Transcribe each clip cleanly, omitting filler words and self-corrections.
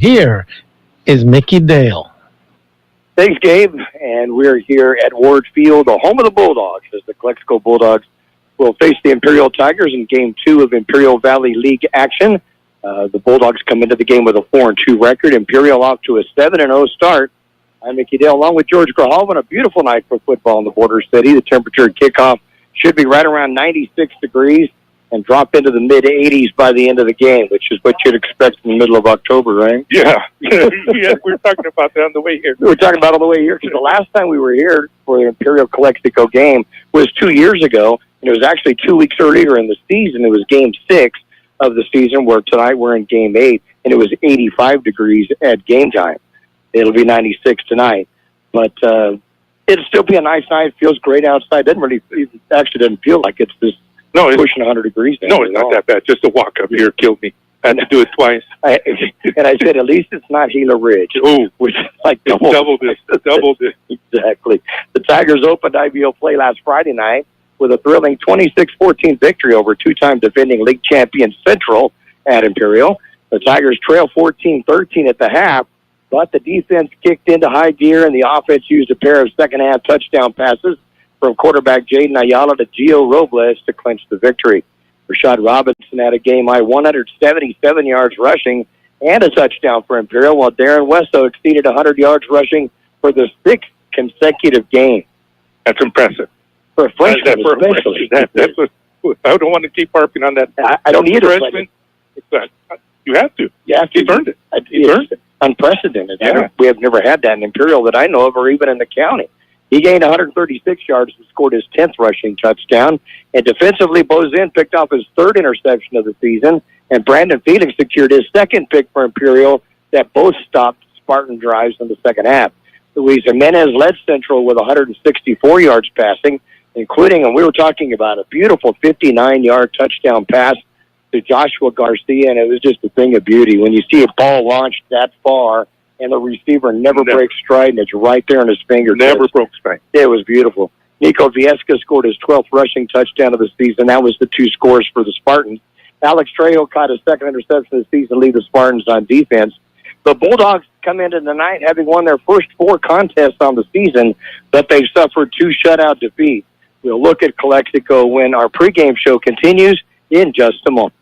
Here is Mickey Dale. Thanks, Gabe. And we're here at Ward Field, the home of the Bulldogs, as the Calexico Bulldogs will face the Imperial Tigers in Game 2 of Imperial Valley League action. The Bulldogs come into the game with a 4-2 record. Imperial off to a 7-0 start. I'm Mickey Dale, along with George Grijalva, on a beautiful night for football in the Border City. The temperature at kickoff should be right around 96 degrees and drop into the mid-80s by the end of the game, which is what you'd expect in the middle of October, right? Yeah. Yeah, we were talking about that on the way here. We were talking about it on the way here, because the last time we were here for the Imperial Calexico game was 2 years ago, and it was actually 2 weeks earlier in the season. It was Game 6 of the season, where tonight we're in Game 8, and it was 85 degrees at game time. It'll be 96 tonight. But it'll still be a nice night. Feels great outside. It actually doesn't feel like it's this pushing 100 degrees. No, it's not that bad. Just the walk up here killed me. I had to do it twice. And I said, at least it's not Gila Ridge. Oh, which is like double this. Exactly. The Tigers opened IBO play last Friday night with a thrilling 26-14 victory over two-time defending league champion Centro at Imperial. The Tigers trail 14-13 at the half, but the defense kicked into high gear, and the offense used a pair of second-half touchdown passes from quarterback Jaden Ayala to Gio Robles to clinch the victory. Rashad Robinson had a game-high 177 yards rushing and a touchdown for Imperial, while Darren Wesso exceeded 100 yards rushing for the sixth consecutive game. That's impressive. For a freshman, especially. That's what, I don't want to keep harping on that. I don't either. Freshman, you have to. You have to. He's earned it. He's earned it. Unprecedented. Yeah. We have never had that in Imperial that I know of, or even in the county. He gained 136 yards and scored his 10th rushing touchdown. And defensively, Bozin picked off his third interception of the season, and Brandon Felix secured his second pick for Imperial that both stopped Spartan drives in the second half. Luis Jimenez led Central with 164 yards passing, including, and we were talking about, a beautiful 59-yard touchdown pass to Joshua Garcia, and it was just a thing of beauty. When you see a ball launched that far, and the receiver never breaks stride, and it's right there in his fingertips. Never broke stride. It was beautiful. Nico Viesca scored his 12th rushing touchdown of the season. That was the two scores for the Spartans. Alex Trejo caught his second interception of the season to lead the Spartans on defense. The Bulldogs come into the night having won their first 4 contests on the season, but they've suffered 2 shutout defeats. We'll look at Calexico when our pregame show continues in just a moment.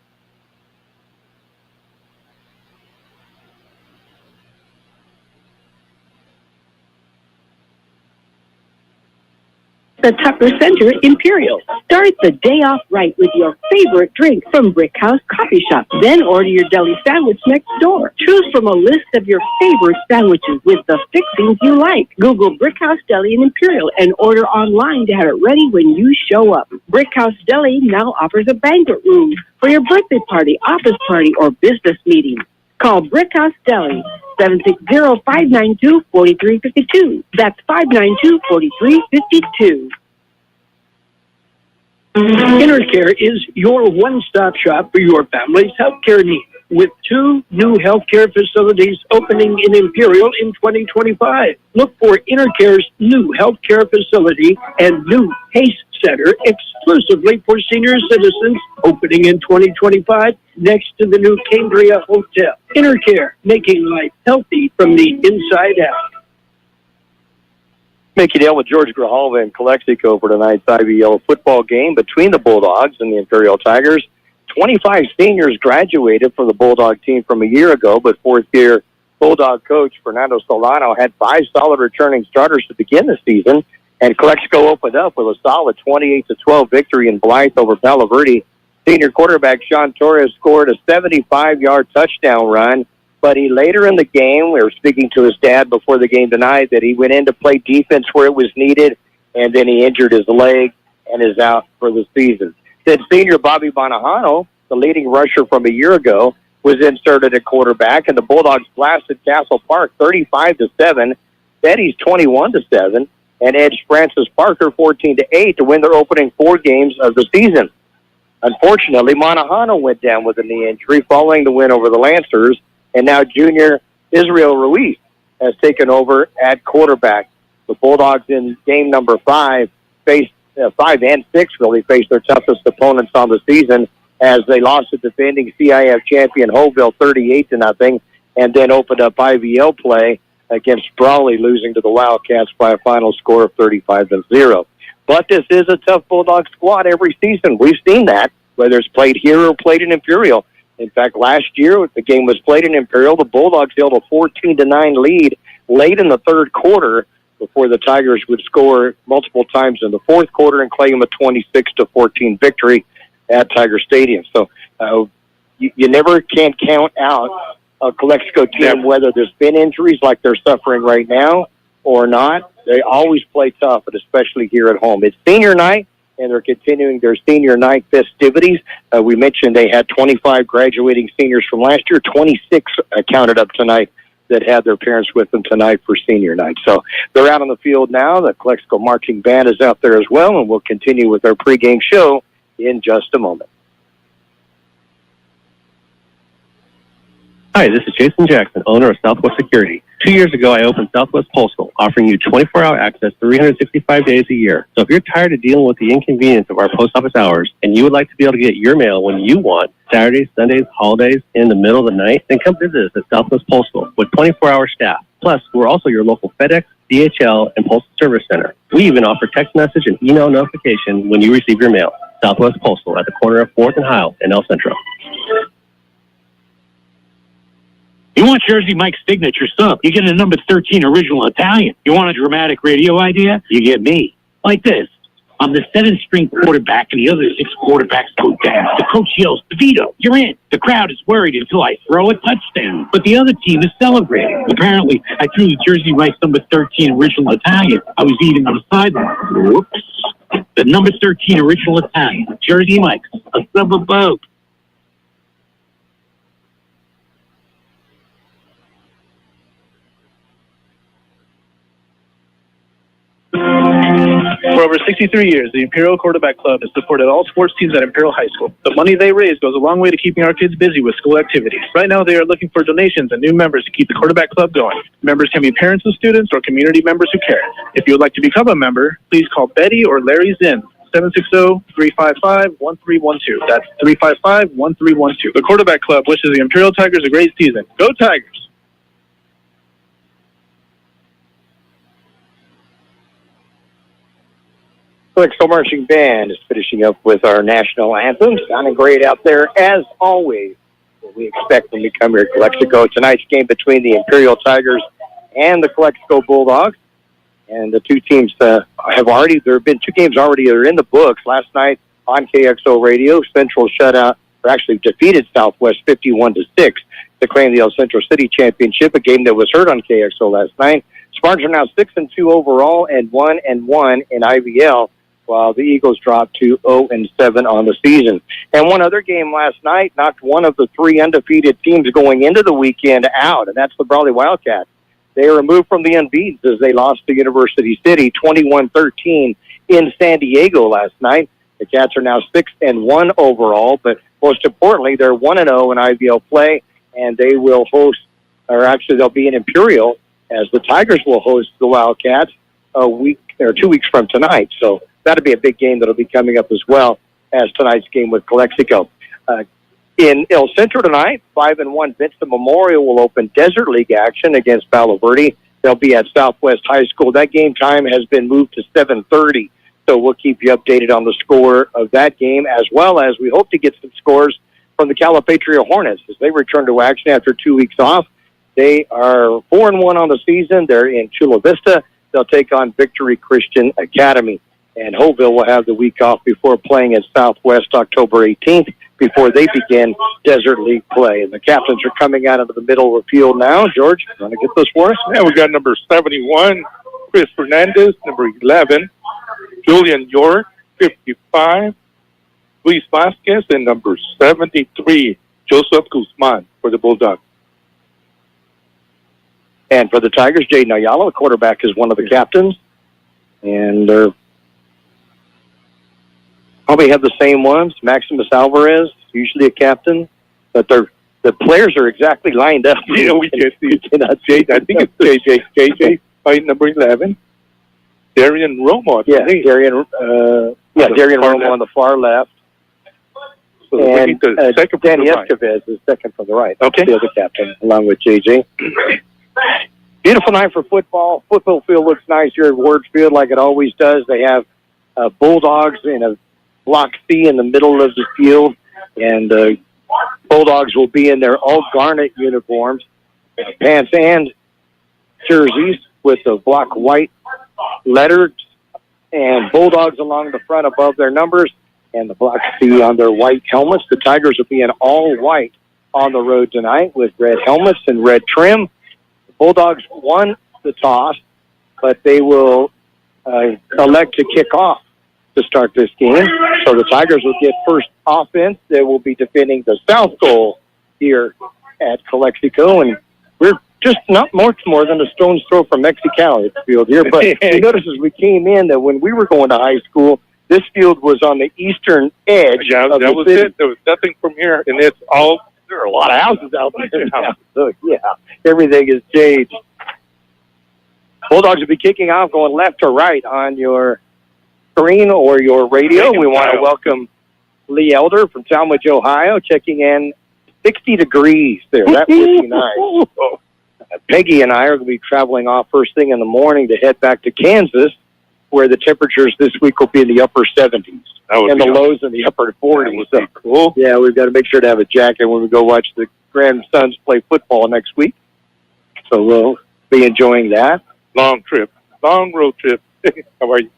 The Tucker Center Imperial. Start the day off right with your favorite drink from Brick House Coffee Shop. Then order your deli sandwich next door. Choose from a list of your favorite sandwiches with the fixings you like. Google Brick House Deli in Imperial and order online to have it ready when you show up. Brick House Deli now offers a banquet room for your birthday party, office party, or business meeting. Call Brick House Deli, 760-592-4352. That's 592-4352. InterCare is your one-stop shop for your family's healthcare needs, with 2 new healthcare facilities opening in Imperial in 2025. Look for InterCare's new healthcare facility and new PACE Center exclusively for senior citizens, opening in 2025 next to the new Cambria Hotel. InterCare, making life healthy from the inside out. Mickey Dale with George Grijalva in Calexico for tonight's IBL football game between the Bulldogs and the Imperial Tigers. 25 seniors graduated from the Bulldog team from a year ago, but fourth-year Bulldog coach Fernando Solano had 5 solid returning starters to begin the season, and Calexico opened up with a solid 28-12 victory in Blythe over Palo Verde. Senior quarterback Sean Torres scored a 75-yard touchdown run, but he later in the game, we were speaking to his dad before the game tonight, that he went in to play defense where it was needed, and then he injured his leg and is out for the season. Then senior Bobby Bonajano, the leading rusher from a year ago, was inserted at quarterback, and the Bulldogs blasted Castle Park 35-7, Betty's 21-7, and edged Francis Parker 14-8 to win their opening 4 games of the season. Unfortunately, Monahano went down with a knee injury following the win over the Lancers, and now junior Israel Ruiz has taken over at quarterback. The Bulldogs in game number 5 faced 5 and 6 really faced their toughest opponents on the season as they lost to defending CIF champion Hoveville 38-0, and then opened up IVL play against Brawley, losing to the Wildcats by a final score of 35-0. But this is a tough Bulldog squad every season. We've seen that, whether it's played here or played in Imperial. In fact, last year, the game was played in Imperial. The Bulldogs held a 14-9 lead late in the third quarter before the Tigers would score multiple times in the fourth quarter and claim a 26-14 victory at Tiger Stadium. So you never can count out a Calexico team, whether there's been injuries like they're suffering right now or not. They always play tough, but especially here at home. It's senior night, and they're continuing their senior night festivities. We mentioned they had 25 graduating seniors from last year. 26 counted up tonight that had their parents with them tonight for senior night. So they're out on the field now. The Calexico Marching Band is out there as well, and we'll continue with our pregame show in just a moment. Hi, this is Jason Jackson, owner of Southwest Security. 2 years ago, I opened Southwest Postal, offering you 24-hour access 365 days a year. So if you're tired of dealing with the inconvenience of our post office hours and you would like to be able to get your mail when you want, Saturdays, Sundays, holidays, in the middle of the night, then come visit us at Southwest Postal with 24-hour staff. Plus, we're also your local FedEx, DHL, and Postal Service Center. We even offer text message and email notification when you receive your mail. Southwest Postal at the corner of 4th and Heil in El Centro. You want Jersey Mike's signature sub, you get a number 13 original Italian. You want a dramatic radio idea? You get me. Like this. I'm the 7th string quarterback and the other 6 quarterbacks go down. The coach yells, DeVito, you're in. The crowd is worried until I throw a touchdown. But the other team is celebrating. Apparently, I threw the Jersey Mike's number 13 original Italian. I was eating on the sideline. Whoops. The number 13 original Italian. Jersey Mike's. A sub of boat. For over 63 years, the Imperial Quarterback Club has supported all sports teams at Imperial High School. The money they raise goes a long way to keeping our kids busy with school activities. Right now, they are looking for donations and new members to keep the Quarterback Club going. Members can be parents of students or community members who care. If you would like to become a member, please call Betty or Larry Zinn, 760-355-1312. That's 355-1312. The Quarterback Club wishes the Imperial Tigers a great season. Go Tigers! Calexico Marching Band is finishing up with our national anthem. Sounding great out there, as always. What we expect when we come here at Calexico. Tonight's game between the Imperial Tigers and the Calexico Bulldogs. And the two teams there have been 2 games already that are in the books. Last night on Kxo Radio, Central defeated Southwest 51-6 to claim the El Centro City Championship, a game that was heard on Kxo last night. Spartans are now 6-2 overall and 1-1 in IVL, while the Eagles dropped to 0-7 on the season. And one other game last night knocked one of the 3 undefeated teams going into the weekend out, and that's the Brawley Wildcats. They were removed from the unbeatens as they lost to University City 21-13 in San Diego last night. The Cats are now 6-1 overall, but most importantly, they're 1-0 in IVL play, and they will they'll be in Imperial as the Tigers will host the Wildcats 2 weeks from tonight. So that'll be a big game that'll be coming up as well as tonight's game with Calexico. In El Centro tonight, 5-1 Vincent Memorial will open Desert League action against Palo Verde. They'll be at Southwest High School. That game time has been moved to 7:30, so we'll keep you updated on the score of that game, as well as we hope to get some scores from the Calipatria Hornets as they return to action after 2 weeks off. They are 4-1 on the season. They're in Chula Vista. They'll take on Victory Christian Academy. And Hoville will have the week off before playing at Southwest October 18th before they begin Desert League play. And the captains are coming out into the middle of the field now. George, you want to get those for us? Yeah, we got number 71, Chris Fernandez, number 11, Julian York, 55, Luis Vasquez, and number 73, Joseph Guzman for the Bulldogs. And for the Tigers, Jaden Ayala, the quarterback, is one of the captains. And they're probably have the same ones. Maximus Alvarez, usually a captain. But the players are exactly lined up. Yeah, we can see it. I think it's JJ by number 11. Darian Romo. Darian Romo on the far left. So we And need the second from Danny the right. Escovez is second from the right. Okay. The other captain, along with JJ. Beautiful night for football. Football field looks nice here at Ward Field like it always does. They have Bulldogs in a Block C in the middle of the field, and Bulldogs will be in their all garnet uniforms, pants and jerseys with the block white letters, and Bulldogs along the front above their numbers, and the Block C on their white helmets. The Tigers will be in all white on the road tonight with red helmets and red trim. The Bulldogs won the toss, but they will elect to kick off to start this game. So the Tigers will get first offense. They will be defending the south goal here at Calexico, and we're just not much more than a stone's throw from Mexicali field here. But you notice as we came in that when we were going to high school, this field was on the eastern edge. Yeah, of that the was city. it. There was nothing from here, and it's all, There are a lot of houses out there now. So, yeah, everything has changed. Bulldogs will be kicking off going left to right on your screen or your radio. We want to welcome Lee Elder from Talmadge, Ohio, checking in 60 degrees there. That would be nice. Peggy and I are going to be traveling off first thing in the morning to head back to Kansas, where the temperatures this week will be in the upper 70s and the lows in the upper 40s. So, cool. Yeah, we've got to make sure to have a jacket when we go watch the grandsons play football next week. So we'll be enjoying that. Long trip. Long road trip. How are you?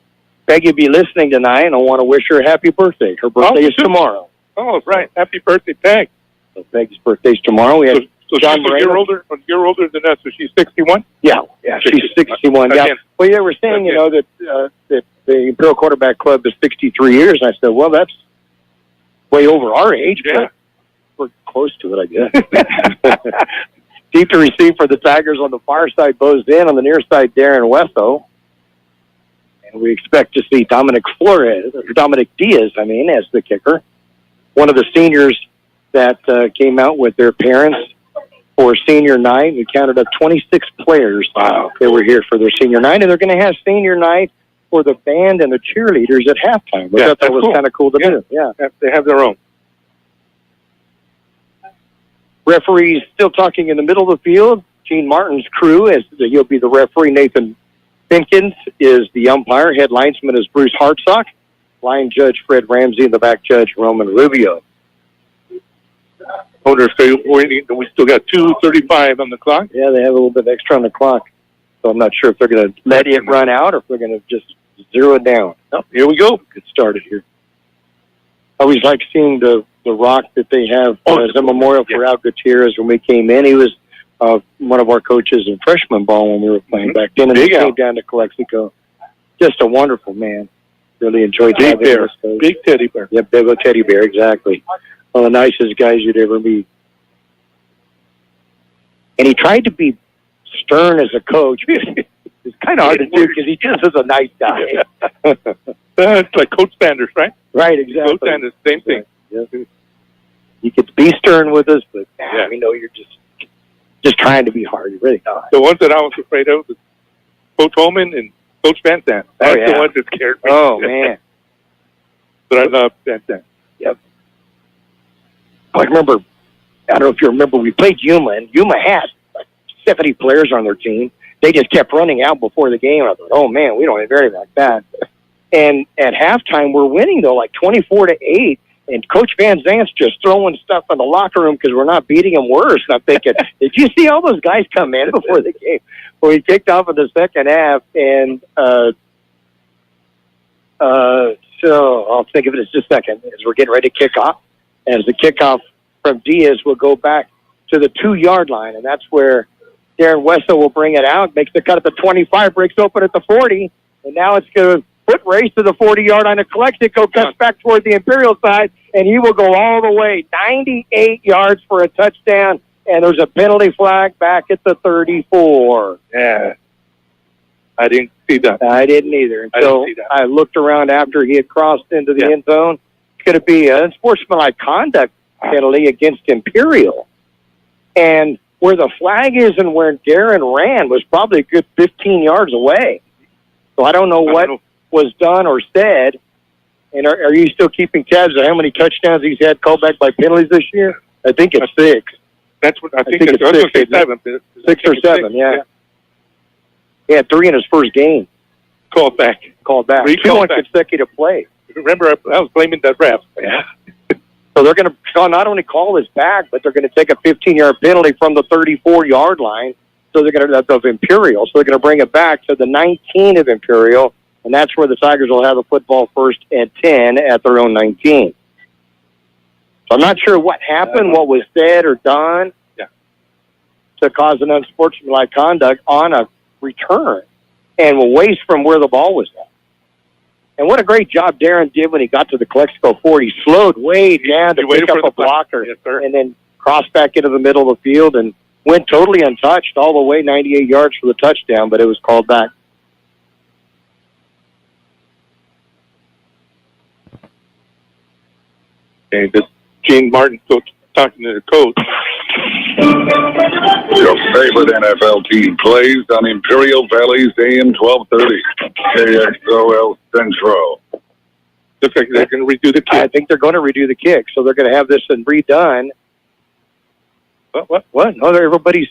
Peggy will be listening tonight, and I want to wish her a happy birthday. Her birthday is tomorrow. Oh, right. Happy birthday, thanks. So Peggy's birthday's tomorrow. We have So John she's a year older than us, so she's 61? Yeah, she's 61. Yeah. Again. Well, they were saying, you know, that the Imperial Quarterback Club is 63 years. And I said, well, that's way over our age, but we're close to it, I guess. Deep to receive for the Tigers on the far side, Bo's in. On the near side, Darren Wesso. And we expect to see Dominic Diaz, as the kicker. One of the seniors that came out with their parents for senior night. We counted up 26 players that were here for their senior night, and they're going to have senior night for the band and the cheerleaders at halftime. I thought that was kind of cool to do. Yeah, they have their own. Referees still talking in the middle of the field. Gene Martin's crew, he'll be the referee. Nathan Pinkins is the umpire. Head linesman is Bruce Hartsock. Line judge Fred Ramsey, and the back judge Roman Rubio. We still got 2:35 on the clock. Yeah, they have a little bit extra on the clock. So I'm not sure if they're going to let it run out or if they're going to just zero it down. Oh, here we go. Get started here. I always like seeing the rock that they have as a memorial for Al Gutierrez when we came in. He was one of our coaches in freshman ball when we were playing back then, and he came down to Calexico. Just a wonderful man. Really enjoyed Big having bear. this coach. Big teddy bear. Yeah, big old teddy bear, exactly. One of the nicest guys you'd ever meet. And he tried to be stern as a coach. It's kind of hard to do because he just is a nice guy. It's like Coach Sanders, right? Right, exactly. Coach Sanders, same thing. Yeah. You could be stern with us, but we know you're just trying to be hard. You really are. The ones that I was afraid of was Coach Holman and Coach Van Zandt. That's the ones that scared me. Oh, man. But I love Van Zandt. Yep. I remember, I don't know if you remember, we played Yuma, and Yuma had like 70 players on their team. They just kept running out before the game. I thought, oh, man, we don't have anything like that. And at halftime, we're winning, though, like 24-8. And Coach Van Zant's just throwing stuff in the locker room because we're not beating them worse. And I'm thinking, did you see all those guys come in before the game? Well, we kicked off in the second half, and so I'll think of it as just a second as we're getting ready to kick off. As the kickoff from Diaz will go back to the 2-yard line, and that's where Darren Wesso will bring it out, makes the cut at the 25, breaks open at the 40, and now it's going to foot race to the 40-yard line of Calexico, cuts back toward the Imperial side, and he will go all the way 98 yards for a touchdown, and there's a penalty flag back at the 34. Yeah. I didn't see that. I didn't either until I looked around after he had crossed into the end zone. It's going to be an unsportsmanlike conduct penalty against Imperial. And where the flag is and where Darren ran was probably a good 15 yards away. So I don't know what was done or said, And are you still keeping tabs on how many touchdowns he's had called back by penalties this year? I think it's 6. That's what I think it's 6. 7. 6 or 7, yeah. He had 3 in his first game. Called back. 2 on consecutive play. Remember, I was blaming the ref. Yeah. So they're going to not only call this back, but they're going to take a 15-yard penalty from the 34-yard line. So they're going to of Imperial. So they're going to bring it back to the 19 of Imperial, and that's where the Tigers will have the football first and 10 at their own 19. So I'm not sure what happened, what was said or done to cause an unsportsmanlike conduct on a return and away from where the ball was at. And what a great job Darren did when he got to the Calexico 4. He slowed way down to pick up a blocker and then crossed back into the middle of the field and went totally untouched all the way 98 yards for the touchdown, but it was called back. Okay, this Gene Martin coach talking to the coach. Your favorite NFL team plays on Imperial Valley's AM 1230, KXOL Centro. Looks like they're going to redo the kick. I think they're going to redo the kick, so they're going to have this and redone. What? No, everybody's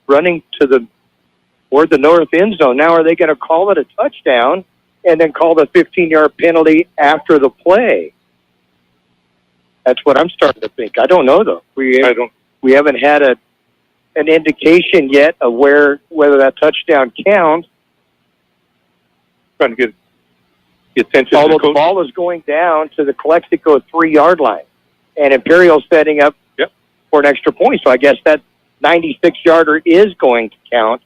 running toward the north end zone. Now are they going to call it a touchdown and then call the 15-yard penalty after the play? That's what I'm starting to think. I don't know, though. We haven't had an indication yet of whether that touchdown counts. Trying to get the attention. Although the ball is going down to the Calexico 3-yard line, and Imperial's setting up for an extra point. So I guess that 96-yarder is going to count,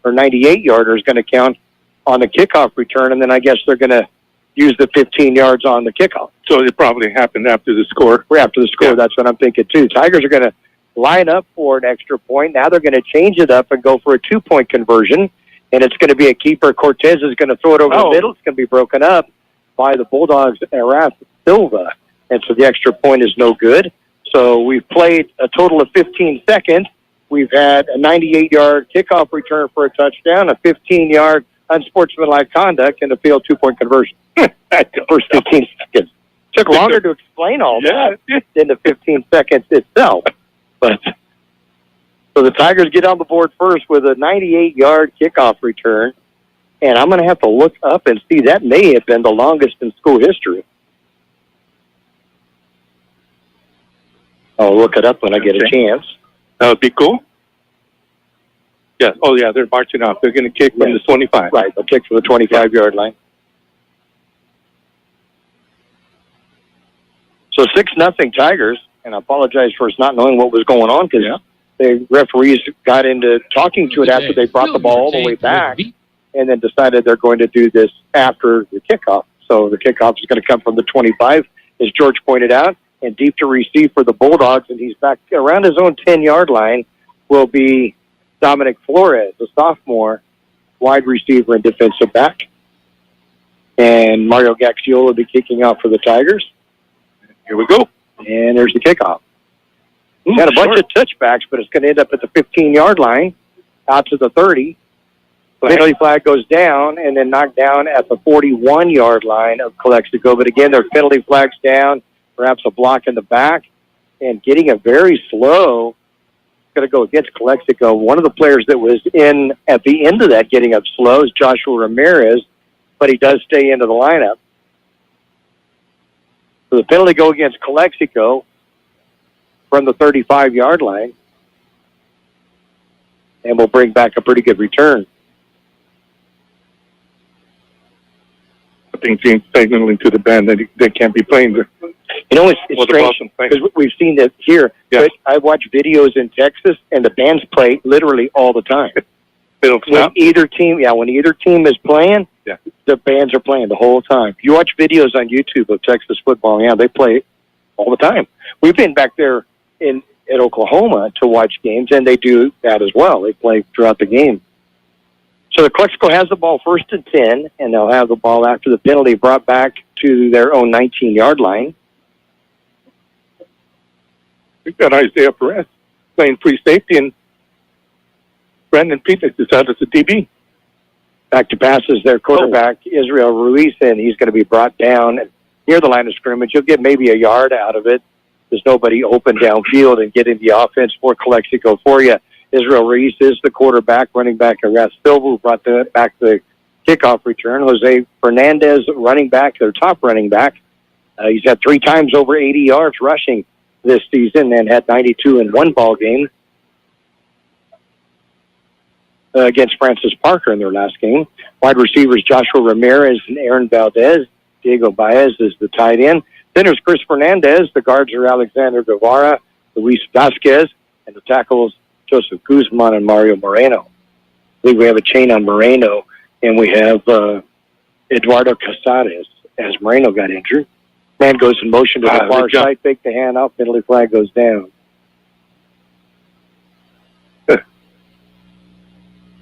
or 98-yarder is going to count on the kickoff return, and then I guess they're going to use the 15 yards on the kickoff. So it probably happened after the score. After the score, that's what I'm thinking, too. Tigers are going to line up for an extra point. Now they're going to change it up and go for a 2-point conversion, and it's going to be a keeper. Cortez is going to throw it over the middle. It's going to be broken up by the Bulldogs' Araf Silva, and so the extra point is no good. So we've played a total of 15 seconds. We've had a 98-yard kickoff return for a touchdown, a 15-yard unsportsmanlike conduct, and a failed 2-point conversion. First 15 seconds. Took longer to explain all that than the 15 seconds itself. But so the Tigers get on the board first with a 98-yard kickoff return, and I'm going to have to look up and see. That may have been the longest in school history. I'll look it up when I get a chance. That would be cool. Yes. Oh, yeah, they're marching off. They're going to kick from the 25. Right, they'll kick from the 25-yard line. So 6-0 Tigers, and I apologize for us not knowing what was going on because the referees got into talking to it after they brought the ball all the way back and then decided they're going to do this after the kickoff. So the kickoff is going to come from the 25, as George pointed out, and deep to receive for the Bulldogs, and he's back around his own 10-yard line will be Dominic Flores, a sophomore, wide receiver and defensive back. And Mario Gaxiola will be kicking off for the Tigers. Here we go. And there's the kickoff. Got a bunch of touchbacks, but it's going to end up at the 15-yard line, out to the 30. The penalty flag goes down and then knocked down at the 41-yard line of Calexico. But again, their penalty flags down, perhaps a block in the back, and getting a very slow. Going to go against Calexico. One of the players that was in at the end of that getting up slow is Joshua Ramirez, but he does stay into the lineup. So the penalty go against Calexico from the 35-yard line, and we'll bring back a pretty good return. I think James signaling to the band that they can't be playing. You know, it's strange because we've seen that here. Yeah. But I watch videos in Texas, and the bands play literally all the time. They don't stop? When either team is playing, the bands are playing the whole time. If you watch videos on YouTube of Texas football, they play all the time. We've been back there at Oklahoma to watch games, and they do that as well. They play throughout the game. So the Calexico has the ball first and 10, and they'll have the ball after the penalty brought back to their own 19-yard line. We've got Isaiah Perez playing free safety, and Brandon Phoenix is out as a DB. Back to passes their quarterback, Israel Ruiz, and he's going to be brought down near the line of scrimmage. You'll get maybe a yard out of it. There's nobody open downfield and getting the offense for Calexico for you. Israel Reese is the quarterback, running back, and Ras Silva, who brought back the kickoff return. Jose Fernandez, running back, their top running back. He's had 3 times over 80 yards rushing this season and had 92 in one ball game against Francis Parker in their last game. Wide receivers Joshua Ramirez and Aaron Valdez. Diego Baez is the tight end. Then there's Chris Fernandez. The guards are Alexander Guevara, Luis Vasquez, and the tackles Joseph Guzman and Mario Moreno. I believe we have a chain on Moreno, and we have Eduardo Casares as Moreno got injured. Man goes in motion to the far side, fake the hand out, penalty flag goes down.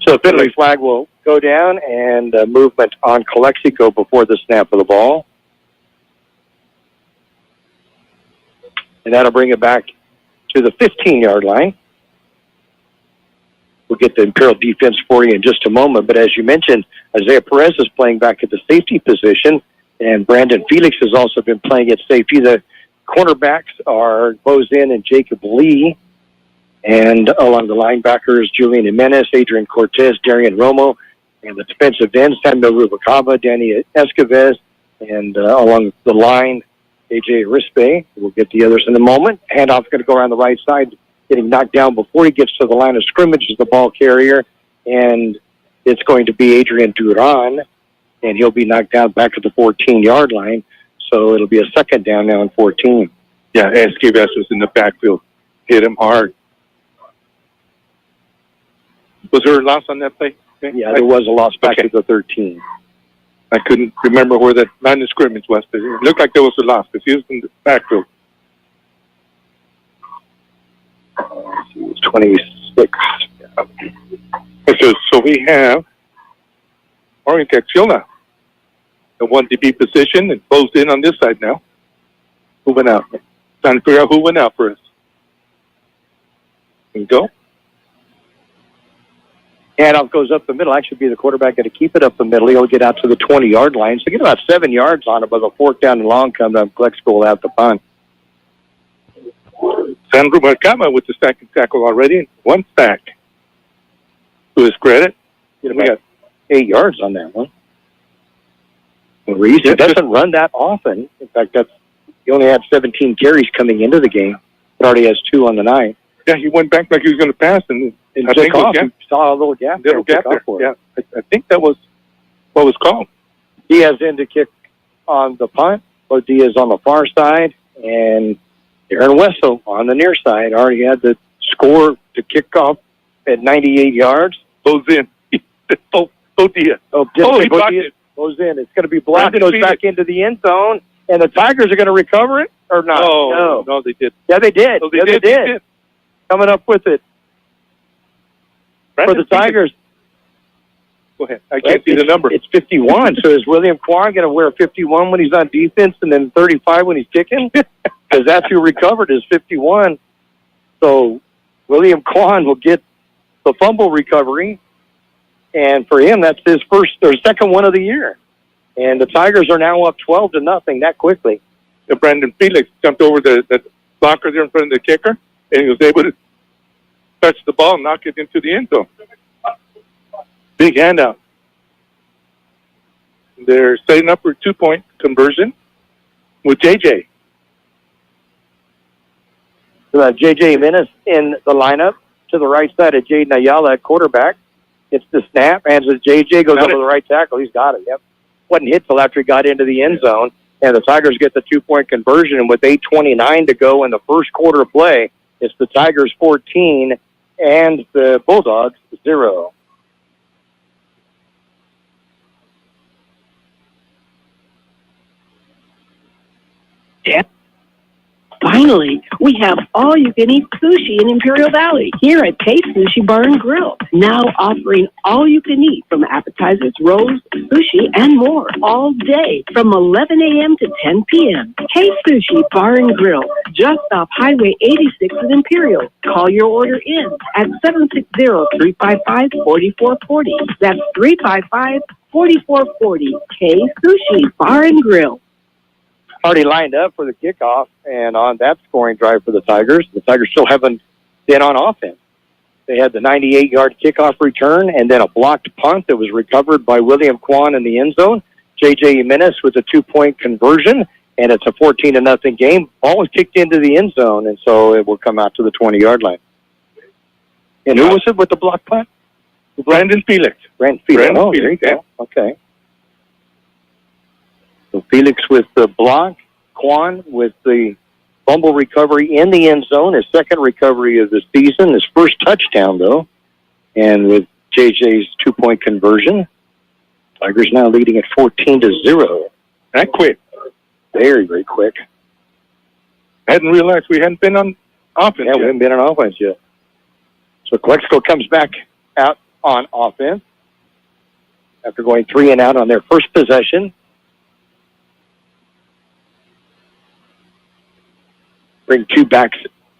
So the penalty flag will go down, and movement on Calexico before the snap of the ball. And that'll bring it back to the 15-yard line. We'll get the Imperial defense for you in just a moment. But as you mentioned, Isaiah Perez is playing back at the safety position, and Brandon Felix has also been playing at safety. The cornerbacks are Bozin and Jacob Lee. And along the linebackers, Julian Jimenez, Adrian Cortez, Darian Romo, and the defensive ends, Samuel Rubalcaba, Danny Escoves, and along the line, AJ Rispe. We'll get the others in a moment. Handoff's going to go around the right side, getting knocked down before he gets to the line of scrimmage as the ball carrier, and it's going to be Adrian Duran, and he'll be knocked down back at the 14-yard line, so it'll be a second down now in 14. Yeah, Escoves was in the backfield. Hit him hard. Was there a loss on that play? Yeah, there was a loss back to the 13. I couldn't remember where that line of scrimmage was, but it looked like there was a loss because he was in the backfield. It was 26. So we have Orion Caxiola at 1 DB position and closed in on this side now. Who went out? Trying to figure out who went out for us. There we go. Handoff goes up the middle. Actually, be the quarterback going to keep it up the middle. He'll get out to the 20-yard line. So get about 7 yards on it, but the 4th down and long comes up. Calexico will have the punt. Sandro Marcama with the second tackle already. 1 sack. To his credit. We got 8 yards on that one. Reese doesn't run that often. In fact, he only had 17 carries coming into the game, but already has 2 on the night. Yeah, he went back like he was going to pass, and I think he saw a little gap there. Yeah, I think that was what was called. Diaz in to kick on the punt. Diaz on the far side, and Aaron Wessel on the near side already had the score to kick off at 98 yards. Goes in. Diaz. He blocked it. Goes in. It's going to be blocked. Goes back into the end zone, and the Tigers are going to recover it or not? No, they did. Yeah, they did. Oh, they did. Coming up with it for the Tigers. Go ahead. I can't see the number. It's 51. So is William Kwan going to wear 51 when he's on defense and then 35 when he's kicking? Because that's who recovered is 51. So William Kwan will get the fumble recovery. And for him, that's his first or second one of the year. And the Tigers are now up 12-0 that quickly. Brandon Felix jumped over the blocker there in front of the kicker, and he was able to touch the ball and knock it into the end zone. Big handout. They're setting up for 2-point conversion with JJ. JJ Jimenez in the lineup to the right side of Jaden Ayala at quarterback. Gets the snap, hands it to JJ, goes over the right tackle. He's got it, yep. Wasn't hit till after he got into the end zone. And the Tigers get the 2-point conversion. And with 8:29 to go in the first quarter of play, it's the Tigers 14 and the Bulldogs 0. Yeah. Finally, we have all-you-can-eat sushi in Imperial Valley here at Kxo Sushi Bar and Grill. Now offering all-you-can-eat from appetizers, rolls, sushi, and more all day from 11 a.m. to 10 p.m. Kxo Sushi Bar and Grill, just off Highway 86 in Imperial. Call your order in at 760-355-4440. That's 355-4440. Kxo Sushi Bar and Grill. already lined up for the kickoff and on that scoring drive for the Tigers. The Tigers still haven't been on offense. They had the 98-yard kickoff return and then a blocked punt that was recovered by William Kwan in the end zone. J.J. Jimenez with a 2-point conversion, and it's a 14-0 game. Ball was kicked into the end zone, and so it will come out to the 20-yard line. And who was it with the block punt? Brandon Felix. Brandon Felix. Brandon Oh, there you Felix, go. Okay. So Felix with the block, Kwan with the fumble recovery in the end zone, his second recovery of the season, his first touchdown, though, and with JJ's 2-point conversion. Tigers now leading at 14-0. That quick. Very, very quick. I hadn't realized we hadn't been on offense Yeah, we haven't been on offense yet. So Calexico comes back out on offense after going 3 and out on their first possession. Bring 2 backs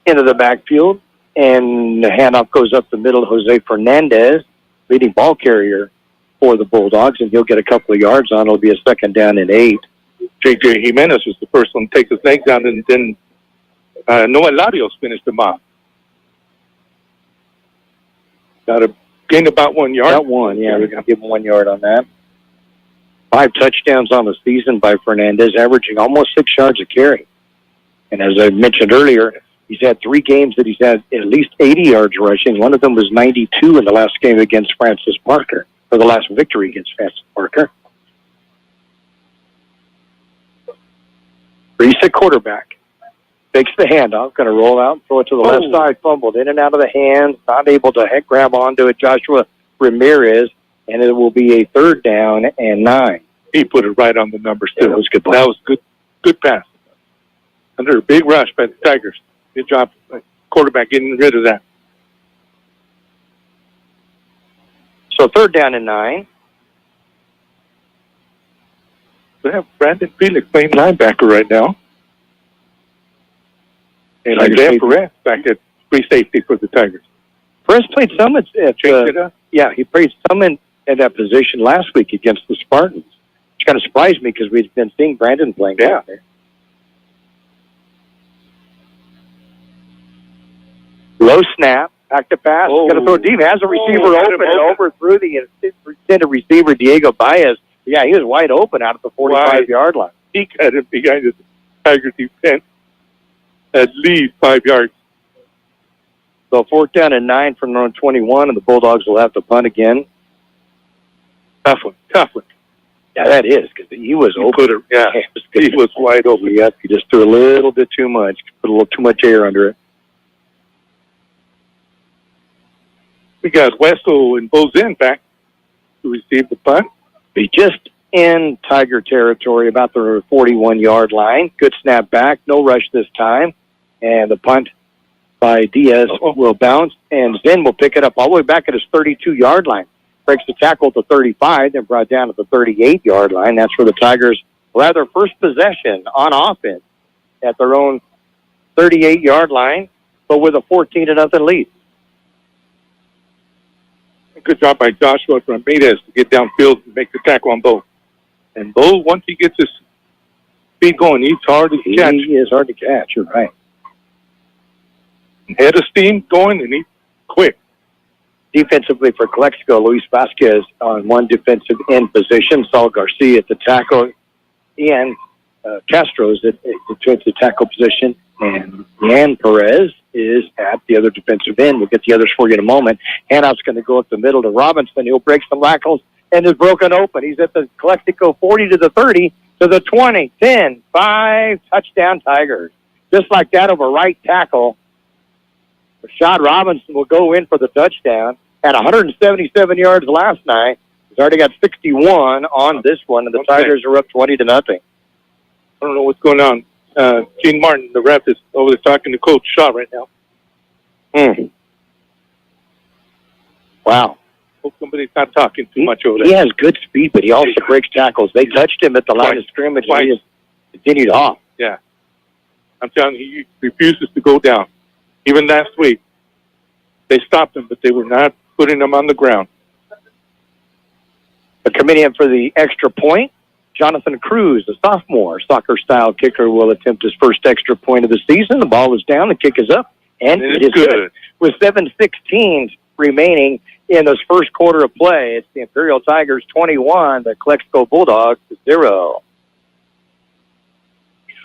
into the backfield, and the handoff goes up the middle to Jose Fernandez, leading ball carrier for the Bulldogs, and he'll get a couple of yards on. It'll be a 2nd down and 8. J.J. Jimenez was the first one to take his leg down, and then Noah Larios finished him off. Got to gain about 1 yard. About 1, yeah. We're going to give him 1 yard on that. 5 touchdowns on the season by Fernandez, averaging almost 6 yards a carry. And as I mentioned earlier, he's had 3 games that he's had at least 80 yards rushing. One of them was 92 in the last game against Francis Parker, or the last victory against Francis Parker. Reese at quarterback. Takes the handoff, going to roll out, throw it to the left side, fumbled in and out of the hands, not able to grab onto it. Joshua Ramirez, and it will be a 3rd down and 9. He put it right on the numbers, too. Yeah, that was good. That was good pass. Under a big rush by the Tigers. Good job, quarterback, getting rid of that. So 3rd down and 9. We have Brandon Felix playing linebacker right now. And Isaiah Perez back at free safety for the Tigers. Perez played some at Changed it up. yeah, he played some in that position last week against the Spartans. Which kind of surprised me because we've been seeing Brandon playing down there. Low snap, back to pass. Going to throw deep. Has a receiver open and overthrew the intended receiver, Diego Baez. Yeah, he was wide open out at the 45-yard line. He got him behind the Tiger defense at least 5 yards. So 4th down and 9 from around 21, and the Bulldogs will have to punt again. Tough one. Yeah, that is, because he was open. He was wide open. Yep, he just threw a little bit too much. Put a little too much air under it. We got Wessel and Bozin back to receive the punt. He's just in Tiger territory, about the 41-yard line. Good snap back, no rush this time. And the punt by Diaz will bounce, and Zinn will pick it up all the way back at his 32-yard line. Breaks the tackle to 35, then brought down at the 38-yard line. That's where the Tigers will have their first possession on offense at their own 38-yard line, but with a 14-0 lead. Good job by Joshua Ramirez to get downfield and make the tackle on Bo. And Bo, once he gets his feet going, he's hard to catch. He is hard to catch, you're right. Head of steam going, and he's quick. Defensively for Calexico, Luis Vasquez on one defensive end position, Saul Garcia at the tackle, and Castro's at the defensive tackle position, and Yan Perez is at the other defensive end. We'll get the others for you in a moment. Handoff's going to go up the middle to Robinson. He'll break some tackles and is broken open. He's at the Calexico 40 to the 30 to the 20, 10, 5, touchdown Tigers. Just like that over right tackle. Rashad Robinson will go in for the touchdown. Had 177 yards last night. He's already got 61 on this one, and the Tigers are up 20-0. I don't know what's going on. Gene Martin, the ref, is over there talking to Coach Shaw right now. Wow. Hope somebody's not talking too much over there. He has good speed, but he also breaks tackles. They touched him at the line of scrimmage, and he has continued off. Yeah. I'm telling you, he refuses to go down. Even last week, they stopped him, but they were not putting him on the ground. But coming in for the extra point, Jonathan Cruz, a sophomore soccer-style kicker, will attempt his first extra point of the season. The ball is down, the kick is up, and it is good. With 7:16 remaining in this first quarter of play, it's the Imperial Tigers 21, the Calexico Bulldogs 0.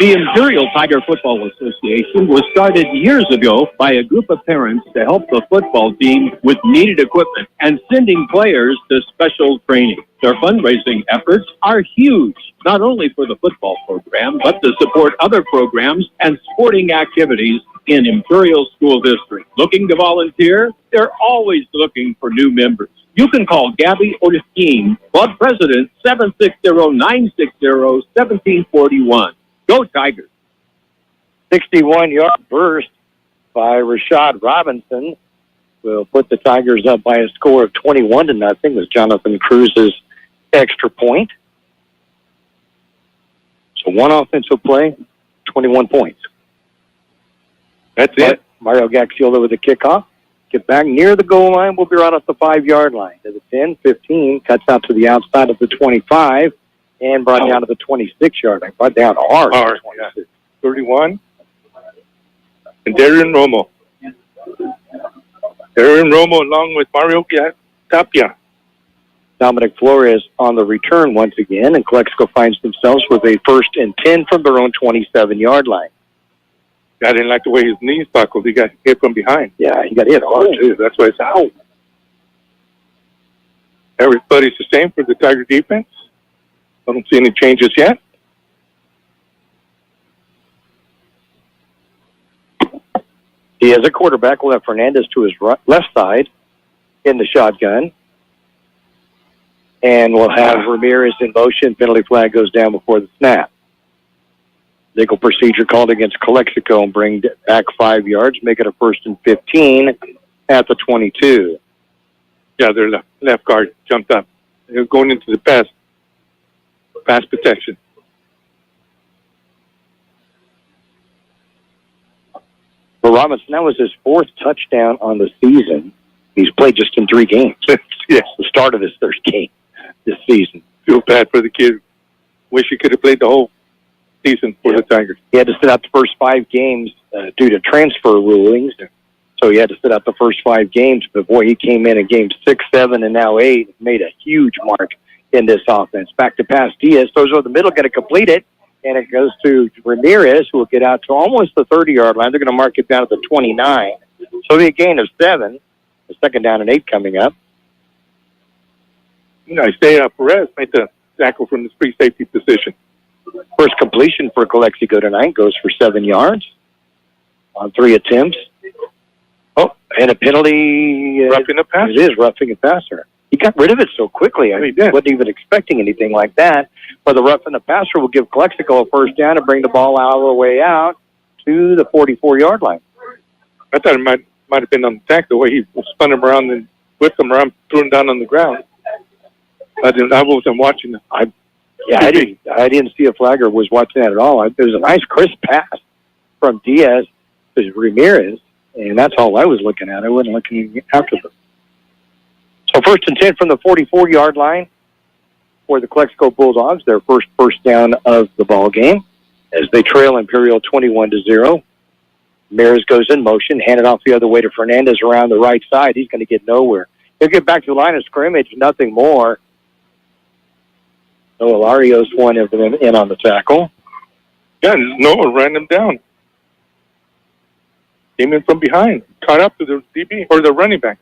The Imperial Tiger Football Association was started years ago by a group of parents to help the football team with needed equipment and sending players to special training. Their fundraising efforts are huge, not only for the football program, but to support other programs and sporting activities in Imperial School District. Looking to volunteer? They're always looking for new members. You can call Gabby Ortizquin, Club President, 760-960-1741. Go Tigers. 61-yard burst by Rashad Robinson will put the Tigers up by a score of 21-0 with Jonathan Cruz's extra point. So one offensive play, 21 points. That's it. Mario Gaxiola with the kickoff. Get back near the goal line. We'll be right off the 5-yard line. To the 10, 15, cuts out to the outside of the 25. And brought down to the 26-yard line. Brought down hard. Yeah. 31. And Darren Romo. Darren Romo along with Mario Tapia. Dominic Flores on the return once again. And Calexico finds themselves with a 1st and 10 from their own 27-yard line. I didn't like the way his knees buckled. He got hit from behind. Yeah, he got hit hard, too. That's why it's out. Everybody's the same for the Tiger defense. I don't see any changes yet. He has a quarterback. We'll have Fernandez to his left side in the shotgun. And we'll have Ramirez in motion. Penalty flag goes down before the snap. Legal procedure called against Calexico and bring back 5 yards, make it a 1st and 15 at the 22. Yeah, their left guard jumped up. They're going into the pass protection. For Robinson, that was his 4th touchdown on the season. He's played just in 3 games. Yes, the start of his 3rd game this season. Feel bad for the kid. Wish he could have played the whole season for the Tigers. He had to sit out the first 5 games due to transfer rulings. So he had to sit out the first 5 games. But, boy, he came in games 6, 7, and now 8, made a huge mark in this offense. Back to pass Diaz. Those over the middle, going to complete it. And it goes to Ramirez, who will get out to almost the 30-yard line. They're going to mark it down to the 29. So the gain of 7. The 2nd down and 8 coming up. Isaiah Perez made the tackle from the free safety position. First completion for Calexico tonight goes for 7 yards on 3 attempts. Oh, and a penalty. Roughing the passer. It is roughing a passer. He got rid of it so quickly. I wasn't even expecting anything like that. But the roughing the passer will give Calexico a 1st down and bring the ball all the way out to the 44-yard line. I thought it might have been on the tack, the way he spun him around and whipped him around, threw him down on the ground. I wasn't watching it. I didn't see a flag or was watching that at all. It was a nice, crisp pass from Diaz to Ramirez, and that's all I was looking at. I wasn't looking after them. So 1st and 10 from the 44-yard line for the Calexico Bulldogs, their first down of the ball game as they trail Imperial 21-0. Ramirez goes in motion, handed off the other way to Fernandez around the right side. He's going to get nowhere. He'll get back to the line of scrimmage, nothing more. Noah Larios one of them in on the tackle. Yeah, Noah ran him down. Came in from behind. Caught up to the DB or the running back.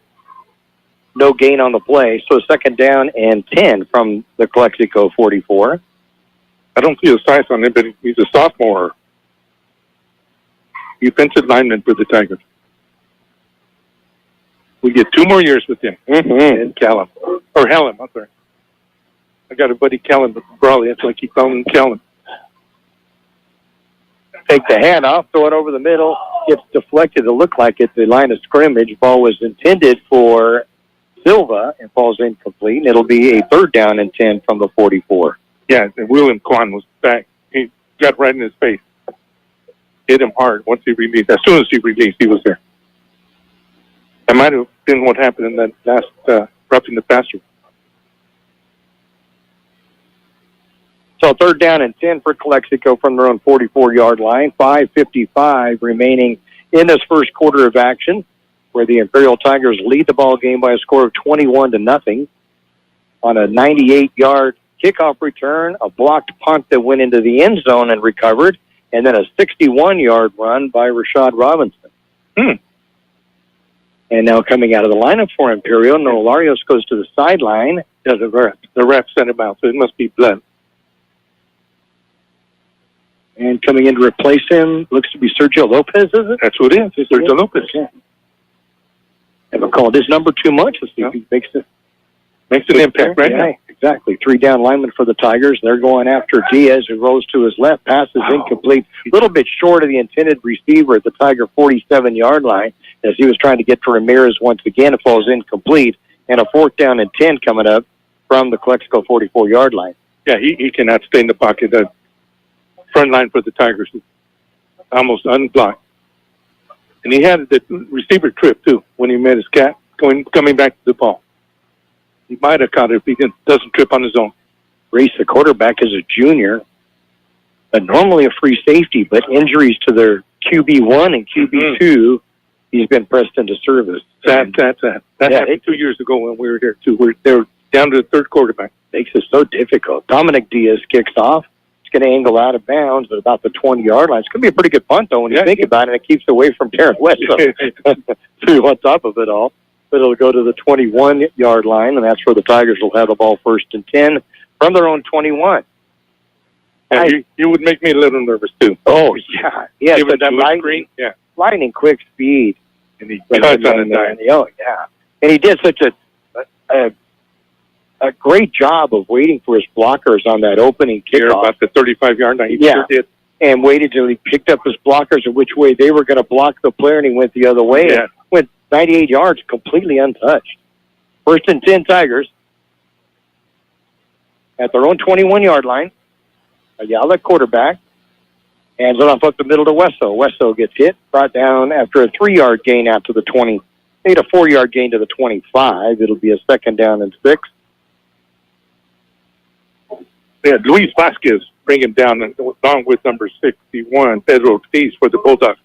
No gain on the play. So 2nd down and 10 from the Calexico 44. I don't see a size on him, but he's a sophomore. Defensive lineman for the Tigers. We get 2 more years with him. And Callum. Or Helen, I'm sorry. I got a buddy, Callum Brawley. That's why I keep calling him Callum. Take the handoff, throw it over the middle. Gets deflected. It looked like at the line of scrimmage. Ball was intended for Silva and falls incomplete. And it'll be a 3rd down and 10 from the 44. Yeah, and William Kwan was back. He got right in his face. Hit him hard once he released. As soon as he released, he was there. That might have been what happened in that last roughing the passer. So 3rd down and 10 for Calexico from their own 44-yard line. 5:55 remaining in this first quarter of action, where the Imperial Tigers lead the ball game by a score of 21-0 on a 98-yard kickoff return, a blocked punt that went into the end zone and recovered, and then a 61-yard run by Rashad Robinson. And now coming out of the lineup for Imperial, Nolarios goes to the sideline. Yeah, the ref sent him out, so it must be blood. And coming in to replace him looks to be Sergio Lopez, is it? That's what it is. It's Sergio Lopez. Yeah. Haven't called his number too much. Let's see if he makes an impact right now. Exactly. 3 down linemen for the Tigers. They're going after Diaz, who rolls to his left. Pass is incomplete. A little bit short of the intended receiver at the Tiger 47-yard line as he was trying to get to Ramirez once again. It falls incomplete. And a 4th down and 10 coming up from the Calexico 44-yard line. Yeah, he cannot stay in the pocket. The front line for the Tigers is almost unblocked. And he had the receiver trip, too, when he met his cat coming back to the ball. He might have caught it if he doesn't trip on his own. Reese, the quarterback, is a junior, normally a free safety, but injuries to their QB1 and QB2, he's been pressed into service. That happened 2 years ago when we were here, too. They were down to the 3rd quarterback. Makes it so difficult. Dominic Diaz kicks off. It's going to angle out of bounds at about the 20-yard line. It's going to be a pretty good punt, though, when you think about it. It keeps away from Terrence West. So on top of it all. But it'll go to the 21-yard line, and that's where the Tigers will have the ball 1st and 10 from their own 21. And you would make me a little nervous, too. Oh, yeah. Yeah, but that lightning quick speed. And he cuts on a dime. Oh, yeah. And he did such a great job of waiting for his blockers on that opening kickoff. About the 35-yard line. He sure did. And waited till he picked up his blockers and which way they were going to block the player, and he went the other way. Yeah. Went 98 yards, completely untouched. 1st and 10 Tigers at their own 21-yard line. Ayala quarterback. Hands it off up the middle to Wesso. Wesso gets hit, brought down after a 3-yard gain out to the 20. Made a 4-yard gain to the 25. It'll be a 2nd down and 6. Yeah, Luis Vasquez bring him down along with number 61, Pedro Ortiz for the Bulldogs.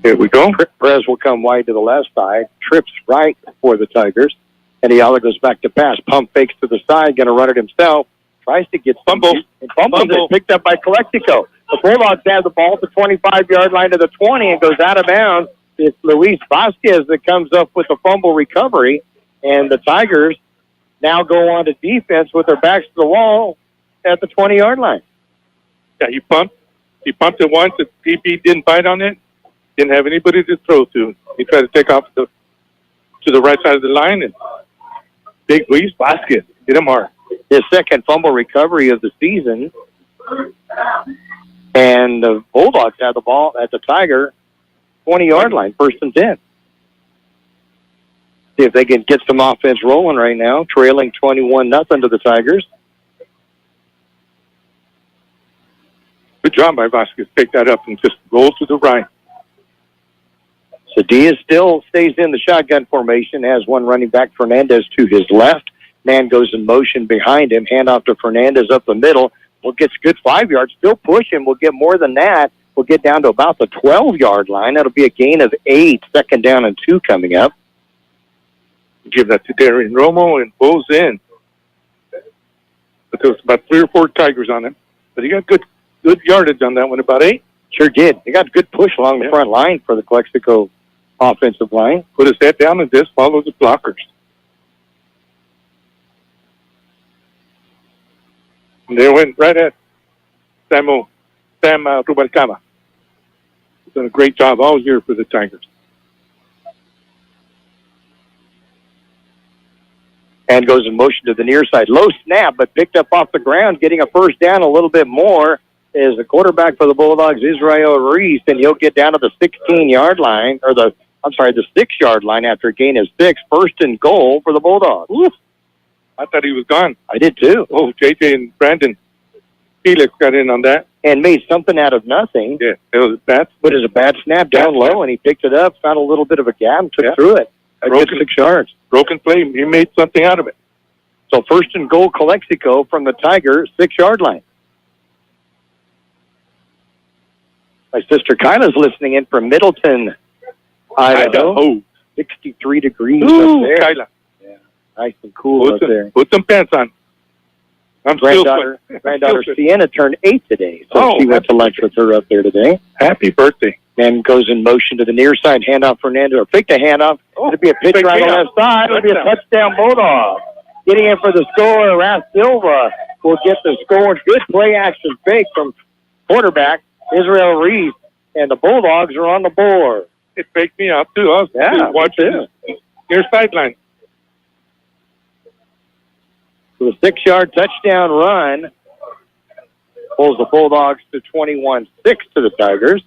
Here we go. Perez will come wide to the left side. Trips right for the Tigers. And Ayala goes back to pass. Pump fakes to the side. Going to run it himself. Tries to get fumbled. And fumbles it. Picked up by Calexico. The Bulldogs have the ball at the 25-yard line to the 20 and goes out of bounds. It's Luis Vasquez that comes up with the fumble recovery. And the Tigers now go on to defense with their backs to the wall at the 20-yard line. Yeah, he pumped it once. The DB didn't bite on it. Didn't have anybody to throw to. He tried to take off to the right side of the line, and big Luis Vasquez hit him hard. His 2nd fumble recovery of the season. And the Bulldogs have the ball at the Tiger 20-yard line, 1st and 10. See if they can get some offense rolling right now, trailing 21-0 to the Tigers. Good job by Vasquez. Pick that up and just roll to the right. So Diaz still stays in the shotgun formation, has one running back, Fernandez, to his left. Man goes in motion behind him, handoff to Fernandez up the middle. Will get a good 5 yards, still pushing. We'll get more than that. We'll get down to about the 12-yard line. That'll be a gain of 8, 2nd down and 2 coming up. Give that to Darian Romo and Bo's in. But there was about 3 or 4 Tigers on him. But he got good yardage on that one, about 8. Sure did. They got good push along the front line for the Calexico offensive line. Put his head down and just follow the blockers. And they went right at Sam Rubalcaba. He's done a great job all year for the Tigers. And goes in motion to the near side. Low snap, but picked up off the ground, getting a 1st down a little bit more is the quarterback for the Bulldogs, Israel Reese, and he'll get down to the 16-yard line, or the 6-yard line after a gain of 6. 1st and goal for the Bulldogs. Oof. I thought he was gone. I did too. Oh, JJ and Brandon Felix got in on that. And made something out of nothing. Yeah, it was bad. But it was a bad snap down low, and he picked it up, found a little bit of a gap, and took through it. A good 6 yards. Broken play. He made something out of it. So first and goal, Calexico from the Tiger 6-yard line. My sister Kyla's listening in from Middleton, Idaho. 63 degrees up there. Kyla. Yeah, nice and cool up there. Put some pants on. Granddaughter Sienna turned 8 today, so she went to lunch with her up there today. Happy birthday. Man goes in motion to the near side, handoff Fernando, or fake the handoff. It'll be a pitch right on the left side. It'll be a touchdown Bulldog. Getting in for the score, Ras Silva will get the score. Good play action fake from quarterback Israel Reese, and the Bulldogs are on the board. It faked me out, too. I was watching near sideline. So the 6-yard touchdown run pulls the Bulldogs to 21-6 to the Tigers.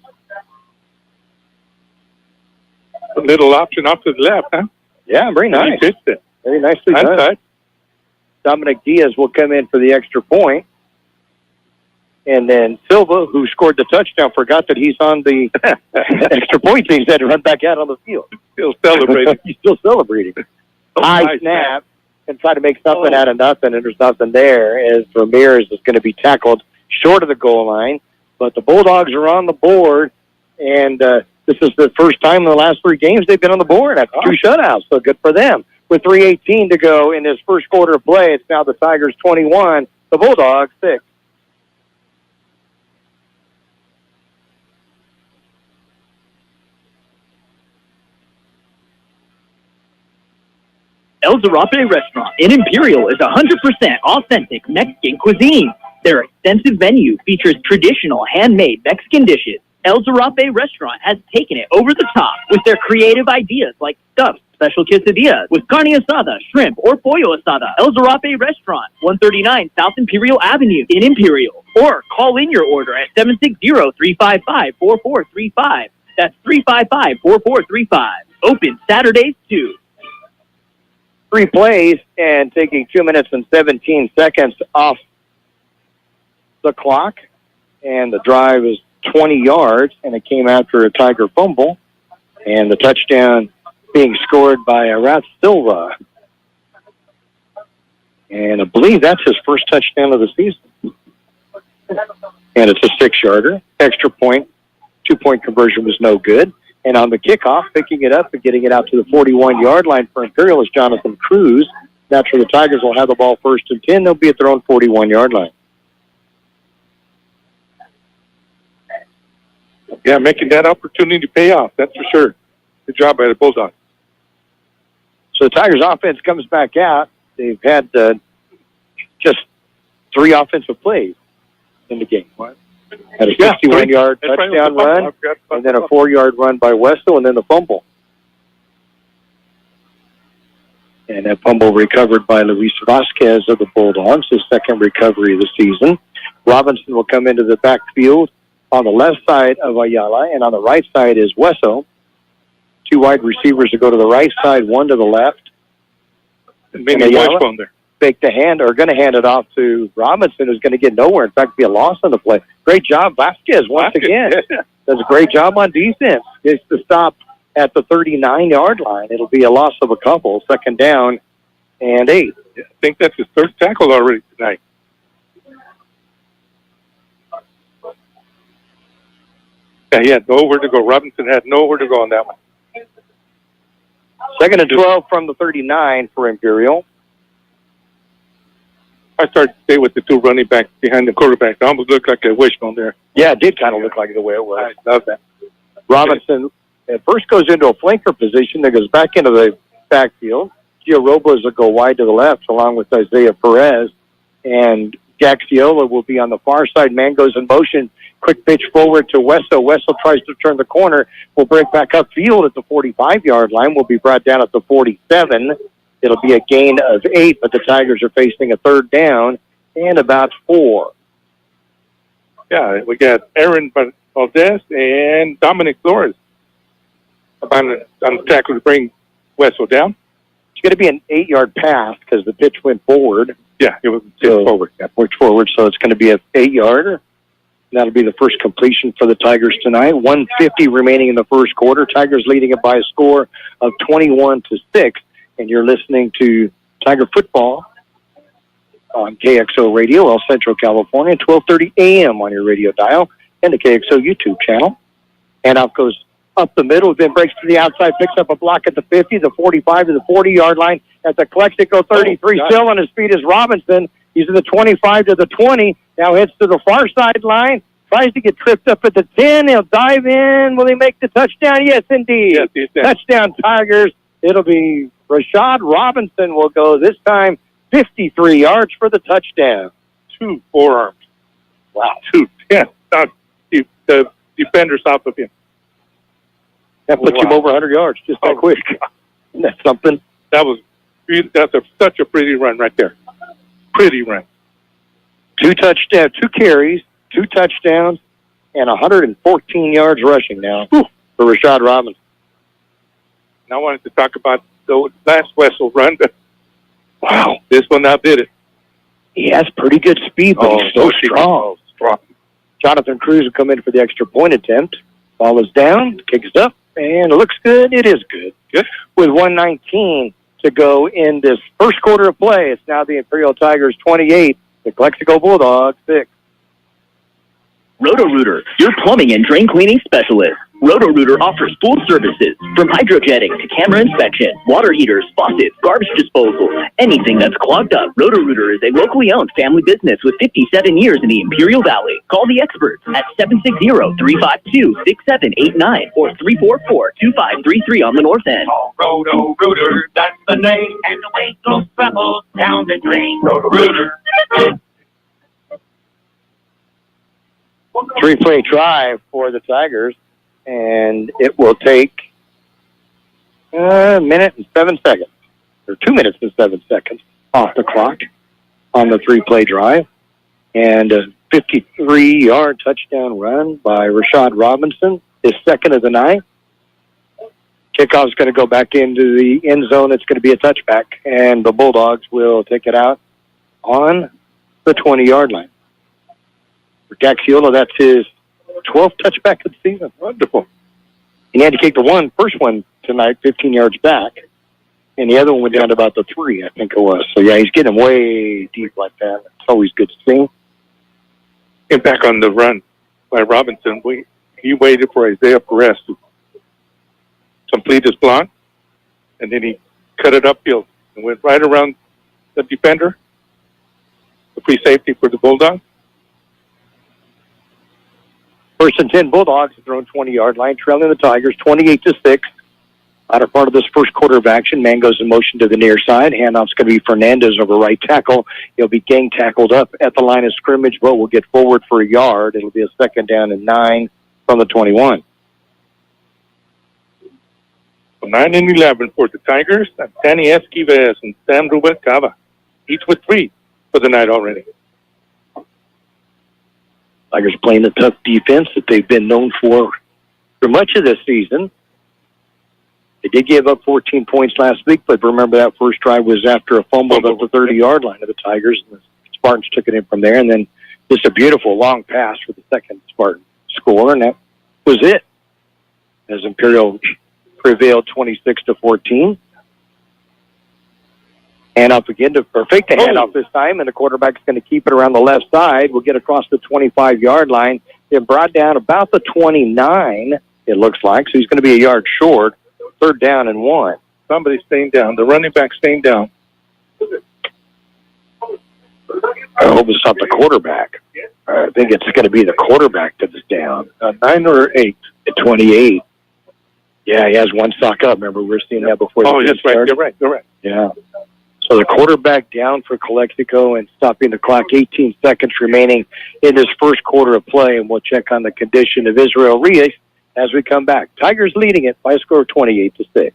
A little option off to the left, huh? Yeah, very nice. Very nicely done. Side. Dominic Diaz will come in for the extra point. And then Silva, who scored the touchdown, forgot that he's on the extra point team. He's had to run back out on the field. Still celebrating. He's still celebrating. High snap. And try to make something out of nothing, and there's nothing there, as Ramirez is going to be tackled short of the goal line. But the Bulldogs are on the board, and this is the first time in the last 3 games they've been on the board after 2 shutouts, so good for them. With 3:18 to go in this first quarter of play, it's now the Tigers 21, the Bulldogs 6. El Zarape Restaurant in Imperial is 100% authentic Mexican cuisine. Their extensive menu features traditional handmade Mexican dishes. El Zarape Restaurant has taken it over the top with their creative ideas like stuffed special quesadillas with carne asada, shrimp, or pollo asada. El Zarape Restaurant, 139 South Imperial Avenue in Imperial. Or call in your order at 760-355-4435. That's 355-4435. Open Saturdays too. 3 plays and taking 2 minutes and 17 seconds off the clock. And the drive is 20 yards, and it came after a Tiger fumble. And the touchdown being scored by Ras Silva. And I believe that's his first touchdown of the season. And it's a 6-yarder. Extra point, 2-point conversion was no good. And on the kickoff, picking it up and getting it out to the 41-yard line for Imperial is Jonathan Cruz. That's where the Tigers will have the ball 1st and 10. They'll be at their own 41-yard line. Yeah, making that opportunity pay off, that's for sure. Good job by the Bulldogs. So the Tigers offense comes back out. They've had just 3 offensive plays in the game. Had a 61-yard touchdown run, and then a 4-yard run by Wessel, and then the fumble. And that fumble recovered by Luis Vasquez of the Bulldogs, his second recovery of the season. Robinson will come into the backfield on the left side of Ayala, and on the right side is Wessel. 2 wide receivers to go to the right side, 1 to the left. And Ayala fake the hand, or going to hand it off to Robinson, who's going to get nowhere. In fact, be a loss on the play. Great job, Vasquez, once again. Does a great job on defense. Gets the stop at the 39-yard line. It'll be a loss of a couple. 2nd down and 8. I think that's his 3rd tackle already tonight. Yeah, he had nowhere to go. Robinson had nowhere to go on that one. 2nd and 12 from the 39 for Imperial. I started to stay with the 2 running backs behind the quarterback. It almost looked like a wishbone there. Yeah, it did kind of look like the way it was. I love that. Robinson at first goes into a flanker position, then goes back into the backfield. Gio Robles will go wide to the left along with Isaiah Perez. And Gaxiola will be on the far side. Man goes in motion. Quick pitch forward to Wessel. Wessel tries to turn the corner. Will break back upfield at the 45-yard line. Will be brought down at the 47. It'll be a gain of 8, but the Tigers are facing a 3rd down and about 4. Yeah, we got Aaron Valdez and Dominic Flores on the tackle to bring Wessel down. It's going to be an 8-yard pass because the pitch went forward. Yeah, it was forward. Yeah, pushed forward, so it's going to be an 8-yarder. That'll be the first completion for the Tigers tonight. 1:50 remaining in the first quarter. Tigers leading it by a score of 21-6. And you're listening to Tiger football on KXO Radio, El Centro, California, 12:30 a.m. on your radio dial and the KXO YouTube channel. Handoff goes up the middle, then breaks to the outside, picks up a block at the 50, the 45 to the 40-yard line at the Calexico 33. Still on his feet is Robinson. He's in the 25 to the 20. Now heads to the far sideline. Tries to get tripped up at the 10. He'll dive in. Will he make the touchdown? Yes, indeed. Yes, he did. Touchdown, Tigers. It'll be Rashad Robinson will go this time 53 yards for the touchdown. 2 forearms. Wow. 2. Yeah. The defenders off of him. That puts him over 100 yards just that quick. Isn't that something? That's such a pretty run right there. Pretty run. 2 carries, 2 touchdowns, and 114 yards rushing now for Rashad Robinson. And I wanted to talk about the last Wessel run, but wow, this one outdid it. He has pretty good speed, but he's so strong. Jonathan Cruz will come in for the extra point attempt. Ball is down, kicks up, and it looks good. It is good. With 1:19 to go in this first quarter of play, it's now the Imperial Tigers 28, the Calexico Bulldogs 6. Roto-Rooter, your plumbing and drain cleaning specialist. Roto-Rooter offers full services from hydrojetting to camera inspection, water heaters, faucets, garbage disposal, anything that's clogged up. Roto-Rooter is a locally owned family business with 57 years in the Imperial Valley. Call the experts at 760-352-6789 or 344-2533 on the north end. Roto-Rooter, that's the name, and the way goes travels down the drain. Roto-Rooter. 3-play drive for the Tigers, and it will take a minute and 7 seconds, or 2 minutes and 7 seconds off the clock on the 3-play drive, and a 53-yard touchdown run by Rashad Robinson, his second of the night. Kickoff is going to go back into the end zone. It's going to be a touchback, and the Bulldogs will take it out on the 20-yard line. For Gaxiola, that's his 12th touchback of the season. Wonderful. He had to kick the first one tonight, 15 yards back, and the other one went down to about the 3, I think it was. So, yeah, he's getting way deep like that. It's always good to see. And back on the run by Robinson, he waited for Isaiah Perez to complete his block, and then he cut it upfield and went right around the defender, the free safety for the Bulldogs. First and 10 Bulldogs have thrown 20-yard line, trailing the Tigers 28-6. Latter part of this first quarter of action, man goes in motion to the near side. Handoff's going to be Fernandez over right tackle. He'll be gang tackled up at the line of scrimmage, but will get forward for a yard. It'll be a 2nd down and 9 from the 21. 9 and 11 for the Tigers. And Danny Esquives and Sam Rubalcaba, each with 3 for the night already. Tigers playing the tough defense that they've been known for much of this season. They did give up 14 points last week, but remember that first drive was after a fumble at the 30-yard line of the Tigers, and the Spartans took it in from there, and then just a beautiful long pass for the second Spartan score, and that was it, as Imperial prevailed 26-14. Hand off again to fake the handoff this time, and the quarterback's going to keep it around the left side. We'll get across the 25-yard line. They're brought down about the 29, it looks like, so he's going to be a yard short. 3rd down and 1. Somebody's staying down. The running back staying down. I hope it's not the quarterback. I think it's going to be the quarterback that's down. 9 or 8? At 28. Yeah, he has one sock up. Remember, we were seeing that before. Oh, that's right. You're right. Yeah. So the quarterback down for Calexico and stopping the clock. 18 seconds remaining in this first quarter of play, and we'll check on the condition of Israel Reyes as we come back. Tigers leading it by a score of 28-6.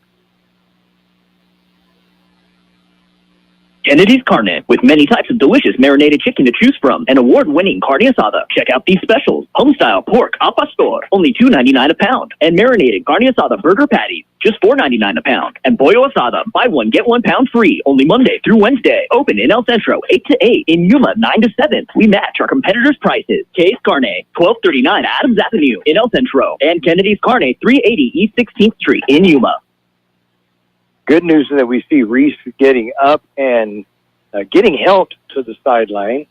Kennedy's Carne, with many types of delicious marinated chicken to choose from, and award-winning carne asada. Check out these specials: home-style pork al pastor, only $2.99 a pound, and marinated carne asada burger patties, just $4.99 a pound. And pollo asada, buy one, get 1 pound free. Only Monday through Wednesday. Open in El Centro, 8 to 8. In Yuma, 9 to 7. We match our competitors' prices. K's Carne, 1239 Adams Avenue in El Centro. And Kennedy's Carne, 380 East 16th Street in Yuma. Good news is that we see Reese getting up and getting helped to the sideline.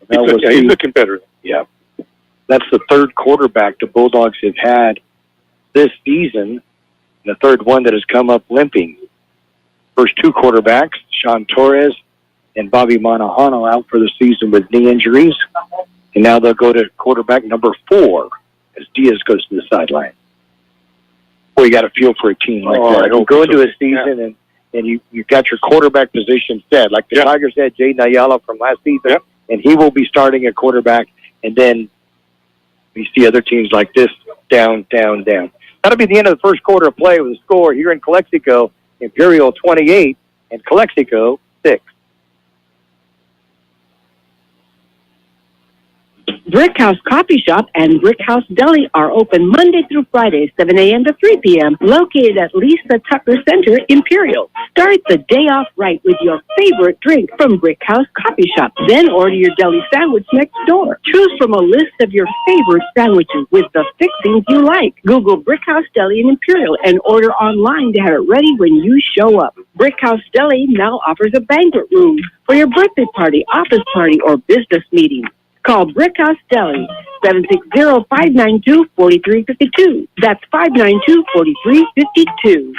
He's looking better. Yeah. That's the third quarterback the Bulldogs have had this season, the third one that has come up limping. First two quarterbacks, Sean Torres and Bobby Monahano, out for the season with knee injuries. And now they'll go to quarterback number 4 as Diaz goes to the sideline. Boy, you got to feel for a team like that. You go into a season and you got your quarterback position set. Like the Tigers had Jaden Ayala from last season, and he will be starting at quarterback. And then we see other teams like this, down, down, down. That'll be the end of the first quarter of play with a score here in Calexico, Imperial 28 and Calexico 6. Brick House Coffee Shop and Brick House Deli are open Monday through Friday, 7 a.m. to 3 p.m., located at Lisa Tucker Center, Imperial. Start the day off right with your favorite drink from Brick House Coffee Shop. Then order your deli sandwich next door. Choose from a list of your favorite sandwiches with the fixings you like. Google Brick House Deli in Imperial and order online to have it ready when you show up. Brick House Deli now offers a banquet room for your birthday party, office party, or business meeting. Call Brick House Deli, 760-592-4352. That's 592-4352.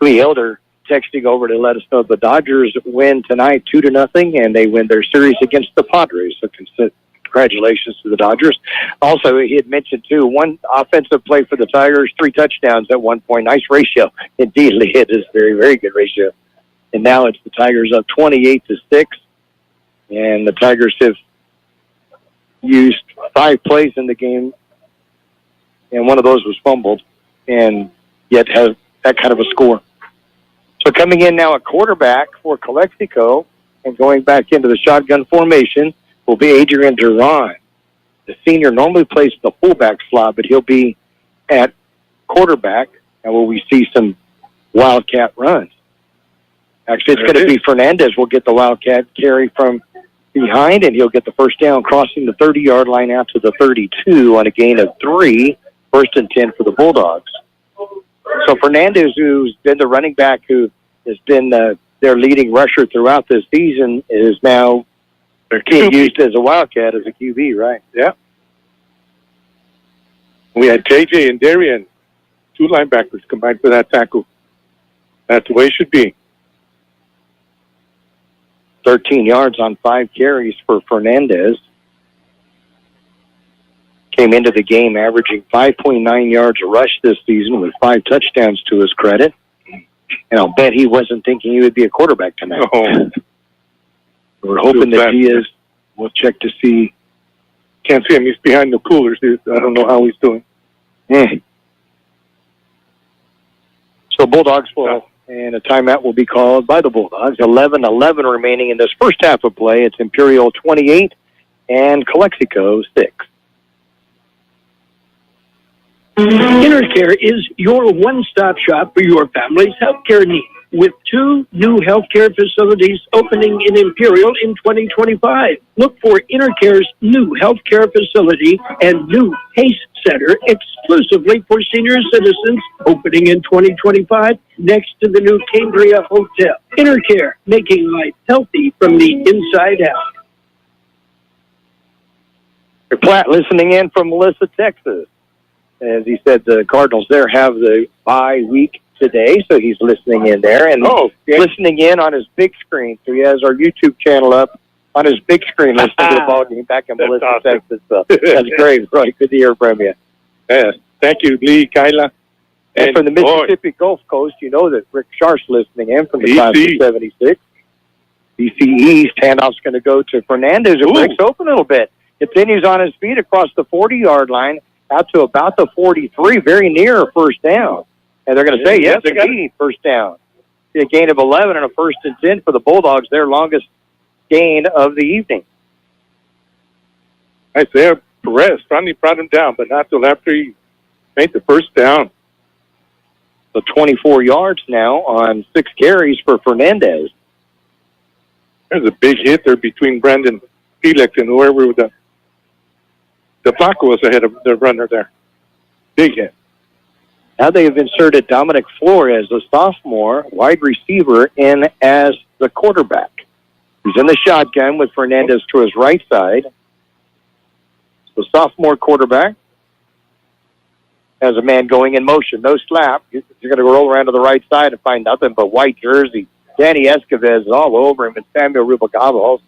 Lee Elder texting over to let us know the Dodgers win tonight 2-0, and they win their series against the Padres. So congratulations to the Dodgers. Also, he had mentioned, too, one offensive play for the Tigers, 3 touchdowns at one point. Nice ratio. Indeed, Lee, it is very, very good ratio. And now it's the Tigers up 28-6. And the Tigers have used 5 plays in the game, and one of those was fumbled, and yet has that kind of a score. So coming in now at quarterback for Calexico and going back into the shotgun formation will be Adrian Duran. The senior normally plays the fullback slot, but he'll be at quarterback, and will we see some wildcat runs. Actually, it's going to be Fernandez will get the wildcat carry from behind, and he'll get the first down crossing the 30-yard line out to the 32 on a gain of 3, 1st and 10 for the Bulldogs. So Fernandez, who's been the running back who has been their leading rusher throughout this season, is now being used as a wildcat, as a QB, right? Yeah. We had JJ and Darian, 2 linebackers combined for that tackle. That's the way it should be. 13 yards on 5 carries for Fernandez. Came into the game averaging 5.9 yards a rush this season with 5 touchdowns to his credit. And I'll bet he wasn't thinking he would be a quarterback tonight. Oh. We're hoping that he is. We'll check to see. Can't see him. He's behind the coolers. I don't know how he's doing. So Bulldogs will... And a timeout will be called by the Bulldogs. 11-11 remaining in this first half of play. It's Imperial 28 and Calexico 6. InterCare is your one-stop shop for your family's healthcare needs, with 2 new healthcare facilities opening in Imperial in 2025. Look for InterCare's new healthcare facility and new PACE Center exclusively for senior citizens, opening in 2025 next to the new Cambria Hotel. InterCare, making life healthy from the inside out. Platt listening in from Melissa, Texas. As he said, the Cardinals there have the bye week today, so he's listening in there and listening in on his big screen. So he has our YouTube channel up on his big screen listening to the ball game back in Melissa, awesome. Texas. So that's great, Roy. Good to hear from you. Yeah, thank you, Lee, Kyla. And from the Mississippi Gulf Coast, you know that Rick Sharp's listening in from the class of 76. BC East handoff's going to go to Fernandez, who breaks open a little bit. Continues on his feet across the 40-yard line out to about the 43, very near a first down. And they're going to say, yes, indeed, first down. A gain of 11 and a 1st and 10 for the Bulldogs, their longest gain of the evening. Isaiah Perez finally brought him down, but not till after he Made the first down. So 24 yards now on 6 carries for Fernandez. There's a big hit there between Brandon Felix and whoever the blocker was ahead of the runner there. Big hit. Now they have inserted Dominic Flores, a sophomore wide receiver, in as the quarterback. He's in the shotgun with Fernandez to his right side. The sophomore quarterback has a man going in motion. No slap. You're going to roll around to the right side and find nothing but white jersey. Danny Escobar is all over him, and Samuel Rubalcaba also.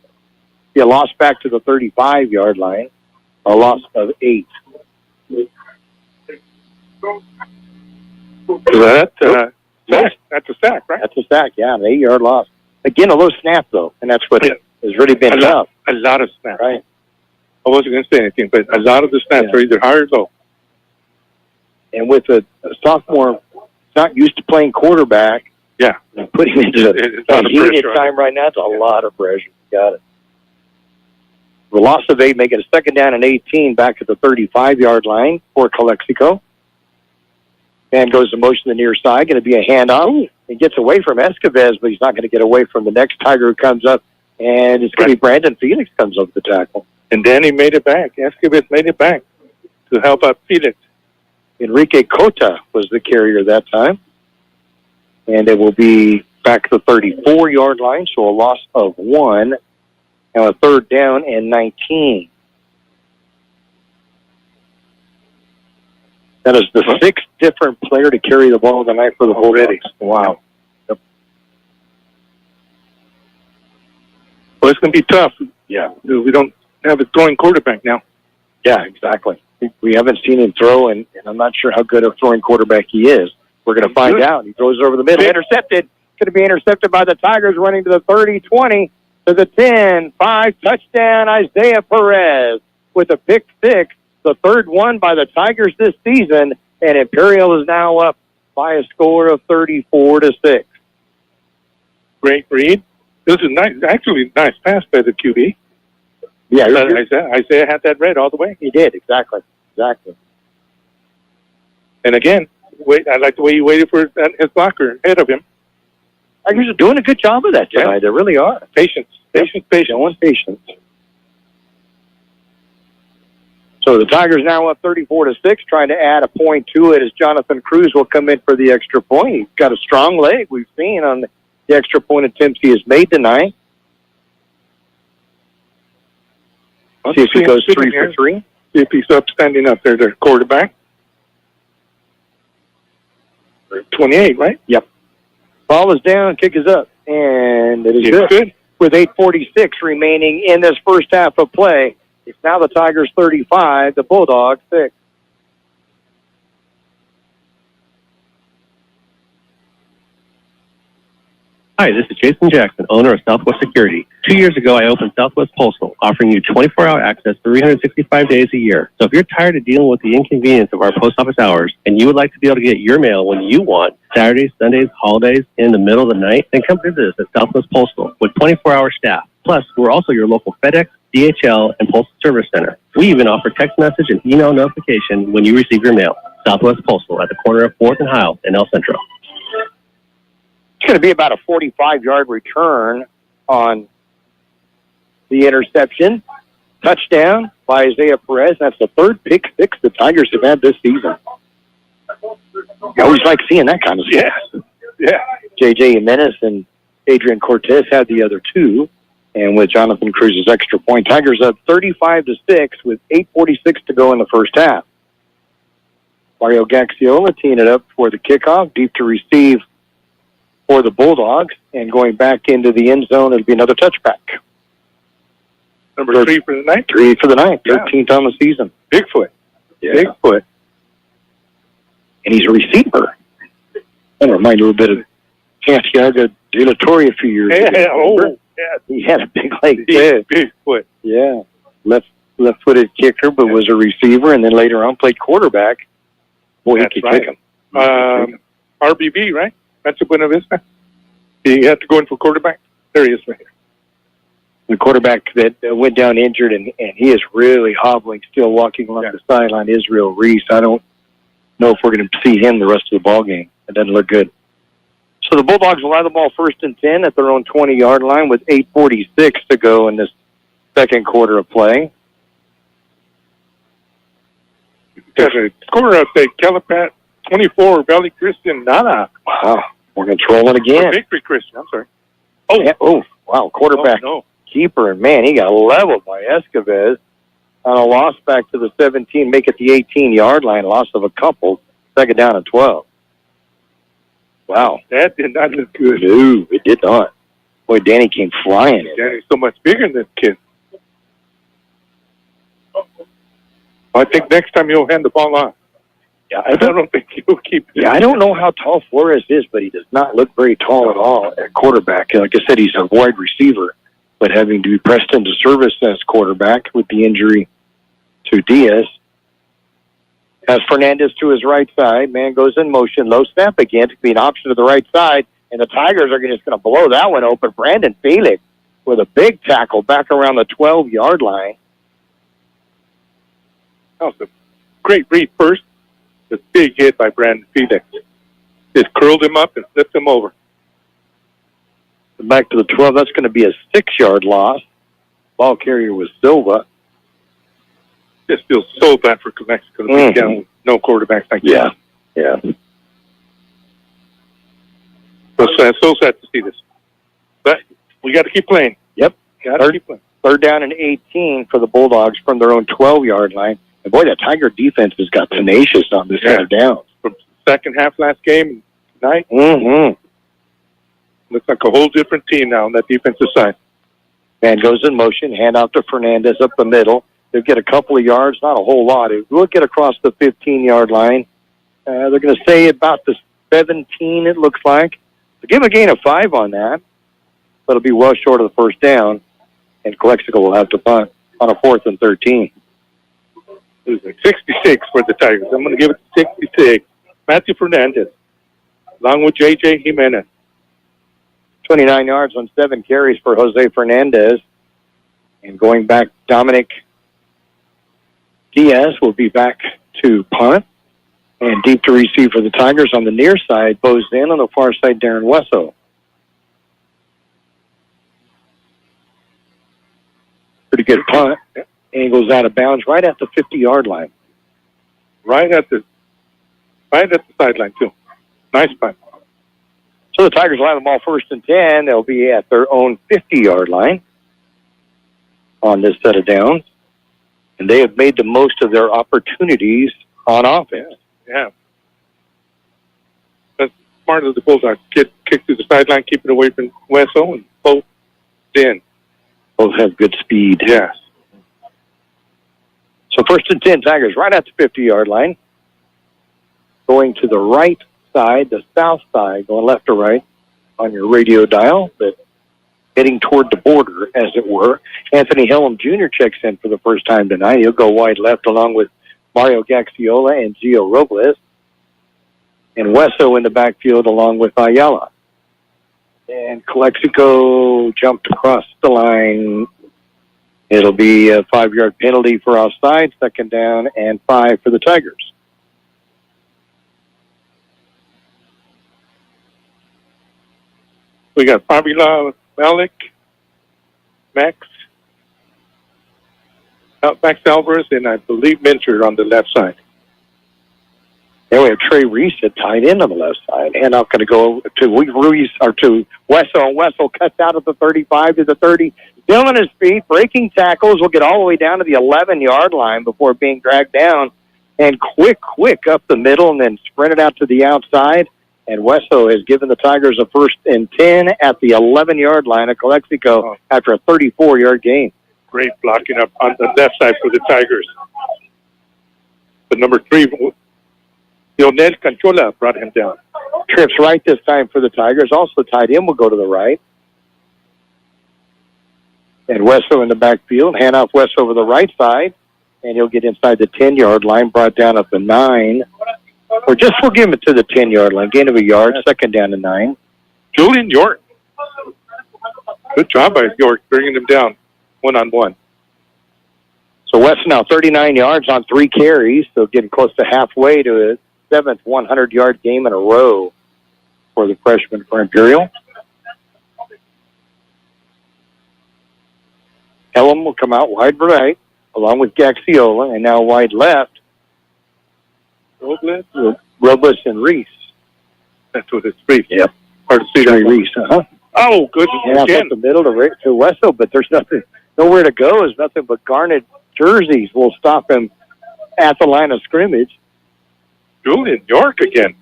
He lost back to the 35-yard line. A loss of 8. That's a sack, right? That's a sack, yeah, an 8-yard loss. Again, a low snap, though, and that's what has really been tough. A lot of snaps. Right. I wasn't going to say anything, but a lot of the snaps are either high or low. And with a sophomore not used to playing quarterback, and put him into a heated time right now, it's a lot of pressure. Got it. The loss of 8, making a second down and 18 back at the 35-yard line for Calexico. Man goes to motion the near side, going to be a handoff. He gets away from Escobar, but he's not going to get away from the next Tiger who comes up, and it's going to be Brandon Felix comes up the tackle. And then he made it back. Escobar made it back to help out Felix. Enrique Cota was the carrier that time. And it will be back to the 34-yard line, so a loss of 1. Now a third down and 19. That is the 6th different player to carry the ball tonight for the Bulldogs. Wow. Yep. Well, it's going to be tough. Yeah. We don't have a throwing quarterback now. Yeah, exactly. We haven't seen him throw, and I'm not sure how good a throwing quarterback he is. We're going to find out. He throws over the middle. Intercepted. Going to be intercepted by the Tigers, running to the 30, 20, to the 10, 5, touchdown, Isaiah Perez with a pick 6, the third one by the Tigers this season, and Imperial is now up by a score of 34-6. Great read. This is nice, actually nice pass by the QB. Yeah, Isaiah had that read all the way. He did, exactly. And again, I like the way he waited for his blocker ahead of him. Tigers are doing a good job of that tonight. They really are. Patience. So the Tigers now up 34-6, trying to add a point to it as Jonathan Cruz will come in for the extra point. He's got a strong leg we've seen on the extra point attempts he has made tonight. See if he goes 3 for 3. See if he's up, standing up there, the quarterback. 28, right? Yep. Ball is down, kick is up, and it is good. With 8:46 remaining in this first half of play. It's now the Tigers 35, the Bulldogs 6. Hi, this is Jason Jackson, owner of Southwest Security. 2 years ago, I opened Southwest Postal, offering you 24-hour access 365 days a year. So if you're tired of dealing with the inconvenience of our post office hours and you would like to be able to get your mail when you want, Saturdays, Sundays, holidays, in the middle of the night, then come visit us at Southwest Postal with 24-hour staff. Plus, we're also your local FedEx, DHL, and Postal Service Center. We even offer text message and email notification when you receive your mail. Southwest Postal at the corner of 4th and Hiles in El Centro. It's going to be about a 45-yard return on the interception. Touchdown by Isaiah Perez. That's the third pick 6 the Tigers have had this season. I always like seeing that kind of stuff. Yeah. J.J. Jimenez and Adrian Cortez had the other 2. And with Jonathan Cruz's extra point, Tigers up 35-6 with 8:46 to go in the first half. Mario Gaxiola teeing it up for the kickoff, deep to receive for the Bulldogs, and going back into the end zone, it'll be another touchback. Number 3 for the night? 3 for the night, 13th on the season. Bigfoot. Yeah. Bigfoot. And he's a receiver. That reminds you a little bit of Santiago de la Torre a few years ago. Yeah. He had a big leg. Bigfoot. Yeah. Left-footed kicker, but was a receiver, and then later on played quarterback. Boy, he could kick him. RBB, right? That's a Buena Vista. He had to go in for quarterback. There he is right here. The quarterback that went down injured, and he is really hobbling, still walking along the sideline, Israel Reese. I don't know if we're going to see him the rest of the ball game. It doesn't look good. So the Bulldogs will have the ball 1st and 10 at their own 20-yard line with 8:46 to go in this second quarter of play. Got a score update. Calapat 24, Valley Christian nada. Wow, we're going to troll it again. Victory Christian, I'm sorry. Oh, yeah. Oh, wow, quarterback. Oh, no. Keeper, and man, he got leveled by Escobar on a loss back to the 17, make it the 18-yard line, loss of a couple, second down and 12. Wow. That did not look good. No, it did not. Boy, Danny came flying. Danny's so much bigger than this kid. I think next time he'll hand the ball off. Yeah, I don't think he'll keep it. Yeah, I don't know how tall Flores is, but he does not look very tall at all at quarterback. Like I said, he's a wide receiver, but having to be pressed into service as quarterback with the injury to Diaz. Has Fernandez to his right side. Man goes in motion. Low snap again to be an option to the right side. And the Tigers are just going to blow that one open. Brandon Felix with a big tackle back around the 12-yard line. That was a great read first. The big hit by Brandon Felix. Just curled him up and flipped him over. Back to the 12. That's going to be a 6-yard loss. Ball carrier was Silva. Just feels so bad for Calexico to be down with no quarterbacks like that. Yeah. So sad to see this. But we got to keep playing. Yep. Got to keep playing. 3rd down and 18 for the Bulldogs from their own 12-yard line. And boy, that Tiger defense has got tenacious on this kind of down. From second half last game tonight. Looks like a whole different team now on that defensive side. Man goes in motion, hand out to Fernandez up the middle. They'll get a couple of yards, not a whole lot. It will get across the 15-yard line. They're going to say about the 17, it looks like. So give a gain of 5 on that. But it'll be well short of the first down. And Calexico will have to punt on a 4th and 13. It was like 66 for the Tigers. I'm going to give it to 66. Matthew Fernandez, along with J.J. Jimenez. 29 yards on 7 carries for Jose Fernandez. And going back, Dominic Diaz will be back to punt. And deep to receive for the Tigers on the near side. Bows in on the far side, Darren Wesso. Pretty good punt. And goes out of bounds right at the 50-yard line. Right at the sideline, too. Nice punt. So the Tigers will have the ball 1st and 10. They'll be at their own 50-yard line on this set of downs. And they have made the most of their opportunities on offense. Yeah. That's smart of the Bulldogs. Kick to the sideline, keep it away from Wesso, and both in. Both have good speed. Yes. So 1st and 10, Tigers right at the 50-yard line. Going to the right side, the south side, going left to right on your radio dial, but heading toward the border, as it were. Anthony Hillum Jr. checks in for the first time tonight. He'll go wide left along with Mario Gaxiola and Gio Robles. And Wesso in the backfield along with Ayala. And Calexico jumped across the line. It'll be a 5-yard penalty for offside, 2nd down and 5 for the Tigers. We got Fabiola, Malik, Max Alvarez, and I believe Minter on the left side. Then we have Trey Reese at tight end on the left side. And I'm going to go to Ruiz or to Wesso. And Wesso cuts out at the 35 to the 30. Still on his feet, breaking tackles. Will get all the way down to the 11-yard line before being dragged down. And quick up the middle and then sprinted out to the outside. And Wesso has given the Tigers a 1st and 10 at the 11-yard line of Calexico after a 34-yard gain. Great blocking up on the left side for the Tigers. But number 3, Lionel Canchola brought him down. Trips right this time for the Tigers. Also tight end will go to the right. And Wesso in the backfield. Hand off Wesso over the right side. And he'll get inside the 10-yard line, brought down at the 9. Or just we'll give him to the 10-yard line. Gain of a yard, 2nd down and 9. Julian York. Good job by York, bringing him down one-on-one. So West now 39 yards on 3 carries, so getting close to halfway to 7th 100-yard game in a row for the freshman for Imperial. Ellum will come out wide right, along with Gaxiola, and now wide left. Robles and Reese. That's what it's brief. Yep. Hard to see that. Reese, Oh, good. And up Again. the middle to Wessel, but there's nowhere to go. There's nothing but garnet jerseys will stop him at the line of scrimmage. Julian York again.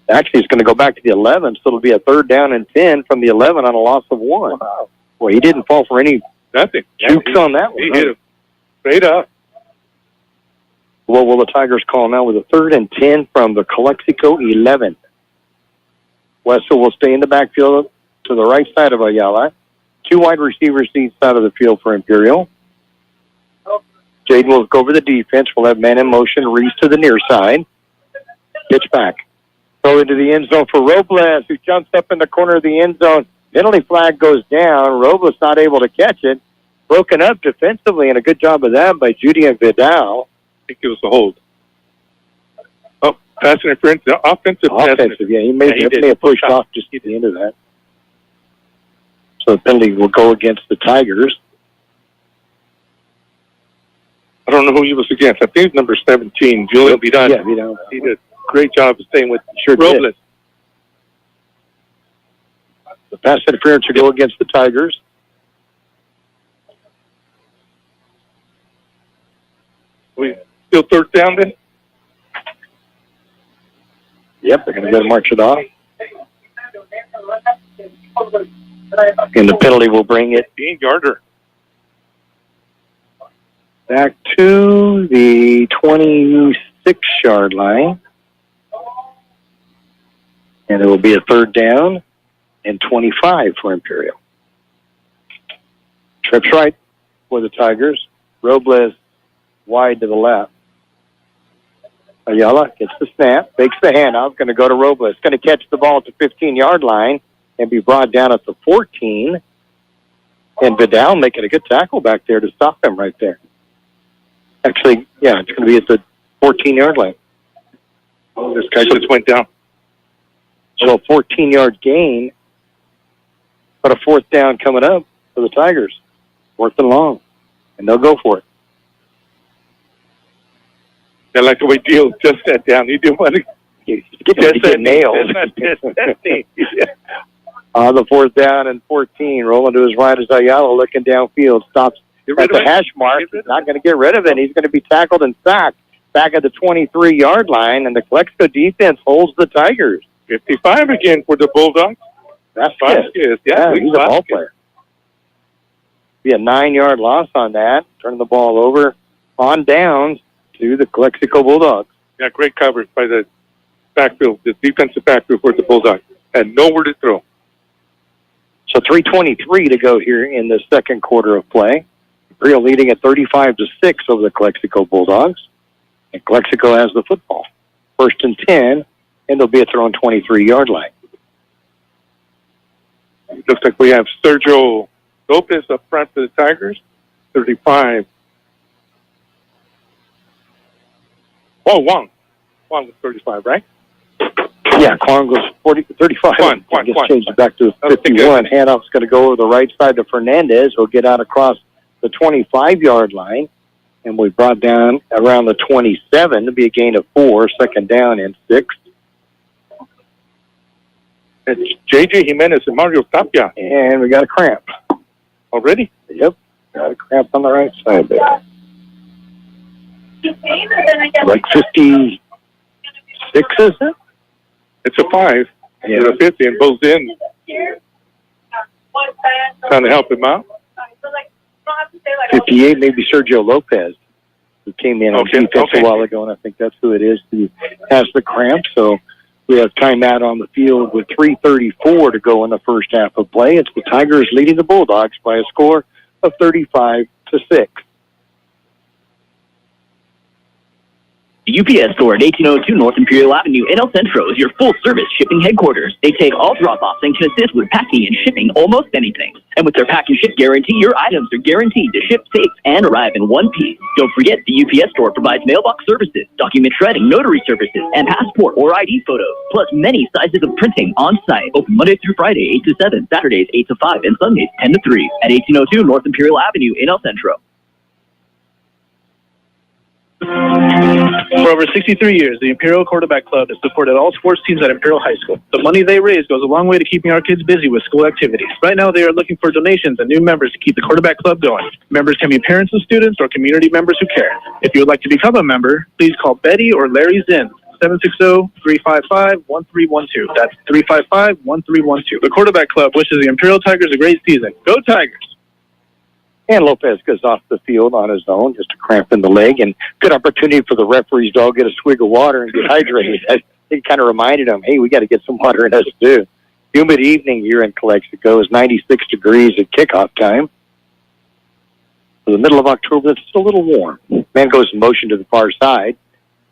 Actually, he's going to go back to the 11, so it'll be a 3rd down and 10 from the 11 on a loss of 1. Wow. Well, he didn't fall for any Nothing. jukes on that one. He hit him straight up. What will the Tigers call now with a 3rd and 10 from the Calexico 11? Wessel will stay in the backfield to the right side of Ayala. 2 wide receivers each side of the field for Imperial. Jaden will go over the defense. We'll have man in motion. Reese to the near side. Pitch back. Throw into the end zone for Robles, who jumps up in the corner of the end zone. Penalty flag goes down. Robles not able to catch it. Broken up defensively, and a good job of that by Julian Vidal. I think it was the hold. Oh, pass interference. Offensive. Yeah, he may have pushed off just at the end of that. So the penalty will go against the Tigers. I don't know who he was against. I think it's number 17, Julian Vidal. Yeah, Vidal. He did a great job of staying with Sure Robles. did. The pass interference will go against the Tigers. We still 3rd down then? Yep, they're going to go march it off. And the penalty will bring it 15-yarder. back to the 26-yard line. And it will be a 3rd down and 25 for Imperial. Trips right for the Tigers. Robles wide to the left. Ayala gets the snap, fakes the handoff, going to go to Robles. Going to catch the ball at the 15-yard line and be brought down at the 14. And Vidal making a good tackle back there to stop him right there. Actually, yeah, it's going to be at the 14-yard line. Oh, this guy just went down. So a 14-yard gain, but a 4th down coming up for the Tigers. 4th and long, and they'll go for it. I like the way Deal just sat down. He didn't want to get nailed. On the 4th down and 14, rolling to his right is Ayala, looking downfield, stops at the hash mark. He's not going to get rid of it. He's going to be tackled and sacked back at the 23-yard line, and the Calexico defense holds the Tigers. 55 again for the Bulldogs. That's good. Yeah, he's a ball player. Be a 9-yard loss on that. Turn the ball over on downs to the Calexico Bulldogs. Yeah, great coverage by the backfield, the defensive backfield for the Bulldogs. Had nowhere to throw. So 3:23 to go here in the second quarter of play. Imperial leading at 35-6 over the Calexico Bulldogs. And Calexico has the football. 1st and 10, and there'll be a throw on 23-yard line. It looks like we have Sergio Lopez up front for the Tigers, 35. Oh, Wong. Wong was 35, right? Yeah, Quan goes 35. Quan changed it back to 51. Handoff's going to go over the right side to Fernandez. He'll get out across the 25-yard line. And we brought down around the 27 to be a gain of 4, 2nd down and 6. It's J.J. Jimenez and Mario Tapia. And we got a cramp. Already? Yep. Got a cramp on the right side there. Like 56, is it? It's a 5. Yeah. It's a 50 and both in. Trying to help him out. 58, maybe Sergio Lopez, who came in on defense a while ago, and I think that's who it is who has the cramp. So we have timeout on the field with 3:34 to go in the first half of play. It's the Tigers leading the Bulldogs by a score of 35-6. The UPS store at 1802 North Imperial Avenue in El Centro is your full-service shipping headquarters. They take all drop-offs and can assist with packing and shipping almost anything. And with their pack and ship guarantee, your items are guaranteed to ship safe and arrive in one piece. Don't forget, the UPS store provides mailbox services, document shredding, notary services, and passport or ID photos, plus many sizes of printing on-site. Open Monday through Friday, 8 to 7, Saturdays, 8 to 5, and Sundays, 10 to 3 at 1802 North Imperial Avenue in El Centro. For over 63 years, the Imperial Quarterback Club has supported all sports teams at Imperial High School. The money they raise goes a long way to keeping our kids busy with school activities. Right now, they are looking for donations and new members to keep the Quarterback Club going. Members can be parents of students or community members who care. If you would like to become a member, please call Betty or Larry Zinn, 760-355-1312. That's 355-1312. The Quarterback Club wishes the Imperial Tigers a great season. Go Tigers! And Lopez goes off the field on his own, just a cramp in the leg, and good opportunity for the referees to all get a swig of water and get hydrated. It kind of reminded them, hey, we got to get some water in us too. Humid evening here in Calexico is 96 degrees at kickoff time. For the middle of October, it's still a little warm. Man goes in motion to the far side.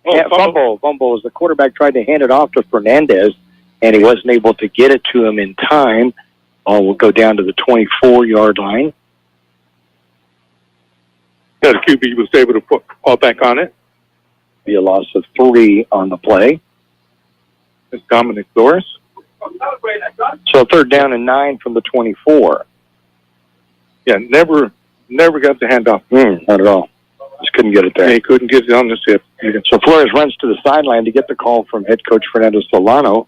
Fumble as the quarterback tried to hand it off to Fernandez, and he wasn't able to get it to him in time. Ball will go down to the 24-yard line. The QB was able to put all back on it. Be a loss of 3 on the play. It's Dominic Doris. So 3rd down and 9 from the 24. Yeah, never got the handoff. Not at all. Just couldn't get it there. He couldn't get it on the hip. So Flores runs to the sideline to get the call from head coach Fernando Solano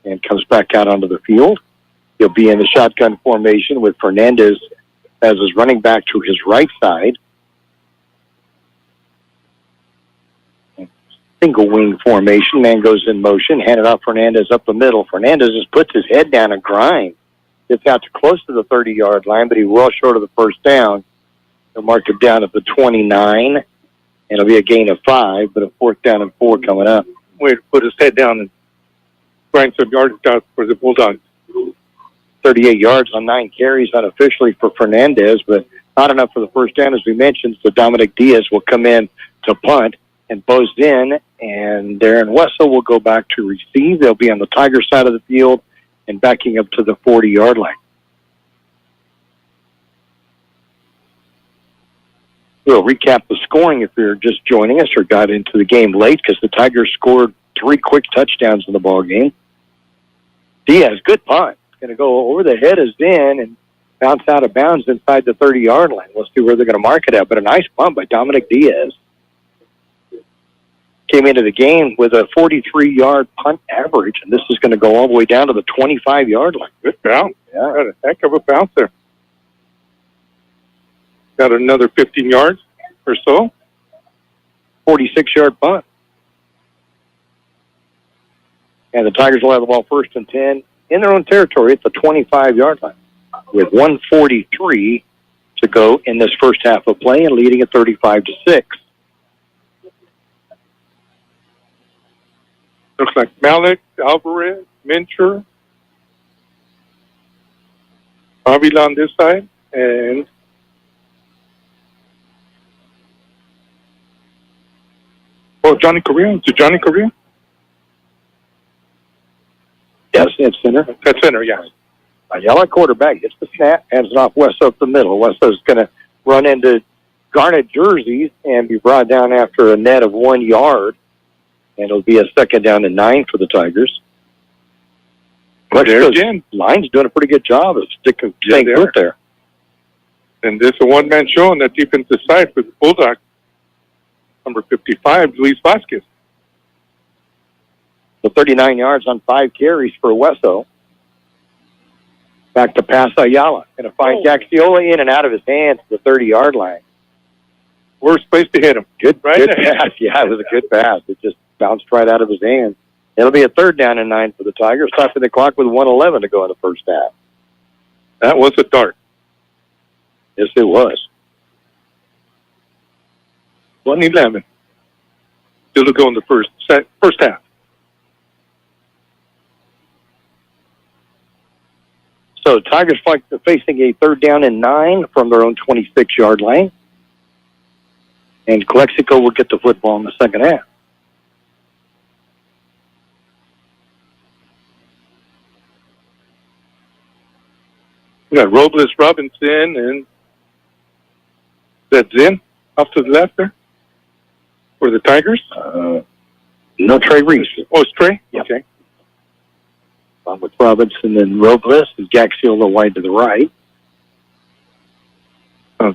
and comes back out onto the field. He'll be in the shotgun formation with Fernandez as his running back to his right side. Single wing formation. Man goes in motion. Handed off Fernandez up the middle. Fernandez just puts his head down and grinds. Gets out to close to the 30-yard line, but he's well short of the first down. They'll mark it down at the 29, and it'll be a gain of 5, but a 4th down and 4 coming up. Way to put his head down and grind some yards down for the Bulldogs. 38 yards on 9 carries unofficially for Fernandez, but not enough for the first down, as we mentioned. So Dominic Diaz will come in to punt, and Bo's in, and Darren Wessel will go back to receive. They'll be on the Tiger side of the field and backing up to the 40-yard line. We'll recap the scoring if you're just joining us or got into the game late, because the Tigers scored 3 quick touchdowns in the ball game. Diaz, good punt. Going to go over the head of Zinn and bounce out of bounds inside the 30-yard line. We'll see where they're going to mark it at, but a nice punt by Dominic Diaz. Came into the game with a 43-yard punt average, and this is going to go all the way down to the 25-yard line. Good bounce. Yeah. Got a heck of a bounce there. Got another 15 yards or so. 46-yard punt. And the Tigers will have the ball 1st and 10 in their own territory at the 25-yard line with 1:43 to go in this first half of play and leading at 35-6. Looks like Malik, Alvarez, Mincher, Avila on this side, and Johnny Correa. Is it Johnny Correa? Yes, it's center. That's center, yes. Ayala quarterback gets the snap, hands it off West up the middle. West is going to run into garnet jerseys and be brought down after a net of 1 yard. And it'll be a 2nd down and 9 for the Tigers. There again. Line's doing a pretty good job of staying put there. And this is a one-man show on that defensive side for the Bulldogs. Number 55, Luis Vasquez. So 39 yards on 5 carries for Wesso. Back to pass Ayala. Going to find Gaxiola in and out of his hands to the 30-yard line. Worst place to hit him. Good pass. Yeah, it was a good pass. It just bounced right out of his hands. It'll be a 3rd down and 9 for the Tigers, stopping the clock with 1:11 to go in the first half. That was a dart. Yes, it was. 1:11. Still to go in the first half. So Tigers facing a 3rd down and 9 from their own 26-yard line. And Calexico will get the football in the second half. We got Robles, Robinson, and that's in off to the left there for the Tigers. No, Trey Reese. Oh, it's Trey? Yep. Okay. With Robinson and Robles and Gaxiola wide to the right.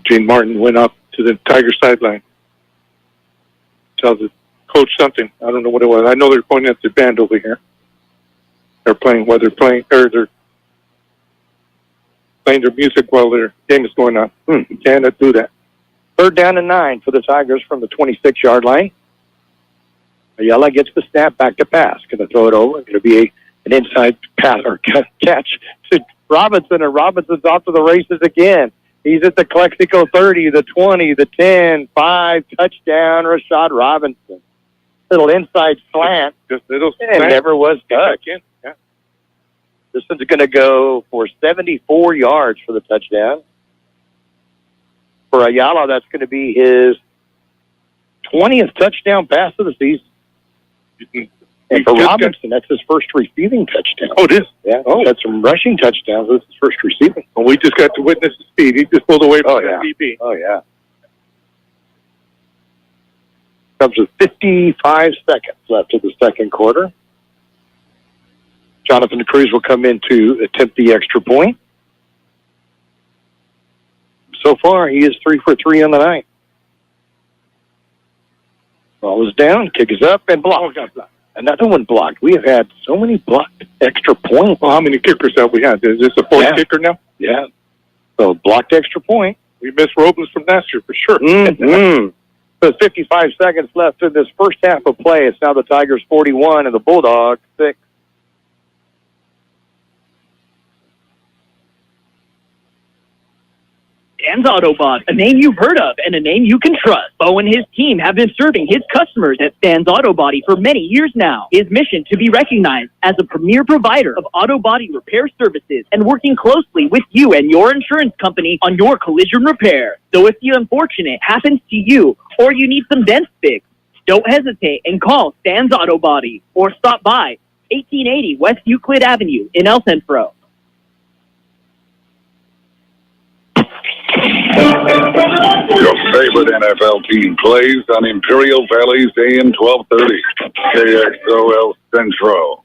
Gene Martin went up to the Tiger sideline. Tells the coach something. I don't know what it was. I know they're pointing at the band over here. They're playing while they're playing, or they're playing their music while their game is going on. You cannot do that. 3rd down and 9 for the Tigers from the 26-yard line. Ayala gets the snap, back to pass. Going to throw it over. Going to be an inside pass or catch to Robinson, and Robinson's off to the races again. He's at the Calexico 30, the 20, the 10, 5, touchdown, Rashad Robinson. Little inside slant. Just little and slant. never was touched. Yeah. This one's going to go for 74 yards for the touchdown. For Ayala, that's going to be his 20th touchdown pass of the season. And for Robinson, that's his first receiving touchdown. Oh, it is? Yeah, he's had some rushing touchdowns. This is his first receiving. Well, we just got to witness the speed. He just pulled away from yeah. the DB. Oh, yeah. Comes with 55 seconds left of the second quarter. Jonathan Cruz will come in to attempt the extra point. So far, he is 3 for 3 on the night. Ball is down, kick is up, and blocked. Another one blocked. We have had so many blocked extra points. Well, how many kickers have we had? Is this a fourth kicker now? Yeah. So blocked extra point. We missed Robles from last year for sure. There's 55 seconds left in this first half of play. It's now the Tigers 41 and the Bulldogs 6. Stan's Autobot, a name you've heard of and a name you can trust. Bo and his team have been serving his customers at Stan's Auto Body for many years now. His mission to be recognized as a premier provider of auto body repair services and working closely with you and your insurance company on your collision repair. So if the unfortunate happens to you or you need some dents fixed, don't hesitate and call Stan's Auto Body or stop by 1880 West Euclid Avenue in El Centro. Your favorite NFL team plays on Imperial Valley's AM 1230. KXOL Centro.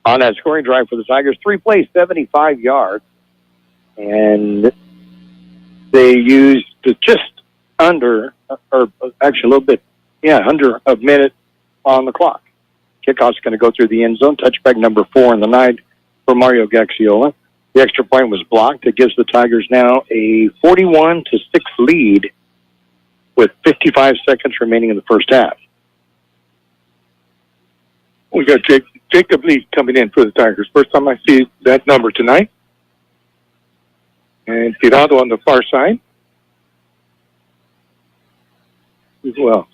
On that scoring drive for the Tigers, 3 plays, 75 yards. And they used just under, or actually a little bit, under a minute on the clock. Kickoff's going to go through the end zone. Touchback number 4 in the night for Mario Gaxiola. The extra point was blocked. It gives the Tigers now a 41-6 lead with 55 seconds remaining in the first half. We got Jacob Lee coming in for the Tigers. First time I see that number tonight. And Tirado on the far side. Who else?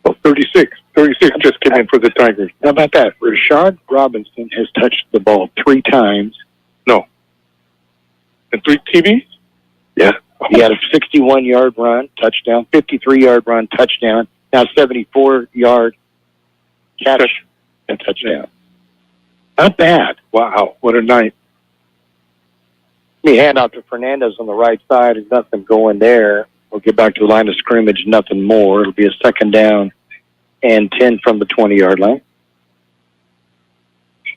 Oh, 36. 36 just came in for the Tigers. How about that? Rashad Robinson has touched the ball 3 times. No. And 3 TVs? Yeah. He had a 61-yard run, touchdown, 53-yard run, touchdown, now 74-yard catch and touchdown. Not bad. Wow, what a night. Let me hand out to Fernandez on the right side. There's nothing going there. We'll get back to the line of scrimmage, nothing more. It'll be a 2nd down and 10 from the 20-yard line.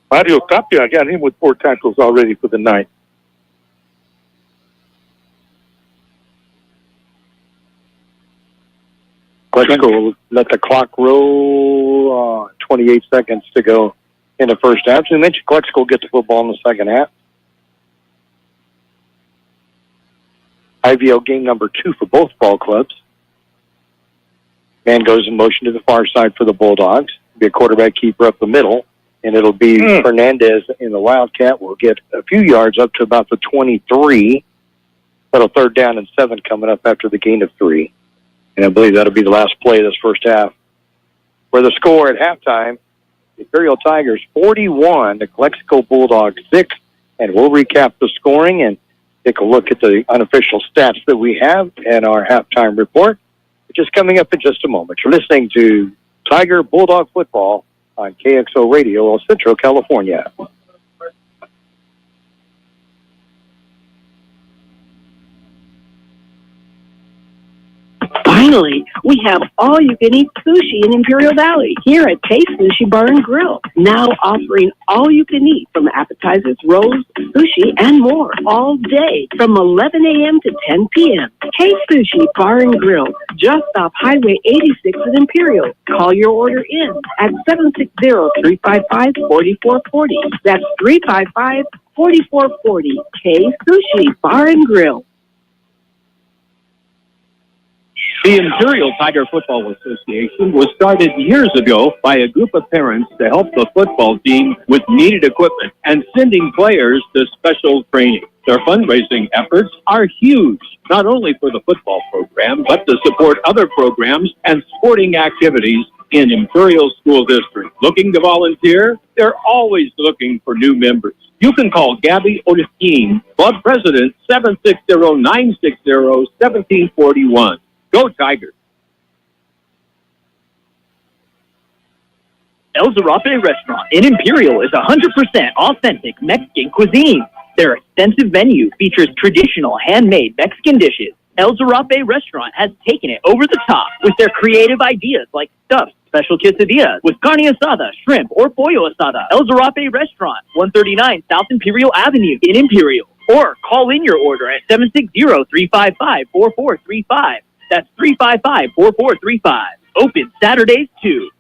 Mario Tapia, I got him with 4 tackles already for the night. Calexico let the clock roll. 28 seconds to go in the first half. So you mentioned Calexico gets the football in the second half. IVL game number 2 for both ball clubs. Man goes in motion to the far side for the Bulldogs. Be a quarterback keeper up the middle, and it'll be Fernandez in the Wildcat. Will get a few yards up to about the 23. That'll 3rd down and 7 coming up after the gain of 3. And I believe that'll be the last play of this first half. For the score at halftime, the Imperial Tigers 41, the Calexico Bulldogs 6. And we'll recap the scoring and take a look at the unofficial stats that we have in our halftime report, which is coming up in just a moment. You're listening to Tiger Bulldog Football on on Kxo Radio, Centro, California. Finally, we have all-you-can-eat sushi in Imperial Valley here at Kxo Sushi Bar and Grill. Now offering all-you-can-eat from appetizers, rolls, sushi, and more all day from 11 a.m. to 10 p.m. Kxo Sushi Bar and Grill, just off Highway 86 in Imperial. Call your order in at 760-355-4440. That's 355-4440. Kxo Sushi Bar and Grill. The Imperial Tiger Football Association was started years ago by a group of parents to help the football team with needed equipment and sending players to special training. Their fundraising efforts are huge, not only for the football program, but to support other programs and sporting activities in Imperial School District. Looking to volunteer? They're always looking for new members. You can call Gabby Odeskin, Club President, 760-960-1741. Go Tigers. El Zarape Restaurant in Imperial is 100% authentic Mexican cuisine. Their extensive menu features traditional handmade Mexican dishes. El Zarape Restaurant has taken it over the top with their creative ideas like stuffed special quesadillas with carne asada, shrimp, or pollo asada. El Zarape Restaurant, 139 South Imperial Avenue in Imperial. Or call in your order at 760-355-4435. That's 355-4435. Open Saturdays too.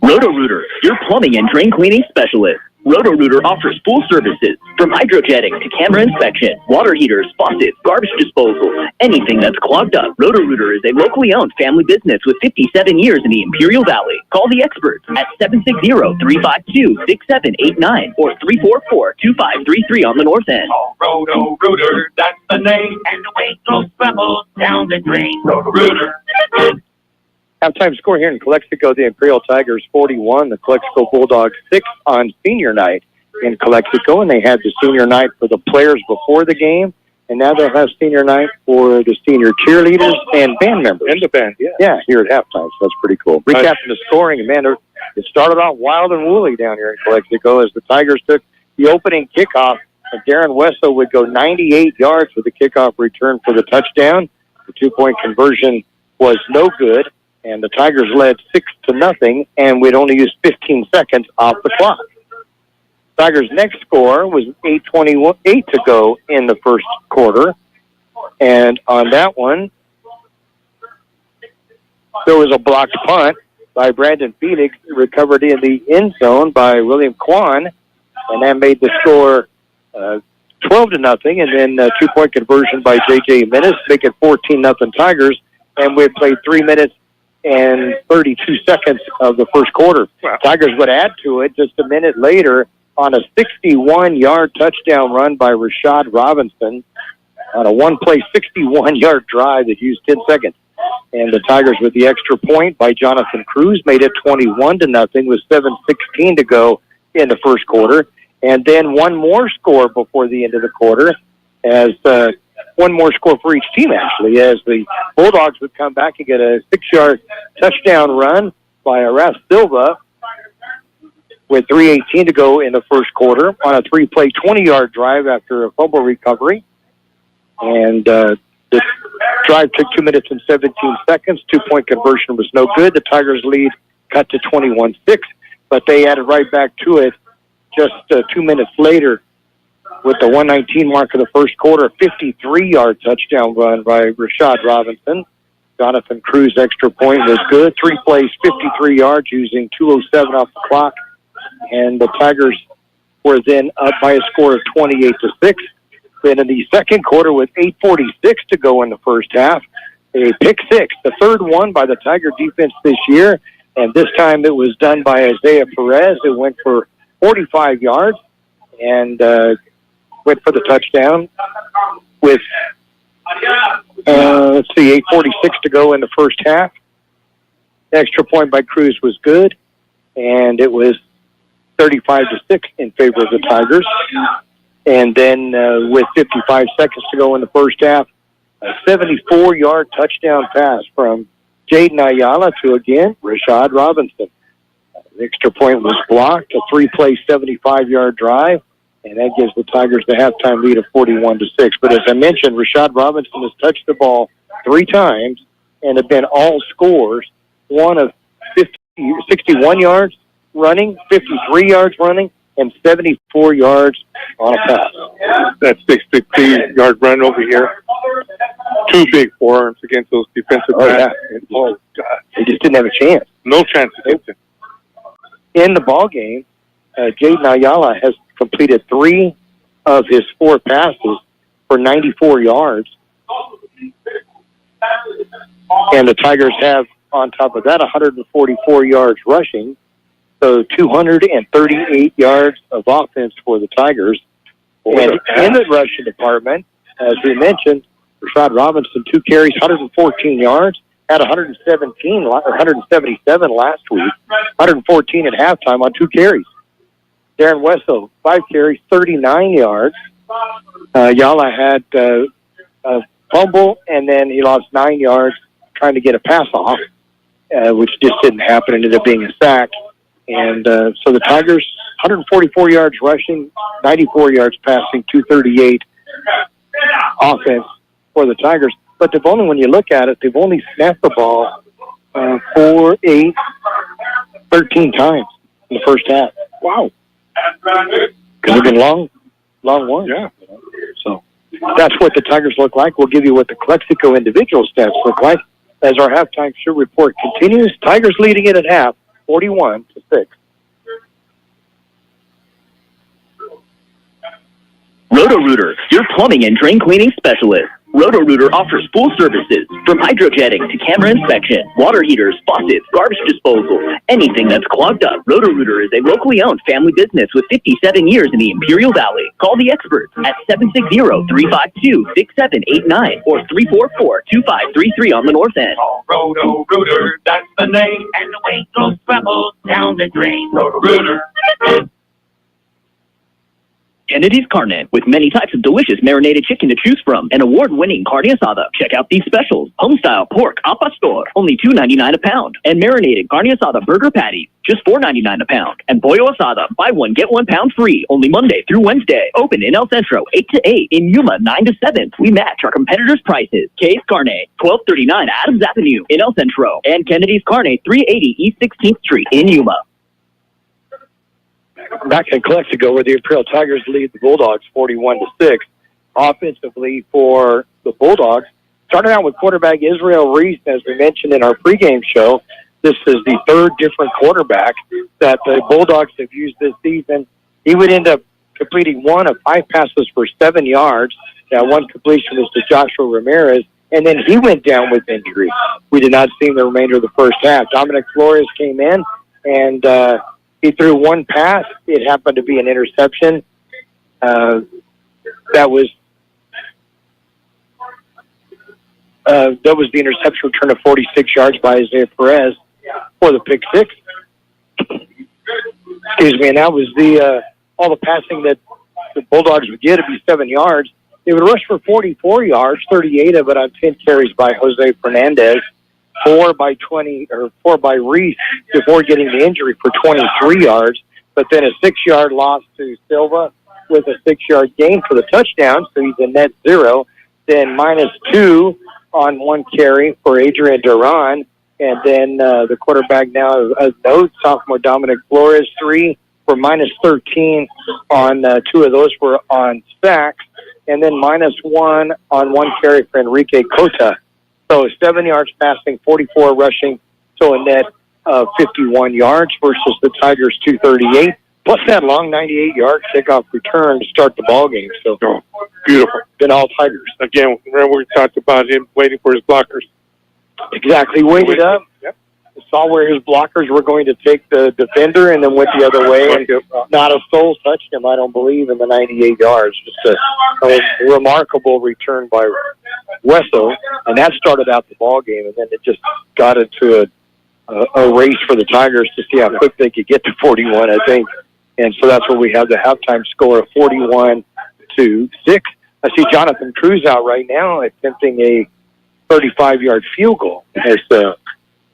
Roto-Rooter, your plumbing and drain cleaning specialist. Roto-Rooter offers full services from hydrojetting to camera inspection, water heaters, faucets, garbage disposal, anything that's clogged up. Roto-Rooter is a locally owned family business with 57 years in the Imperial Valley. Call the experts at 760-352-6789 or 344-2533 on the north end. Oh, Roto-Rooter, that's the name, and the weight goes level down the drain. Roto-Rooter. Halftime score here in Calexico, the Imperial Tigers 41, the Calexico Bulldogs 6 on senior night in Calexico, and they had the senior night for the players before the game, and now they'll have senior night for the senior cheerleaders and band members. And the band, yeah. Yeah, here at halftime, so that's pretty cool. Recapping the scoring, and man, it started off wild and woolly down here in Calexico as the Tigers took the opening kickoff, and Darren Wesso would go 98 yards with the kickoff return for the touchdown. The two-point conversion was no good, and the Tigers led 6-0, and we'd only used 15 seconds off the clock. Tigers' next score was 8:28 to go in the first quarter, and on that one, there was a blocked punt by Brandon Phoenix, recovered in the end zone by William Kwan, and that made the score 12-0, and then a two-point conversion by J.J. Menace, make it 14-0 Tigers, and we played 3 minutes and 32 seconds of the first quarter. Wow. Tigers would add to it just a minute later on a 61-yard touchdown run by Rashad Robinson on a one-play 61-yard drive that used 10 seconds. And the Tigers with the extra point by Jonathan Cruz made it 21-0 with 7:16 to go in the first quarter. And then one more score before the end of the quarter as one more score for each team, actually, as the Bulldogs would come back and get a 6-yard touchdown run by Aras Silva with 3:18 to go in the first quarter on a 3-play 20-yard drive after a fumble recovery. And the drive took 2 minutes and 17 seconds. Two-point conversion was no good. The Tigers' lead cut to 21-6, but they added right back to it just 2 minutes later with the 1:19 mark of the first quarter, a 53-yard touchdown run by Rashad Robinson. Jonathan Cruz extra point was good. 3 plays, 53 yards using 2:07 off the clock. And the Tigers were then up by a score of 28-6. Then in the second quarter with 8:46 to go in the first half, a pick six, the third one by the Tiger defense this year. And this time it was done by Isaiah Perez. It went for 45 yards and went for the touchdown with, 8:46 to go in the first half. The extra point by Cruz was good, and it was 35-6 in favor of the Tigers. And then with 55 seconds to go in the first half, a 74-yard touchdown pass from Jaden Ayala to, again, Rashad Robinson. The extra point was blocked, a three-play 75-yard drive, and that gives the Tigers the halftime lead of 41-6. But as I mentioned, Rashad Robinson has touched the ball 3 times and have been all scores, one of 61 yards running, 53 yards running, and 74 yards on a pass. That 60-yard run over here. 2 big forearms against those defensive backs. Oh, God. They just didn't have a chance. No chance against him. In the ball game, Jaden Ayala has completed 3 of his 4 passes for 94 yards. And the Tigers have, on top of that, 144 yards rushing. So 238 yards of offense for the Tigers. And in the rushing department, as we mentioned, Rashad Robinson, 2 carries, 114 yards, had 177 last week, 114 at halftime on 2 carries. Darren Wessel, 5 carries, 39 yards. Yala had a fumble, and then he lost 9 yards trying to get a pass off, which just didn't happen. It ended up being a sack. And so the Tigers, 144 yards rushing, 94 yards passing, 238 offense for the Tigers. But they've only, when you look at it, they've only snapped the ball 4, 8, 13 times in the first half. Wow. Because they've been long ones. Yeah. So that's what the Tigers look like. We'll give you what the Calexico individual stats look like as our halftime show report continues. Tigers leading it at half, 41-6. Roto-Rooter, your plumbing and drain cleaning specialist. Roto-Rooter offers full services from hydrojetting to camera inspection, water heaters, faucets, garbage disposal, anything that's clogged up. Roto-Rooter is a locally owned family business with 57 years in the Imperial Valley. Call the experts at 760-352-6789 or 344-2533 on the north end. Roto-Rooter, that's the name, and the weight goes travels down the drain. Roto-Rooter. Kennedy's Carne, with many types of delicious marinated chicken to choose from, and award-winning carne asada. Check out these specials: home-style pork al pastor, only $2.99 a pound, and marinated carne asada burger patties, just $4.99 a pound, and pollo asada, buy one get 1 pound free, only Monday through Wednesday. Open in El Centro 8 to 8, in Yuma 9 to 7. We match our competitors' prices. K's Carne, 1239 Adams Avenue in El Centro, and Kennedy's Carne, 380 East 16th Street in Yuma. Back in Calexico, where the Imperial Tigers lead the Bulldogs 41-6. Offensively for the Bulldogs, starting out with quarterback Israel Reese, as we mentioned in our pregame show. This is the 3rd different quarterback that the Bulldogs have used this season. He would end up completing 1 of 5 passes for 7 yards. That 1 completion was to Joshua Ramirez, and then he went down with injury. We did not see him the remainder of the first half. Dominic Flores came in, and he threw 1 pass. It happened to be an interception. That was the interception return of 46 yards by Isaiah Perez for the pick 6. Excuse me, and that was all the passing that the Bulldogs would get would be 7 yards. They would rush for 44 yards, 38 of it on 10 carries by Jose Fernandez. 4 by Reese before getting the injury for 23 yards, but then a 6-yard loss to Silva with a 6-yard gain for the touchdown, so he's a net 0. Then -2 on 1 carry for Adrian Duran, and then the quarterback now of note, sophomore Dominic Flores, 3 for -13 on 2 of those were on sacks, and then -1 on 1 carry for Enrique Cota. So 7 yards passing, 44 rushing, so a net of 51 yards versus the Tigers' 238. Plus that long 98-yard kickoff return to start the ball game. So beautiful. Been all Tigers. Again, remember we talked about him waiting for his blockers. Exactly. Waited up. Yep. Saw where his blockers were going to take the defender and then went the other way. And not a soul touched him, I don't believe, in the 98 yards. Just a remarkable return by Wessel, and that started out the ball game, and then it just got into a race for the Tigers to see how quick they could get to 41, I think. And so that's where we have the halftime score of 41-6. I see Jonathan Cruz out right now attempting a 35-yard field goal as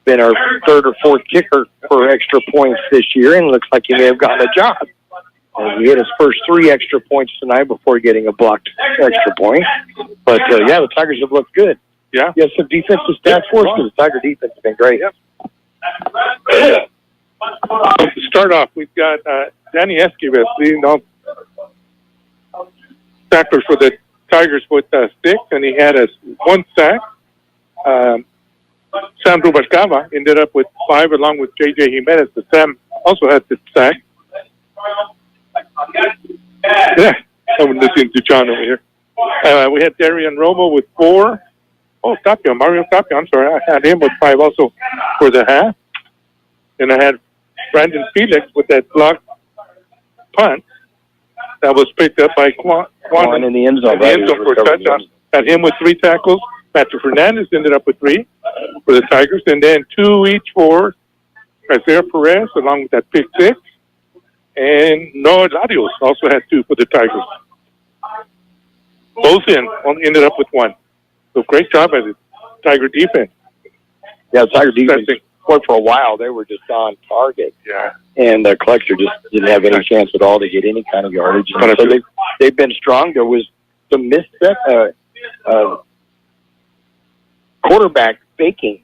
been our third or fourth kicker for extra points this year, and looks like he may have gotten a job. He hit his first 3 extra points tonight before getting a blocked extra point. But, yeah, the Tigers have looked good. Yeah. Yes, some defensive stats for us, because the Tiger defense has been great. Yep. To start off, we've got Danny Esquivel leading off tacklers for the Tigers with 6, and he had 1 sack. Sam Rubalcaba ended up with 5, along with J.J. Jimenez. But Sam also had 6 sacks. Yeah, I'm listening to John over here. We had Darian Romo with 4. Oh, Tapia, Mario Tapia, I'm sorry. I had him with 5 also for the half. And I had Brandon Felix with that blocked punt that was picked up by Quan in the end zone. For a touchdown. Had him with 3 tackles. Patrick Fernandez ended up with 3 for the Tigers. And then 2 each for Isaiah Perez, along with that pick 6. And Noah Larios also had 2 for the Tigers. Both ended up with 1. So great job by the Tiger defense. Yeah, the Tiger defense, for a while, they were just on target. Yeah. And Clexico just didn't have any chance at all to get any kind of yardage. And so they've been strong. There was some misstep, quarterback faking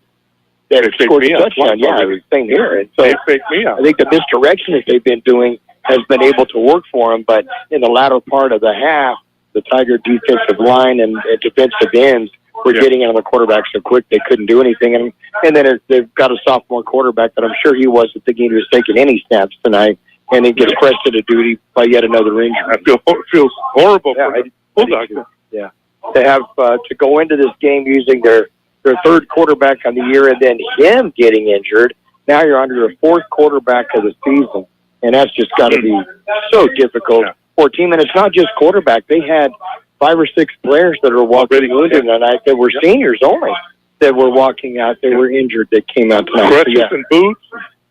that scored a touchdown. Yeah, it was the same here. And so they faked me out. I think the misdirection that they've been doing has been able to work for them. But in the latter part of the half, the Tiger defensive line and defensive ends were getting in on the quarterback so quick they couldn't do anything. And then they've got a sophomore quarterback that I'm sure he wasn't thinking he was taking any snaps tonight, and he gets pressed into duty by yet another injury. I feel horrible for the Bulldogs. Yeah. They have to go into this game using their third quarterback on the year and then him getting injured. Now you're under your 4th quarterback of the season, and that's just got to be so difficult for a team. And it's not just quarterback. They had 5 or 6 players that are walking wounded tonight that were seniors only that were walking out. They were injured that came out tonight. Crutches and boots.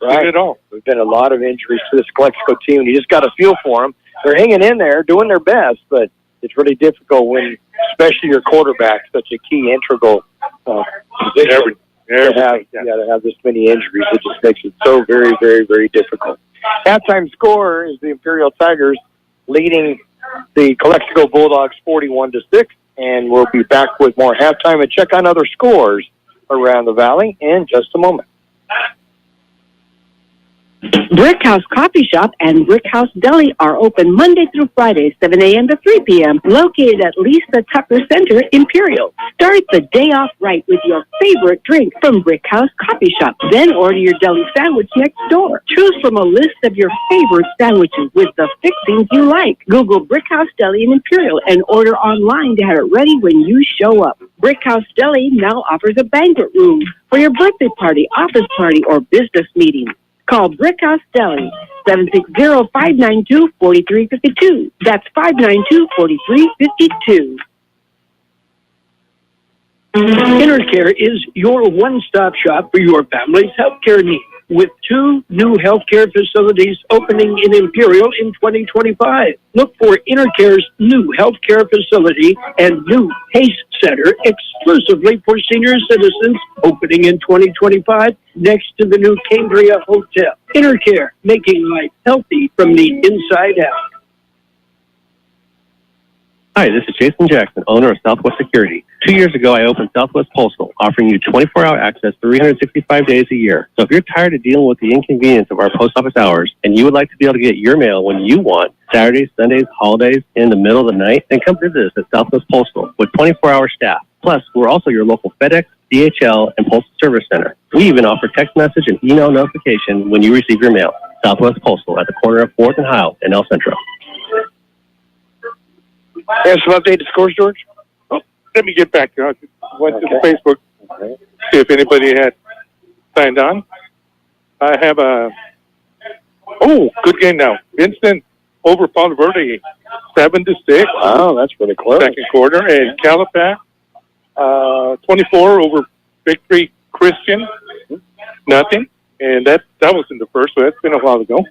Right. It all. There's been a lot of injuries to this Calexico team. You just got to feel for them. They're hanging in there, doing their best, but it's really difficult when, especially your quarterback, such a key integral position, to have this many injuries. It just makes it so very, very, very difficult. Halftime score is the Imperial Tigers leading the Calexico Bulldogs 41-6, and we'll be back with more halftime and check on other scores around the valley in just a moment. Brick House Coffee Shop and Brick House Deli are open Monday through Friday, 7 a.m. to 3 p.m., located at Lisa Tucker Center, Imperial. Start the day off right with your favorite drink from Brick House Coffee Shop. Then order your deli sandwich next door. Choose from a list of your favorite sandwiches with the fixings you like. Google Brick House Deli in Imperial and order online to have it ready when you show up. Brick House Deli now offers a banquet room for your birthday party, office party, or business meeting. Call Brick House Deli, 760-592-4352. That's 592-4352. Intercare is your one-stop shop for your family's healthcare needs, with 2 new healthcare facilities opening in Imperial in 2025. Look for Intercare's new healthcare facility and new PACE Center exclusively for senior citizens opening in 2025 next to the new Cambria Hotel. Intercare, making life healthy from the inside out. Hi, this is Jason Jackson, owner of Southwest Security. 2 years ago, I opened Southwest Postal, offering you 24-hour access 365 days a year. So if you're tired of dealing with the inconvenience of our post office hours and you would like to be able to get your mail when you want, Saturdays, Sundays, holidays, in the middle of the night, then come visit us at Southwest Postal with 24-hour staff. Plus, we're also your local FedEx, DHL, and Postal Service Center. We even offer text message and email notification when you receive your mail. Southwest Postal at the corner of 4th and Heil in El Centro. Have some updated scores, George? Oh, let me get back to it. I went to the Facebook, see if anybody had signed on. I have good game now. Vincent over Palo Verde, 7-6. Wow, that's really close. Second quarter. And Calapac, 24 over Victory Christian, nothing. And that was in the first, so that's been a while ago.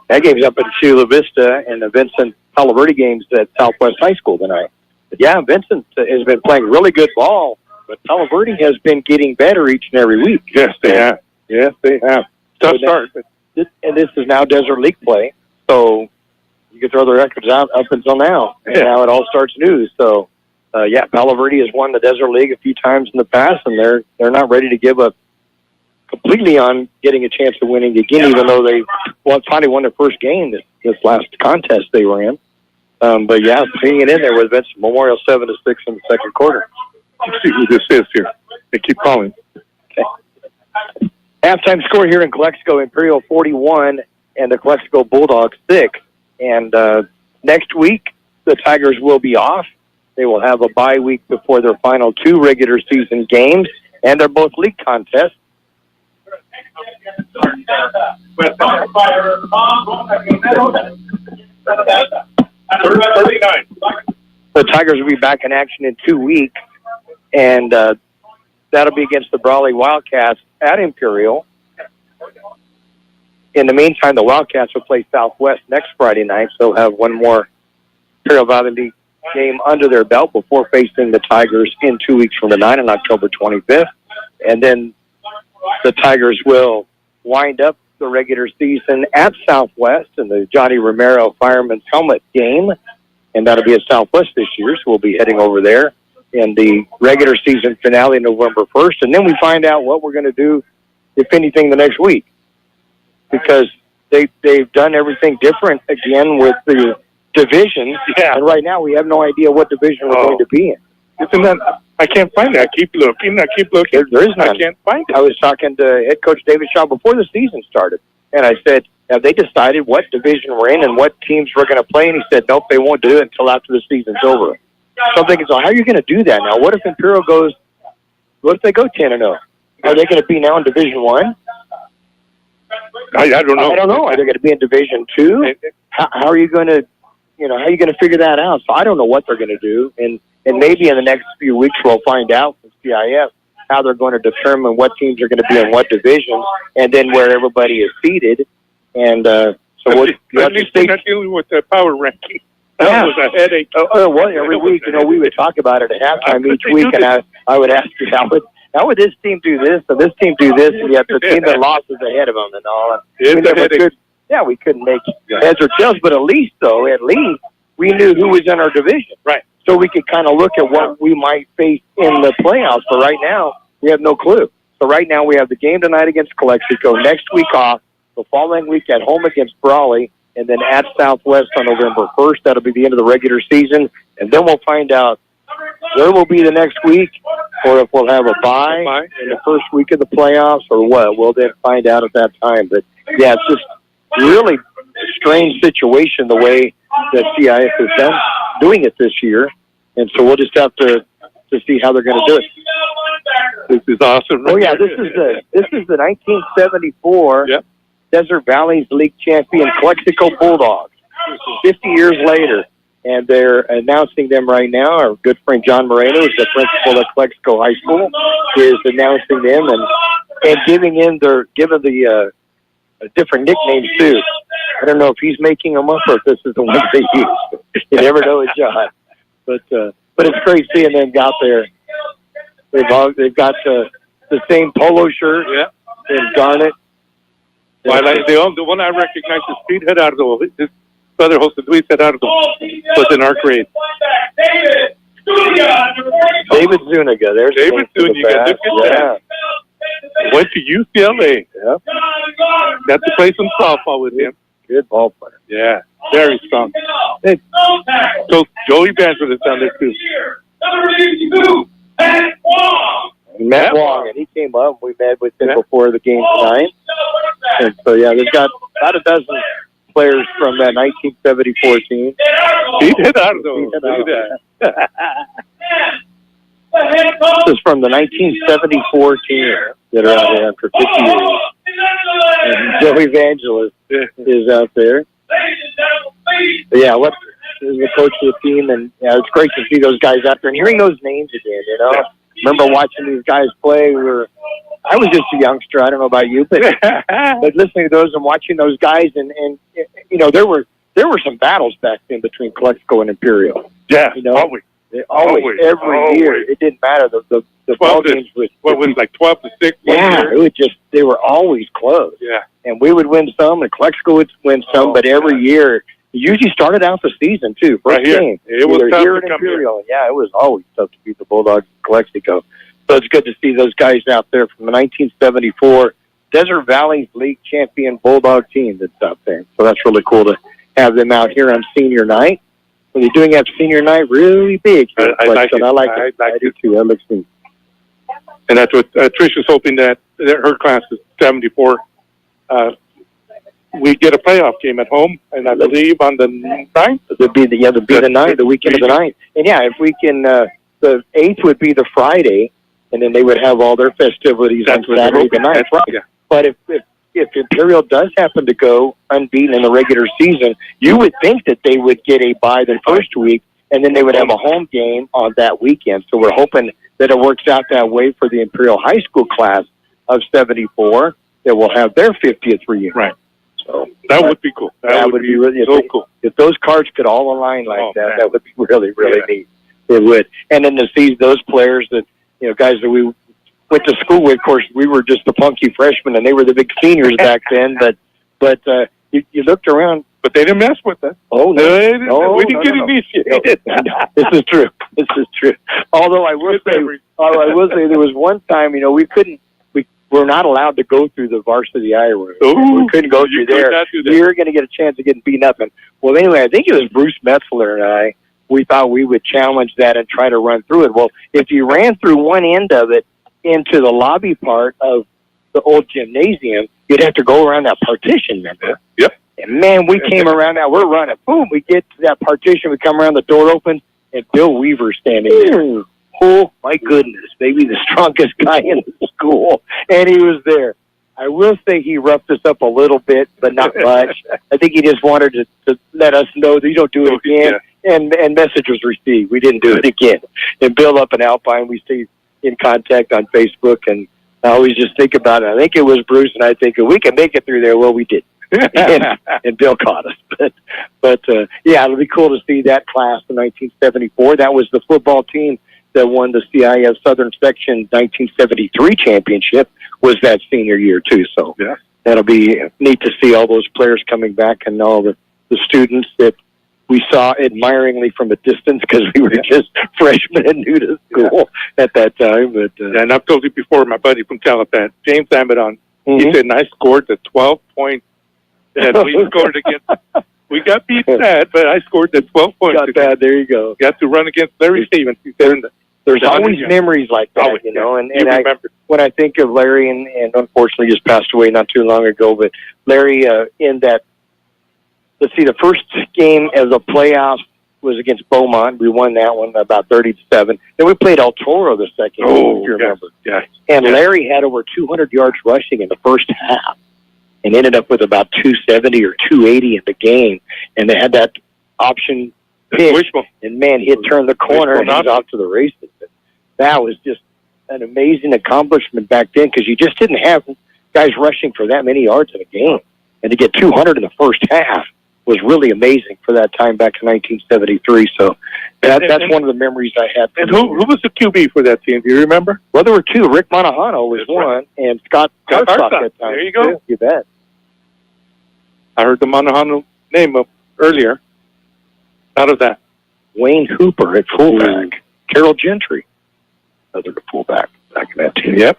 That game's up at Chula Vista, and the Vincent Palo Verde game's at Southwest High School tonight. But yeah, Vincent has been playing really good ball But Palo Verde has been getting better each and every week. Yes, they have. Yes, they have. Tough start. And this is now Desert League play, so you can throw the records out up until now. And now it all starts new. So, Palo Verde has won the Desert League a few times in the past, and they're not ready to give up completely on getting a chance of winning again, even though they finally won their first game this last contest they were in. But hanging it in there with Vincent Memorial 7-6 in the second quarter. Let's see who this is here. They keep calling. Okay. Halftime score here in Calexico: Imperial 41 and the Calexico Bulldogs 6. And next week the Tigers will be off. They will have a bye week before their final 2 regular season games, and they're both league contests. The Tigers will be back in action in 2 weeks, and that'll be against the Brawley Wildcats at Imperial. In the meantime, the Wildcats will play Southwest next Friday night, so they'll have one more Imperial Valley League game under their belt before facing the Tigers in 2 weeks from tonight on October 25th. And then the Tigers will wind up the regular season at Southwest in the Johnny Romero Fireman's Helmet game, and that'll be at Southwest this year, so we'll be heading over there in the regular season finale November 1st, and then we find out what we're going to do, if anything, the next week, because they've done everything different again with the divisions, and right now we have no idea what division we're going to be in. Isn't that? I can't find it. I keep looking. There is none. I can't find it. I was talking to head coach David Shaw before the season started, and I said, have they decided what division we're in and what teams we're going to play? And he said, nope, they won't do it until after the season's over. So I'm thinking, so how are you going to do that now? What if Imperial goes, what if they go 10-0? Are they going to be now in Division 1? I don't know. I don't know. Are they going to be in Division 2? How are you going to, how are you going to figure that out? So I don't know what they're going to do. And maybe in the next few weeks we'll find out from CIF how they're going to determine what teams are going to be in what divisions and then where everybody is seated. And so what you at least they're not dealing with the power ranking. That was a headache. Well, every week, we would talk about it at halftime each week, and I would ask you, how would this team do this, and this team do this, and yet the team that lost is ahead of them and all. We couldn't make heads or tails, but at least we knew who was in our division. Right. So we could kind of look at what we might face in the playoffs. But right now, we have no clue. So right now, we have the game tonight against Calexico, next week off, the following week at home against Brawley, and then at Southwest on November 1st. That'll be the end of the regular season. And then we'll find out where we'll be the next week, or if we'll have a bye in the first week of the playoffs, or what. We'll then find out at that time. But, it's just really strange situation the way that CIF is doing it this year. And so we'll just have to see how they're going to do it. This is awesome. This is the 1974 Desert Valley's League champion Calexico Bulldogs, 50 years later. And they're announcing them right now. Our good friend John Moreno, who's the principal at Calexico High School, is announcing them and giving the different nicknames too. I don't know if he's making them up or if this is the ones they use. You never know with John. But it's great seeing them out there. They've got the same polo shirt in garnet. The one I recognize is Pete Gerardo. His brother hosted Luis Gerardo was in our grade. David Zuniga. There's David Zuniga. Went to UCLA. Yeah. Got to play some softball with him. Good ball player. Yeah, very strong. So Joey Banzer is down there too. Matt Wong, and he came up. We met with him before the game tonight. And so, they've got about a dozen players from that 1974 team. He did that. This is from the 1974 team that are out there after 50 years. And Joe Evangelist is out there. But is the coach of the team, and it's great to see those guys out there and hearing those names again. Remember watching these guys play. I was just a youngster. I don't know about you, but listening to those and watching those guys, and there were some battles back then between Calexico and Imperial. Yeah, always. Every year. It didn't matter. The ball games was like 12-6? Yeah, it would they were always close. Yeah. And we would win some, and Calexico would win some, but every year, it usually started out the season, too. First game. It was tough here to in come Imperial. Here. Yeah, it was always tough to beat the Bulldogs in Calexico. So it's good to see those guys out there from the 1974 Desert Valley League champion Bulldog team that's out there. So that's really cool to have them out here on senior night. Well, they're doing that senior night really big. I like it. I like it. I do too. That looks neat. And that's what Tricia's hoping that her class is 74. We get a playoff game at home, and I believe on the 9th. It'll be the 9th, the weekend of the 9th. And yeah, if we can, the 8th would be the Friday, and then they would have all their festivities on Saturday the 9th. Right. Yeah. But if Imperial does happen to go unbeaten in the regular season, you would think that they would get a bye the first week, and then they would have a home game on that weekend. So we're hoping that it works out that way for the Imperial High School class of 74 that will have their 50th reunion. Right. So that would be cool. That would be really cool. If those cards could all align like that, that would be really, really neat. It would. And then to see those players that, guys that we went to school with, of course, we were just the punky freshmen, and they were the big seniors back then. But you looked around. But they didn't mess with us. Oh, no. We didn't get initiated. This is true. This is true. Although I will say there was one time, we're not allowed to go through the varsity eye room. We couldn't go through there. We were going to get a chance of getting beaten up. And, well, anyway, I think it was Bruce Metzler and I. We thought we would challenge that and try to run through it. Well, if you ran through one end of it into the lobby part of the old gymnasium, you'd have to go around that partition, remember? Yep. And, man, we came around that. We're running. Boom, we get to that partition. We come around, the door opens, and Bill Weaver's standing there. Oh, my goodness, maybe the strongest guy in the school. And he was there. I will say he roughed us up a little bit, but not much. I think he just wanted to let us know that you don't do it again. Yeah. And message was received. We didn't do it again. And Bill up in Alpine, we stayed in contact on Facebook, and I always just think about it. I think it was Bruce, and I think we can make it through there. Well, we did. and Bill caught us. But yeah, it'll be cool to see that class in 1974. That was the football team that won the CIF Southern Section 1973 championship, was that senior year, too. So that'll be neat to see all those players coming back and all the students that we saw admiringly from a distance because we were just freshmen and new to school at that time. But and I've told you before, my buddy from Calapan, James Amadon, he said, and I scored the 12 points. And we scored against. We got beat bad, but I scored the 12 points. Got bad. There you go. Got to run against Larry Stevens. There's always memories like that, and when I think of Larry, and unfortunately just passed away not too long ago, but Larry in that, let's see, the first game of the playoffs was against Beaumont. We won that one about 30-7. Then we played El Toro the second game, if you remember. Yes. And Larry had over 200 yards rushing in the first half and ended up with about 270 or 280 in the game. And they had that option pitch, and man, he'd turn the corner and he was off to the races. That was just an amazing accomplishment back then because you just didn't have guys rushing for that many yards in a game. And to get 200 in the first half was really amazing for that time back in 1973. So that's one of the memories I had. And who was the QB for that team? Do you remember? Well, there were two. Rick Monahano was one, and Scott Hartsock at that time. There you go. Too. You bet. I heard the Monahano name earlier. Out of that, Wayne Hooper at fullback. Carol Gentry, another fullback back in that team. Yep.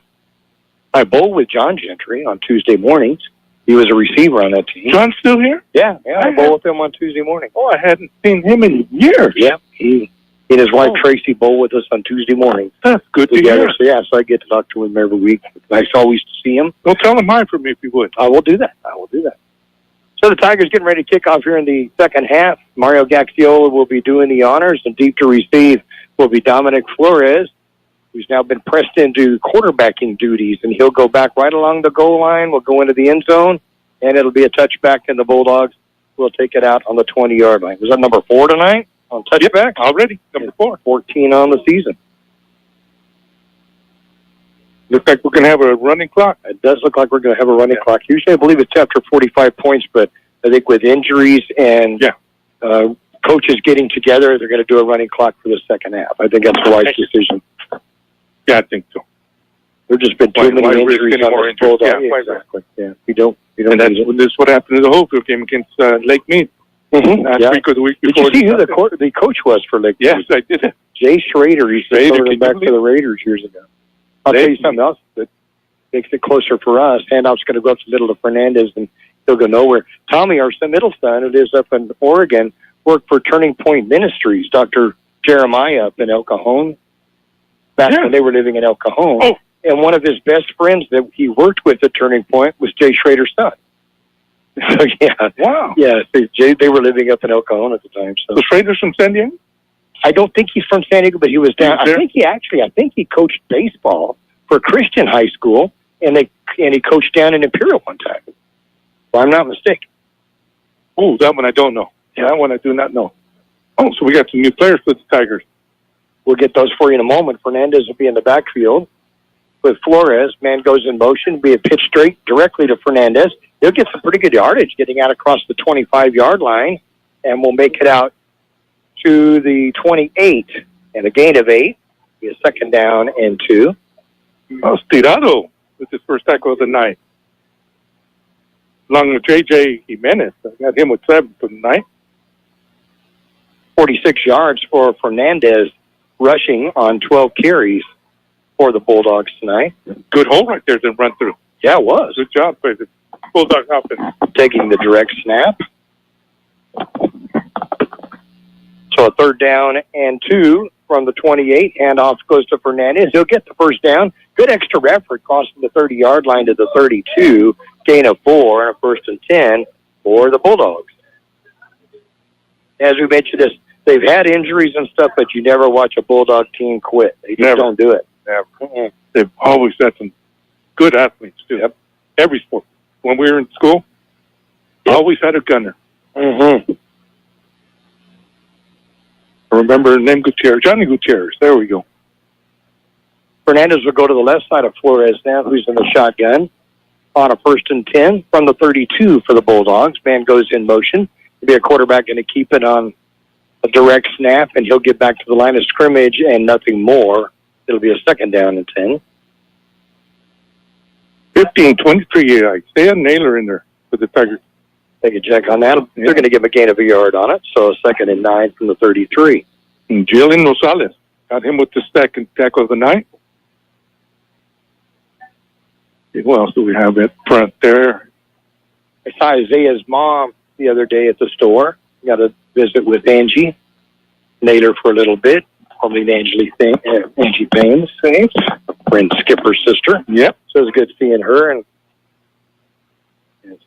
I bowled with John Gentry on Tuesday mornings. He was a receiver on that team. John's still here? Yeah, I bowl with him on Tuesday morning. Oh, I hadn't seen him in years. Yeah, he and his wife Tracy bowl with us on Tuesday morning. That's good to hear. So I get to talk to him every week. Nice always to see him. Well, tell him hi for me if you would. I will do that. So the Tigers getting ready to kick off here in the second half. Mario Gaxiola will be doing the honors, and deep to receive will be Dominic Flores, who's now been pressed into quarterbacking duties, and he'll go back right along the goal line. We'll go into the end zone, and it'll be a touchback, and the Bulldogs will take it out on the 20-yard line. Was that number 4 tonight on touchback? Yep, already, number 4. 14 on the season. Looks like we're going to have a running clock. It does look like we're going to have a running clock. Usually I believe it's after 45 points, but I think with injuries and coaches getting together. They're going to do a running clock for the second half. I think that's a wise decision. Yeah, I think so. There's just been too many injuries on the Bulldogs. Yeah, exactly. Yeah, we don't. And this is what happened in the Hopefield game against Lake Mead. Last week or the week before. Did you see who the coach was for Lake Mead? Yes, I did. Jay Schrader. He's back to the Raiders years ago. I'll tell you something else that makes it closer for us. Handoff's going to go up the middle to Fernandez, and he'll go nowhere. Tommy, our middle son, who lives up in Oregon, worked for Turning Point Ministries, Dr. Jeremiah up in El Cajon, back when they were living in El Cajon. Oh. And one of his best friends that he worked with at Turning Point was Jay Schrader's son. So, yeah. Wow. Yeah, they were living up in El Cajon at the time. So the Schrader's from San Diego? I don't think he's from San Diego, but he was down. I think he coached baseball for Christian High School, and he coached down in Imperial one time. If I'm not mistaken. Oh, that one I don't know. Yeah, that one I do not know. Oh, so we got some new players for the Tigers. We'll get those for you in a moment. Fernandez will be in the backfield with Flores. Man goes in motion, be a pitch straight directly to Fernandez. He'll get some pretty good yardage getting out across the 25-yard line, and we'll make it out to the 28, and a gain of 8. Be a second down and 2. Oh, Tirado with his first tackle of the night. Along with J.J. Jimenez. I got him with 7 for the night. 46 yards for Fernandez, rushing on 12 carries for the Bulldogs tonight. Good hole right there to run through. Yeah, it was. Good job by the Bulldog offense. Taking the direct snap. So a third down and 2 from the 28. Handoff goes to Fernandez. He'll get the first down. Good extra effort, crossing the 30-yard line to the 32. Gain of 4 and a first and 10 for the Bulldogs. As we mentioned this, they've had injuries and stuff, but you never watch a Bulldog team quit. They just don't do it. Never. Mm-hmm. They've always had some good athletes, too. Yep. Every sport. When we were in school, always had a gunner. Mm-hmm. I remember name Gutierrez, Johnny Gutierrez. There we go. Fernandez will go to the left side of Flores now, who's in the shotgun on a first and 10 from the 32 for the Bulldogs. Man goes in motion. There'll be a quarterback going to keep it on a direct snap, and he'll get back to the line of scrimmage and nothing more. It'll be a second down and 10. 15-23, Isaiah Naylor in there for the Tigers. Take a check on that. They're going to give a gain of a yard on it, so a second and 9 from the 33. And Jalen Rosales got him with the second tackle of the night. What else do we have at front there? I saw Isaiah's mom the other day at the store. Got a visit with Angie Naylor for a little bit. Probably Angie Payne's friend Skipper's sister. Yep. So it was good seeing her, and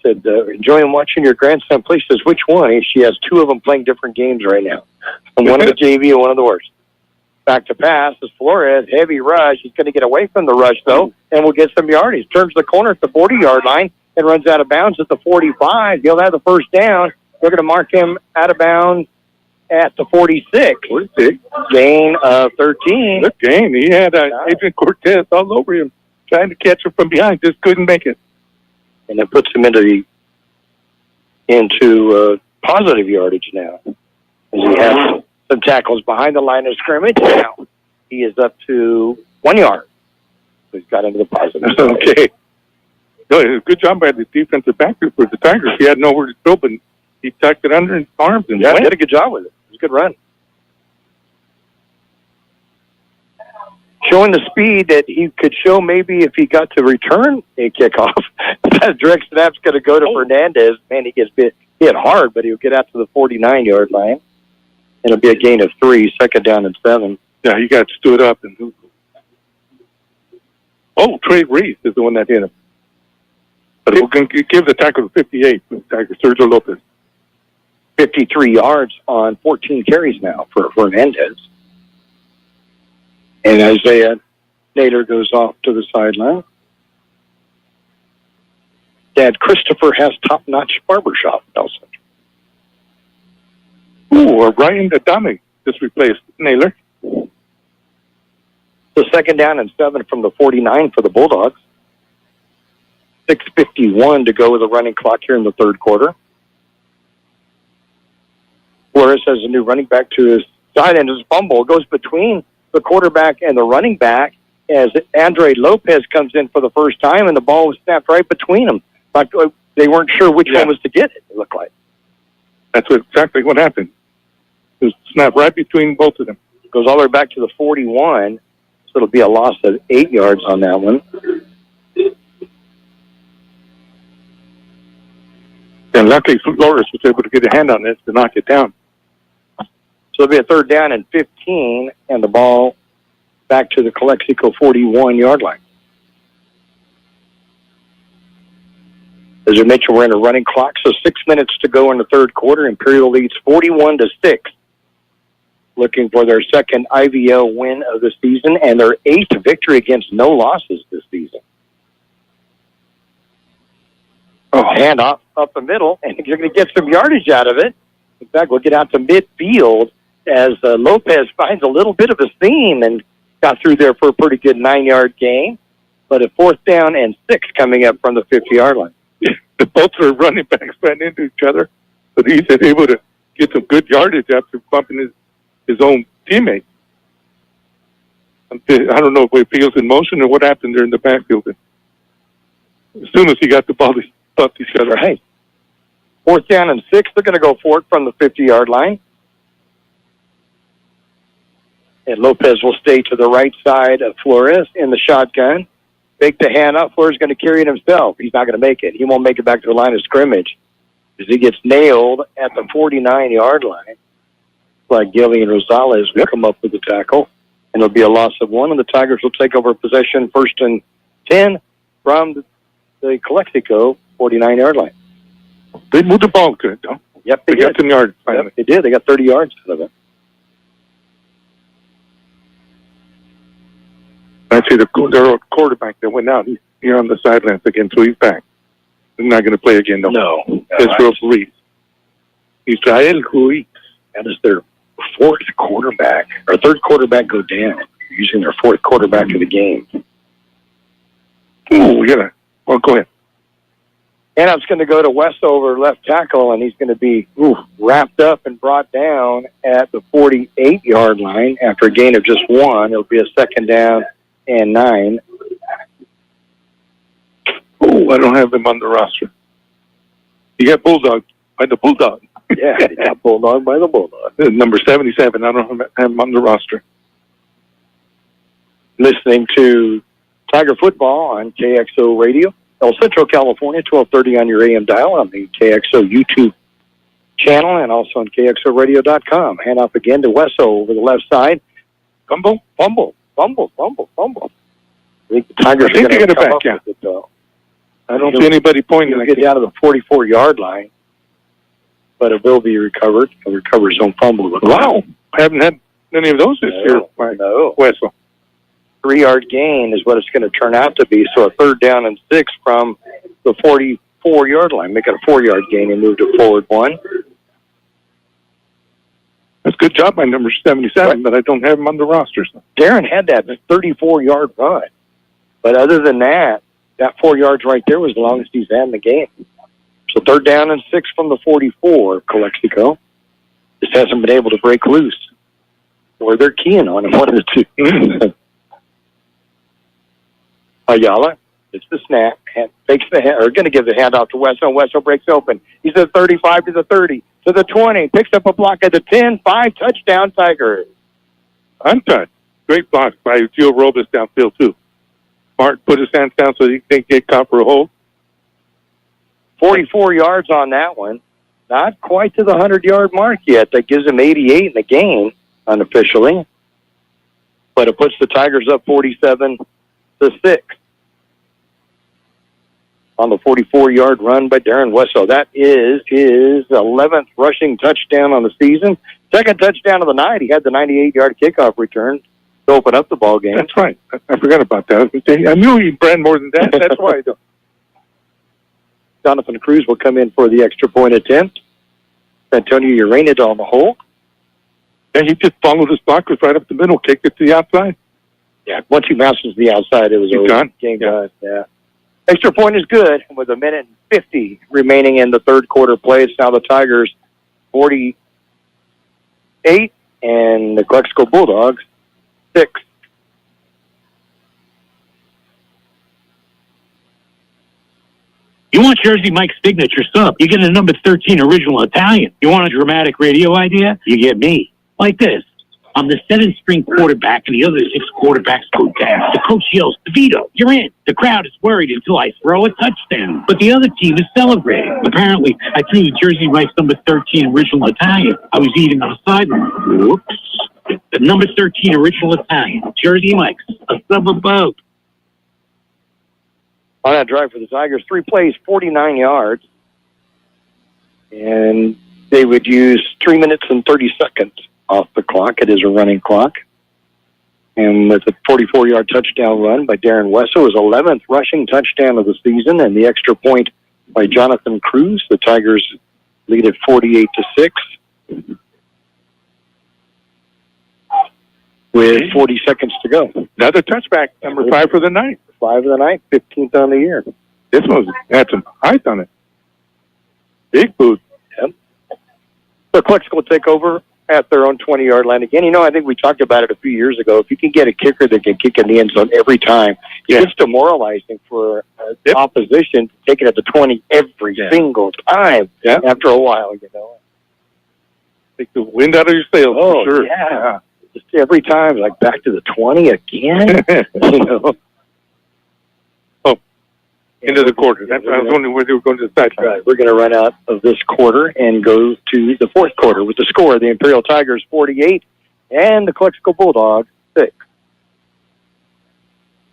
said, enjoying watching your grandson play. She says, which one? She has 2 of them playing different games right now. And one of the JV and one of the worst. Back to pass is Flores, heavy rush. He's going to get away from the rush, though, and will get some yardage. Turns the corner at the 40-yard line and runs out of bounds at the 45. He'll have the first down. They're going to mark him out of bounds at the 46. 46. Gain of 13. Good game. He had Adrian Cortez all over him, trying to catch him from behind. Just couldn't make it. And it puts him into positive yardage now. As he has some tackles behind the line of scrimmage. Now he is up to 1 yard. So he's got into the positive. Okay. Good job by the defensive back for the Tigers. He had nowhere to throw, but he tucked it under his arms and did a good job with it. It was a good run. Showing the speed that he could show maybe if he got to return a kickoff. That direct snap's going to go to Fernandez. Man, he gets hit hard, but he'll get out to the 49-yard line. It'll be a gain of 3, second down and 7. Yeah, he got stood up. And Trey Reese is the one that hit him. But we're going to give the tackle to 58, Sergio Lopez. 53 yards on 14 carries now for Fernandez. And Isaiah Naylor goes off to the sideline. Dad Christopher has top-notch barbershop, Nelson. Ryan Adame just replaced Naylor. The second down and 7 from the 49 for the Bulldogs. 6:51 to go with the running clock here in the third quarter. Flores has a new running back to his side, and his fumble goes between the quarterback and the running back as Andre Lopez comes in for the first time, and the ball was snapped right between them. Like they weren't sure which one was to get it looked like. That's exactly what happened. It was snapped right between both of them. Goes all the way back to the 41, so it'll be a loss of 8 yards on that one. And luckily, Flores was able to get a hand on this to knock it down. So it'll be a 3rd down and 15, and the ball back to the Calexico 41-yard line. As I mentioned, we're in a running clock, so 6 minutes to go in the 3rd quarter. Imperial leads 41-6, looking for their 2nd IVL win of the season and their 8th victory against no losses this season. Hand off up the middle, and you're going to get some yardage out of it. In fact, we'll get out to midfield as Lopez finds a little bit of a seam and got through there for a pretty good 9-yard gain. But a 4th down and 6 coming up from the 50-yard line. Both are running backs ran into each other, but he's able to get some good yardage after bumping his own teammate. I don't know if he feels in motion or what happened there in the backfield. As soon as he got the ball, they bumped each other. Right. 4th down and 6. They're going to go for it from the 50-yard line. And Lopez will stay to the right side of Flores in the shotgun. Fake the hand up. Flores is going to carry it himself. He's not going to make it. He won't make it back to the line of scrimmage as he gets nailed at the 49-yard line. Like Gillian Rosales will come up with the tackle, and it'll be a loss of 1, and the Tigers will take over possession 1st and 10 from the Calexico 49-yard line. They moved the ball good, though. Yep, they got some yards finally. Yep, they did. They got 30 yards out of it. Actually, their quarterback that went out, he's here on the sidelines again, so he's back. He's not going to play again, though. No. It's Ruiz. Israel Ruiz. That is their 4th quarterback, or 3rd quarterback go down, using their 4th quarterback of the game. Ooh, we got to... Well, go ahead. And it's going to go to Westover, left tackle, and he's going to be wrapped up and brought down at the 48-yard line after a gain of just 1. It'll be a 2nd down and 9. Oh, I don't have him on the roster. You got Bulldog by the Bulldog. Yeah, he got Bulldog by the Bulldog. Number 77. I don't have him on the roster. Listening to Tiger Football on KXO Radio. El Centro, California, 1230 on your AM dial on the KXO YouTube channel and also on KXORadio.com. Hand off again to Wesso over the left side. Fumble. I think the Tigers are going to come up with it, though. I don't see anybody pointing. He'll get down to the 44-yard line, but it will be recovered. He'll recover his own fumble. Wow. I haven't had any of those this year. No. Wessel. 3-yard gain is what it's going to turn out to be. So a 3rd down and 6 from the 44-yard line. Make it a 4-yard gain and move to forward 1. That's a good job by number 77, but I don't have him on the roster. So. Darren had that 34-yard run. But other than that 4 yards right there was the longest he's had in the game. So 3rd down and 6 from the 44, Calexico. Just hasn't been able to break loose. Or they're keying on him, one of the two. Ayala, it's the snap, fakes the hand, or going to give the handoff to Wesso. Wesso breaks open. He's at 35 to the 30, to the 20, picks up a block at the 10, 5, touchdown Tigers. Untouched. Great block by Gio Robas downfield, too. Martin put his hands down so he can't get caught for a hold. 44 yards on that one. Not quite to the 100-yard mark yet. That gives him 88 in the game, unofficially. But it puts the Tigers up 47-6 on the 44-yard run by Darren Wesso. That is his 11th rushing touchdown on the season. 2nd touchdown of the night. He had the 98-yard kickoff return to open up the ball game. That's right. I forgot about that. I knew he ran more than that. That's why I don't. Jonathan Cruz will come in for the extra point attempt. Antonio Urena on the hole. And he just followed his blockers right up the middle, kicked it to the outside. Yeah, once he bounces to the outside, it was over. Game done. Yeah. Extra point is good with 1:50 remaining in the 3rd quarter play. It's now the Tigers 47, 8, and the Calexico Bulldogs 6. You want Jersey Mike's signature sub, you get a number 13 original Italian. You want a dramatic radio idea? You get me. Like this. I'm the 7th-string quarterback, and the other 6 quarterbacks go down. The coach yells, DeVito, you're in. The crowd is worried until I throw a touchdown. But the other team is celebrating. Apparently, I threw the Jersey Mike's number 13 original Italian. I was eating on the sideline. Whoops. The number 13 original Italian. Jersey Mike's. A sub above. On that drive for the Tigers, 3 plays, 49 yards. And they would use 3 minutes and 30 seconds off the clock. It is a running clock. And with a 44-yard touchdown run by Darren Wesso, his 11th rushing touchdown of the season, and the extra point by Jonathan Cruz. The Tigers lead at 48-6. With 40 seconds to go. Another touchback, number 5 for the night. 5 of the night, 15th on the year. This one had some height on it. Big boot. Yep. So Calexico will take over at their own 20-yard line again. You know, I think we talked about it a few years ago. If you can get a kicker that can kick in the end zone every time, it's demoralizing for opposition to take it at the 20 every single time after a while, you know. Take the wind out of your sails, for sure. Yeah. Just every time, like back to the 20 again, you know. Into the quarter. I was wondering where they were going to the sideline. Right. We're going to run out of this quarter and go to the fourth quarter with the score: the Imperial Tigers 48 and the Calexico Bulldogs 6.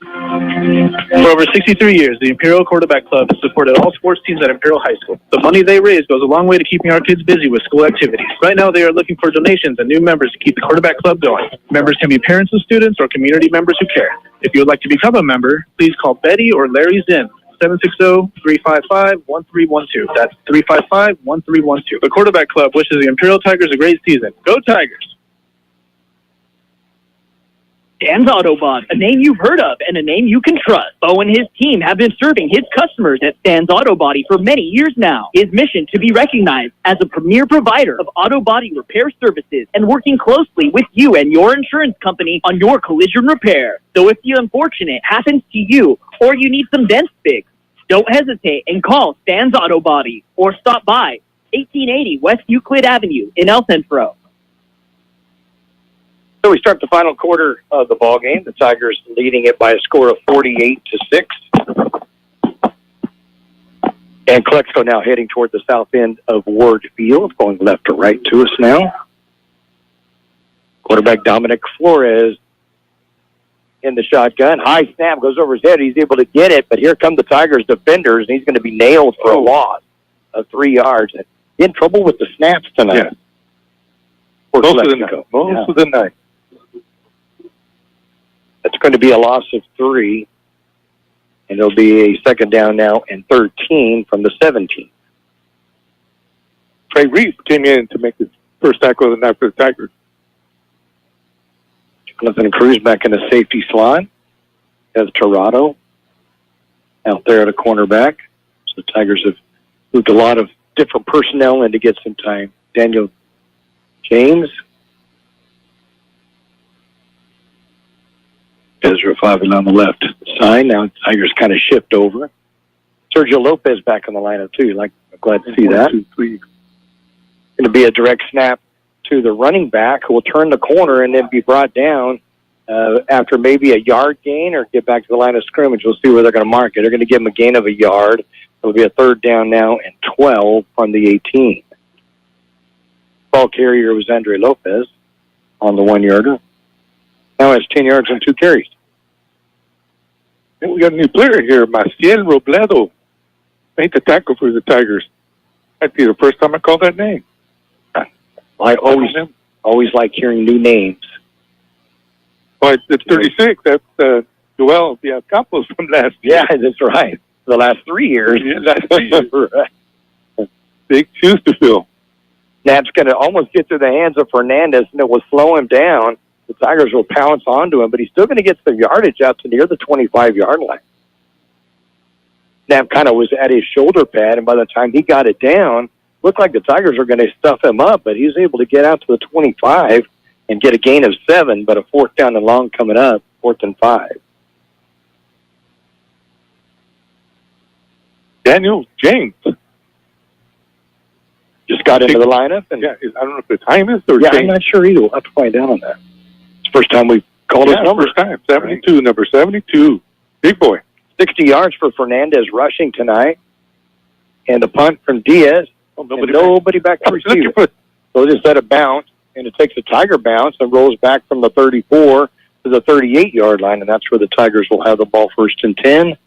For over 63 years, the Imperial Quarterback Club has supported all sports teams at Imperial High School. The money they raise goes a long way to keeping our kids busy with school activities. Right now, they are looking for donations and new members to keep the Quarterback Club going. Members can be parents of students or community members who care. If you would like to become a member, please call Betty or Larry Zinn. 760-355-1312. That's 355-1312. The Quarterback Club wishes the Imperial Tigers a great season. Go Tigers! Dan's Autobody, a name you've heard of and a name you can trust. Bo and his team have been serving his customers at Dan's Autobody for many years now. His mission to be recognized as a premier provider of auto body repair services and working closely with you and your insurance company on your collision repair. So if the unfortunate happens to you or you need some dents fixed, don't hesitate and call Stan's Auto Body or stop by 1880 West Euclid Avenue in El Centro. So we start the final quarter of the ball game. The Tigers leading it by a score of 48-6. And Calexico now heading toward the south end of Ward Field, going left to right to us now. Quarterback Dominic Flores in the shotgun. High snap goes over his head. He's able to get it, but here come the Tigers defenders, and he's going to be nailed for a loss of 3 yards. In trouble with the snaps tonight. Yeah. Most of the night. That's going to be a loss of 3, and it'll be a second down now and 13 from the 17. Trey Reed came in to make his first tackle of the night for the Tigers. Jonathan Cruz back in the safety slot. Has Torado out there at a cornerback. So the Tigers have moved a lot of different personnel in to get some time. Daniel James. Ezra Flavin on the left side. Now the Tigers kind of shift over. Sergio Lopez back on the lineup too. I'm glad to see that. Going to be a direct snap to the running back, who will turn the corner and then be brought down after maybe a yard gain or get back to the line of scrimmage. We'll see where they're going to mark it. They're going to give him a gain of a yard. It'll be a third down now and 12 from the 18. Ball carrier was Andre Lopez on the 1-yarder. Now has 10 yards and 2 carries. And we got a new player here, Maciel Robledo. Made the tackle for the Tigers. That'd be the first time I called that name. I always like hearing new names. Well, it's 36. That's Joel Campos from last year. Yeah, that's right. The last 3 years. Yeah, last 3 years. Right. Big shoes to fill. That's going to almost get to the hands of Fernandez, and it will slow him down. The Tigers will pounce onto him, but he's still going to get some yardage out to near the 25-yard line. Snap kind of was at his shoulder pad, and by the time he got it down, looked like the Tigers were going to stuff him up, but he's able to get out to the 25 and get a gain of 7, but a 4th down and long coming up, 4th and 5. Daniel James just got into the lineup. And I don't know if it's Hymas or James. James. I'm not sure either. We'll have to find out on that. It's the first time we've called his number. First time. 72, right. Number 72. Big boy. 60 yards for Fernandez rushing tonight. And the punt from Diaz. Nobody back to receive it. So just let it bounce, and it takes a Tiger bounce and rolls back from the 34 to the 38-yard line, and that's where the Tigers will have the ball 1st and 10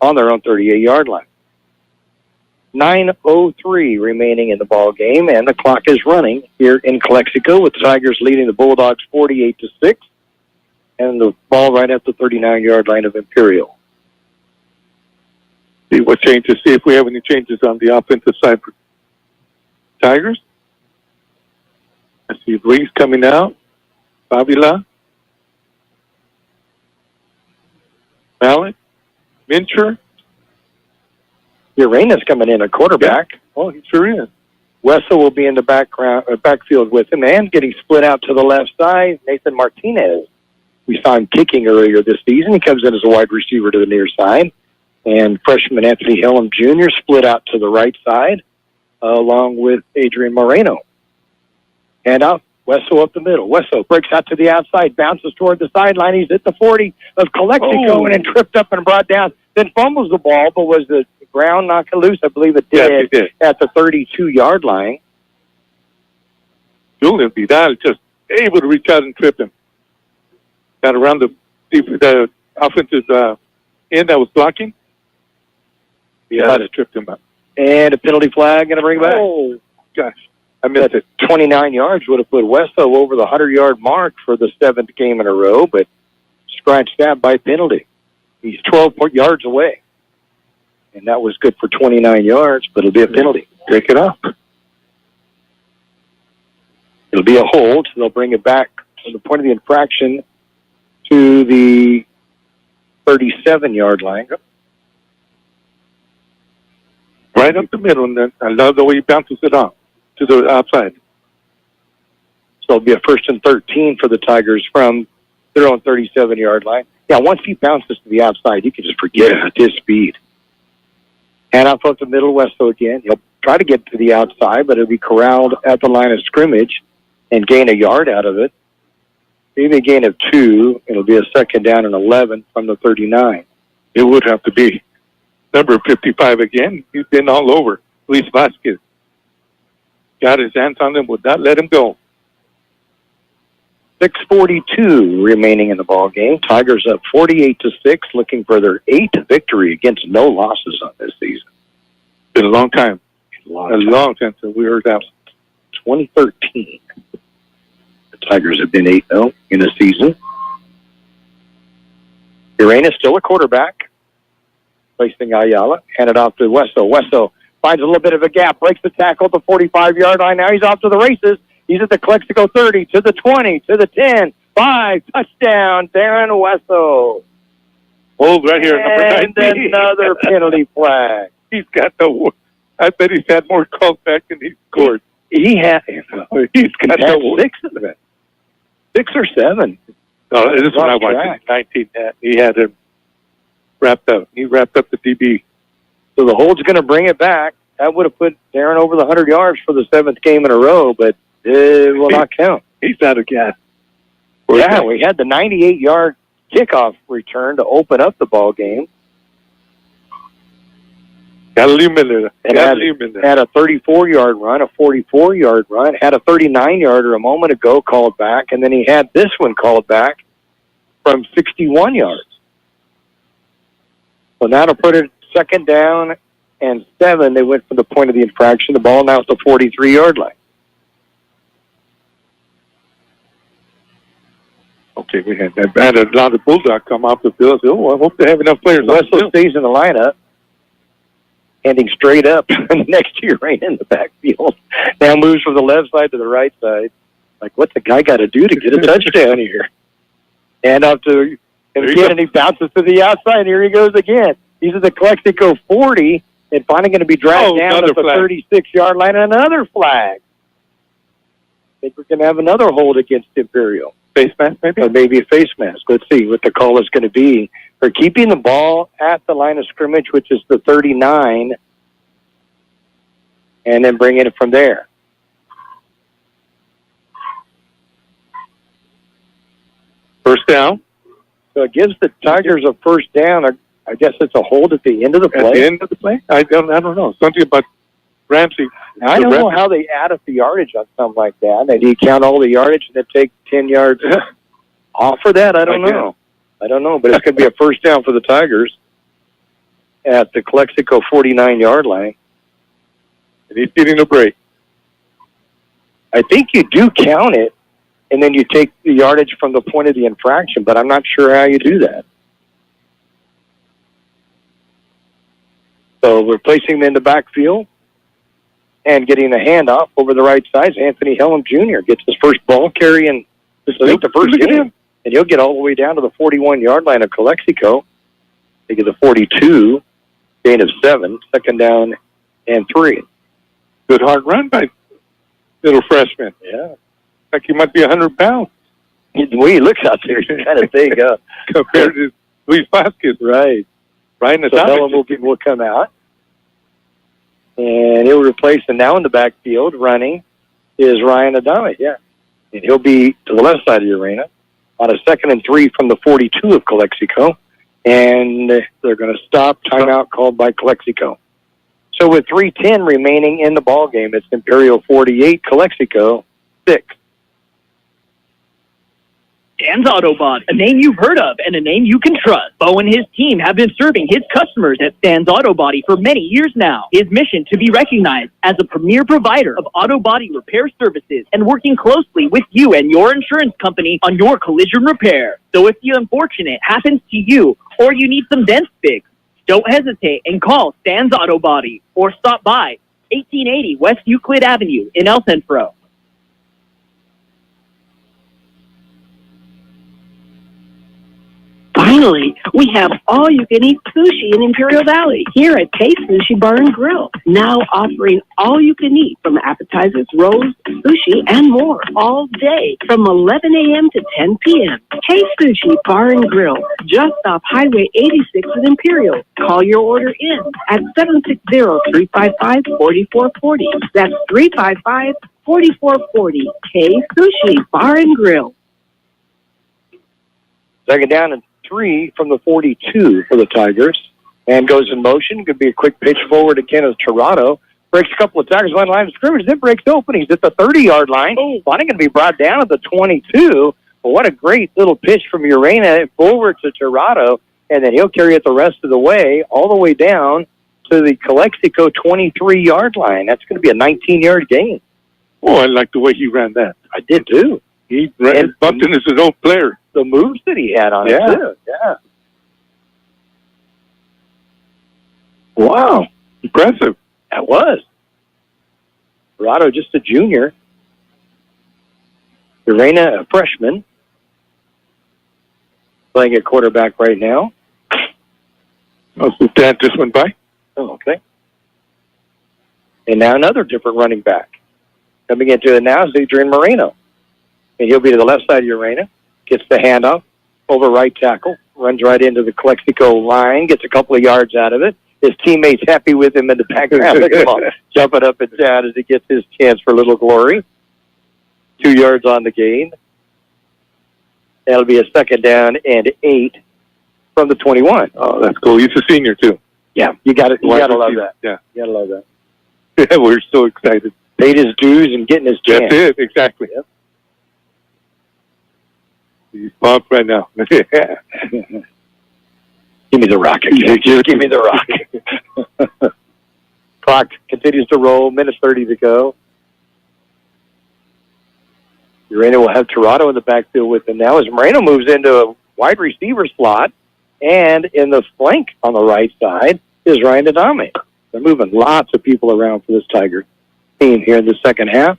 on their own 38-yard line. 9:03 remaining in the ball game, and the clock is running here in Calexico with the Tigers leading the Bulldogs 48-6, and the ball right at the 39-yard line of Imperial. See what changes. See if we have any changes on the offensive side for Tigers. I see Luis coming out. Favila. Malik. Mincher. Urena's coming in, a quarterback. Yeah. Oh, he sure is. Wessel will be in the backfield with him, and getting split out to the left side, Nathan Martinez. We saw him kicking earlier this season. He comes in as a wide receiver to the near side. And freshman Anthony Hillam Jr. split out to the right side, along with Adrian Moreno. And out, Wessel up the middle. Wessel breaks out to the outside, bounces toward the sideline. He's at the 40 of Calexico and then tripped up and brought down. Then fumbles the ball, but was the ground knocked loose? I believe it did, at the 32-yard line. Julian Vidal just able to reach out and trip him. Got around the offensive end that was blocking. Yeah, just tripped him up. And a penalty flag going to bring it back. Oh, gosh. I missed it. 29 yards would have put Wessel over the 100-yard mark for the 7th game in a row, but scratched that by penalty. He's 12 yards away. And that was good for 29 yards, but it'll be a penalty. Take it up. It'll be a hold, so they'll bring it back from the point of the infraction to the 37-yard line. Right up the middle, and then I love the way he bounces it off to the outside. So it'll be a 1st and 13 for the Tigers from their own 37-yard line. Yeah, once he bounces to the outside, you can just forget it at his speed. And up the middle, Wessel again. He'll try to get to the outside, but it'll be corralled at the line of scrimmage and gain a yard out of it. Maybe a gain of 2. It'll be a 2nd down and 11 from the 39. It would have to be. Number 55 again. He's been all over. Luis Vasquez got his hands on him, would not let him go. 6:42 remaining in the ball game. Tigers up 48-6, looking for their 8th victory against no losses on this season. Been a long time. A long time since we heard that. 2013. The Tigers have been 8-0 in the season. Urena's still a quarterback. Placing Ayala. Hand it off to Wessel. Wessel finds a little bit of a gap. Breaks the tackle at the 45-yard line. Now he's off to the races. He's at the Calexico 30, to the 20, to the 10. 5, touchdown, Darren Wessel. Hold right here, and number 19. Another penalty flag. He's got I bet he's had more calls back than he scored. He's got 6 of them. 6 or 7. No, this is what I watched. 19. He had him wrapped up. He wrapped up the DB. So the hold's going to bring it back. That would have put Darren over the 100 yards for the 7th game in a row, but it will not count. He's out of gas. Yeah, we had the 98-yard kickoff return to open up the ball game. Got to leave him in there. Had a 34-yard run, a 44-yard run, had a 39-yarder a moment ago called back, and then he had this one called back from 61 yards. So now to put it 2nd down and 7, they went from the point of the infraction. The ball now at the 43-yard line. Okay, we had that. Had a lot of Bulldog come off the field. Oh, I hope they have enough players. Wessel stays in the lineup, handing straight up next to Urena in the backfield. Now moves from the left side to the right side. Like, what's the guy got to do to get a touchdown here? And up to him again, and he bounces to the outside. Here he goes again. He's at the Calexico 40, And finally going to be dragged down at the 36-yard line. Another flag. I think we're going to have another hold against Imperial. Face mask, maybe? Or maybe a face mask. Let's see what the call is going to be. For keeping the ball at the line of scrimmage, which is the 39, and then bringing it from there. First down. So it gives the Tigers a first down. I guess it's a hold at the end of the play. At the end of the play? I don't know. Something about Ramsey. I don't know how they add up the yardage on something like that. Do you count all the yardage and then take 10 yards off for that? I don't know. But it's going to be a first down for the Tigers at the Calexico 49-yard line. And he's getting a break. I think you do count it, and then you take the yardage from the point of the infraction, but I'm not sure how you do that. So we're placing him in the backfield and getting a handoff over the right side. Anthony Helm Jr. gets his first ball carry in the first game. And he'll get all the way down to the 41-yard line of Calexico. They get the 42, gain of 7, second down and 3. Good hard run by little freshman. Yeah. Like he might be 100 pounds. The way he looks out there, he's kind of big. Compared to Luis Vasquez. Right. Ryan So Helm will come out. And he'll replace, and now in the backfield, running, is Ryan Adame. Yeah. And he'll be to the left side of the arena on a 2nd and 3 from the 42 of Calexico. And they're going to stop. Timeout called by Calexico. So with 3:10 remaining in the ball game, it's Imperial 48, Calexico 6. Stan's Auto Body, a name you've heard of and a name you can trust. Bo and his team have been serving his customers at Stan's Auto Body for many years now. His mission to be recognized as a premier provider of auto body repair services and working closely with you and your insurance company on your collision repair. So if the unfortunate happens to you or you need some dents fixed, don't hesitate and call Stan's Auto Body or stop by 1880 West Euclid Avenue in El Centro. Finally, we have all-you-can-eat sushi in Imperial Valley here at Kxo Sushi Bar and Grill. Now offering all-you-can-eat from appetizers, rolls, sushi, and more all day from 11 a.m. to 10 p.m. Kxo Sushi Bar and Grill, just off Highway 86 in Imperial. Call your order in at 760-355-4440. That's 355-4440. Kxo Sushi Bar and Grill. Second down and 3 from the 42 for the Tigers. And goes in motion. Could be a quick pitch forward to Kenneth Tirado. Breaks a couple of Tigers line of scrimmage. Then breaks open. He's at the 30-yard line. Finally going to be brought down at the 22. But what a great little pitch from Urena forward to Tirado. And then he'll carry it the rest of the way, all the way down to the Calexico 23-yard line. That's going to be a 19-yard gain. Oh, I like the way he ran that. I did, too. He bumped into his own player. The moves that he had on it, too. Yeah. Wow. Impressive. That was. Tirado, just a junior. Urena, a freshman. Playing at quarterback right now. Oh, so Dad just went by? Oh, okay. And now another different running back. Coming into it now is Adrian Moreno. And he'll be to the left side of Urena. Gets the handoff over right tackle. Runs right into the Calexico line. Gets a couple of yards out of it. His teammates happy with him in the background. Look at him all jumping up and down as he gets his chance for a little glory. 2 yards on the gain. That'll be a second down and 8 from the 21. Oh, that's cool. He's a senior, too. Yeah, you got to love that. Yeah. You got to love that. Yeah, we're so excited. Paid his dues and getting his chance. That's it, exactly. Yep. He's pumped right now. Give me the rocket. Just give me the rocket. Clock continues to roll. Minute 30 to go. Moreno will have Tirado in the backfield with him now as Moreno moves into a wide receiver slot. And in the flank on the right side is Ryan Adame. They're moving lots of people around for this Tiger team here in the second half.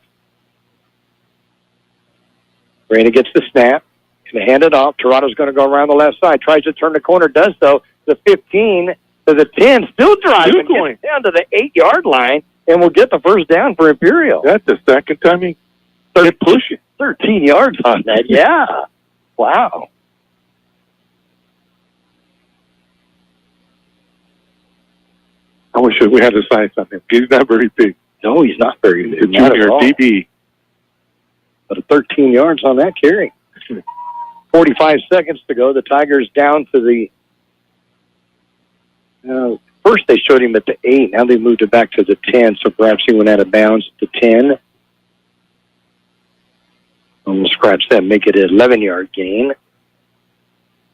Moreno gets the snap. Going to hand it off. Tirado's going to go around the left side. Tries to turn the corner. Does so. The 15 to the 10, still driving, Still going down to the 8-yard line, and will get the first down for Imperial. That's the second time he started pushing. 13 yards on that, yeah. Wow. I wish we had the size on him. He's not very big. No, he's not very big. He's a junior DB. But 13 yards on that carry. 45 seconds to go. The Tigers down to the... first they showed him at the 8. Now they moved it back to the 10, so perhaps he went out of bounds at the 10. We'll scratch that, make it an 11-yard gain.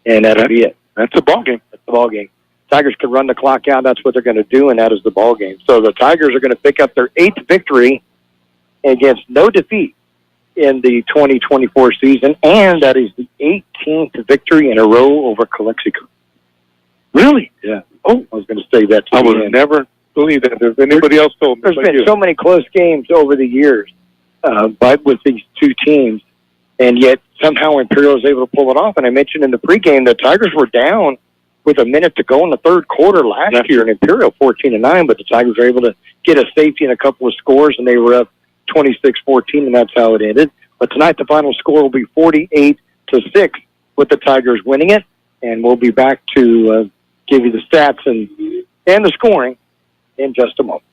And that'll be it. That's a ball game. That's the ball game. Tigers can run the clock out. That's what they're going to do, and that is the ball game. So the Tigers are going to pick up their 8th victory against no defeat in the 2024 season, and that is the 18th victory in a row over Calexico. Really? Yeah. Oh, I was going to say that. I would never believe that. If anybody else told me. There's been so many close games over the years, but with these two teams, and yet somehow Imperial was able to pull it off. And I mentioned in the pregame the Tigers were down with a minute to go in the third quarter last year in Imperial, 14-9, but the Tigers were able to get a safety and a couple of scores, and they were up 26-14, and that's how it ended. But tonight the final score will be 48-6 with the Tigers winning it, and we'll be back to give you the stats and the scoring in just a moment.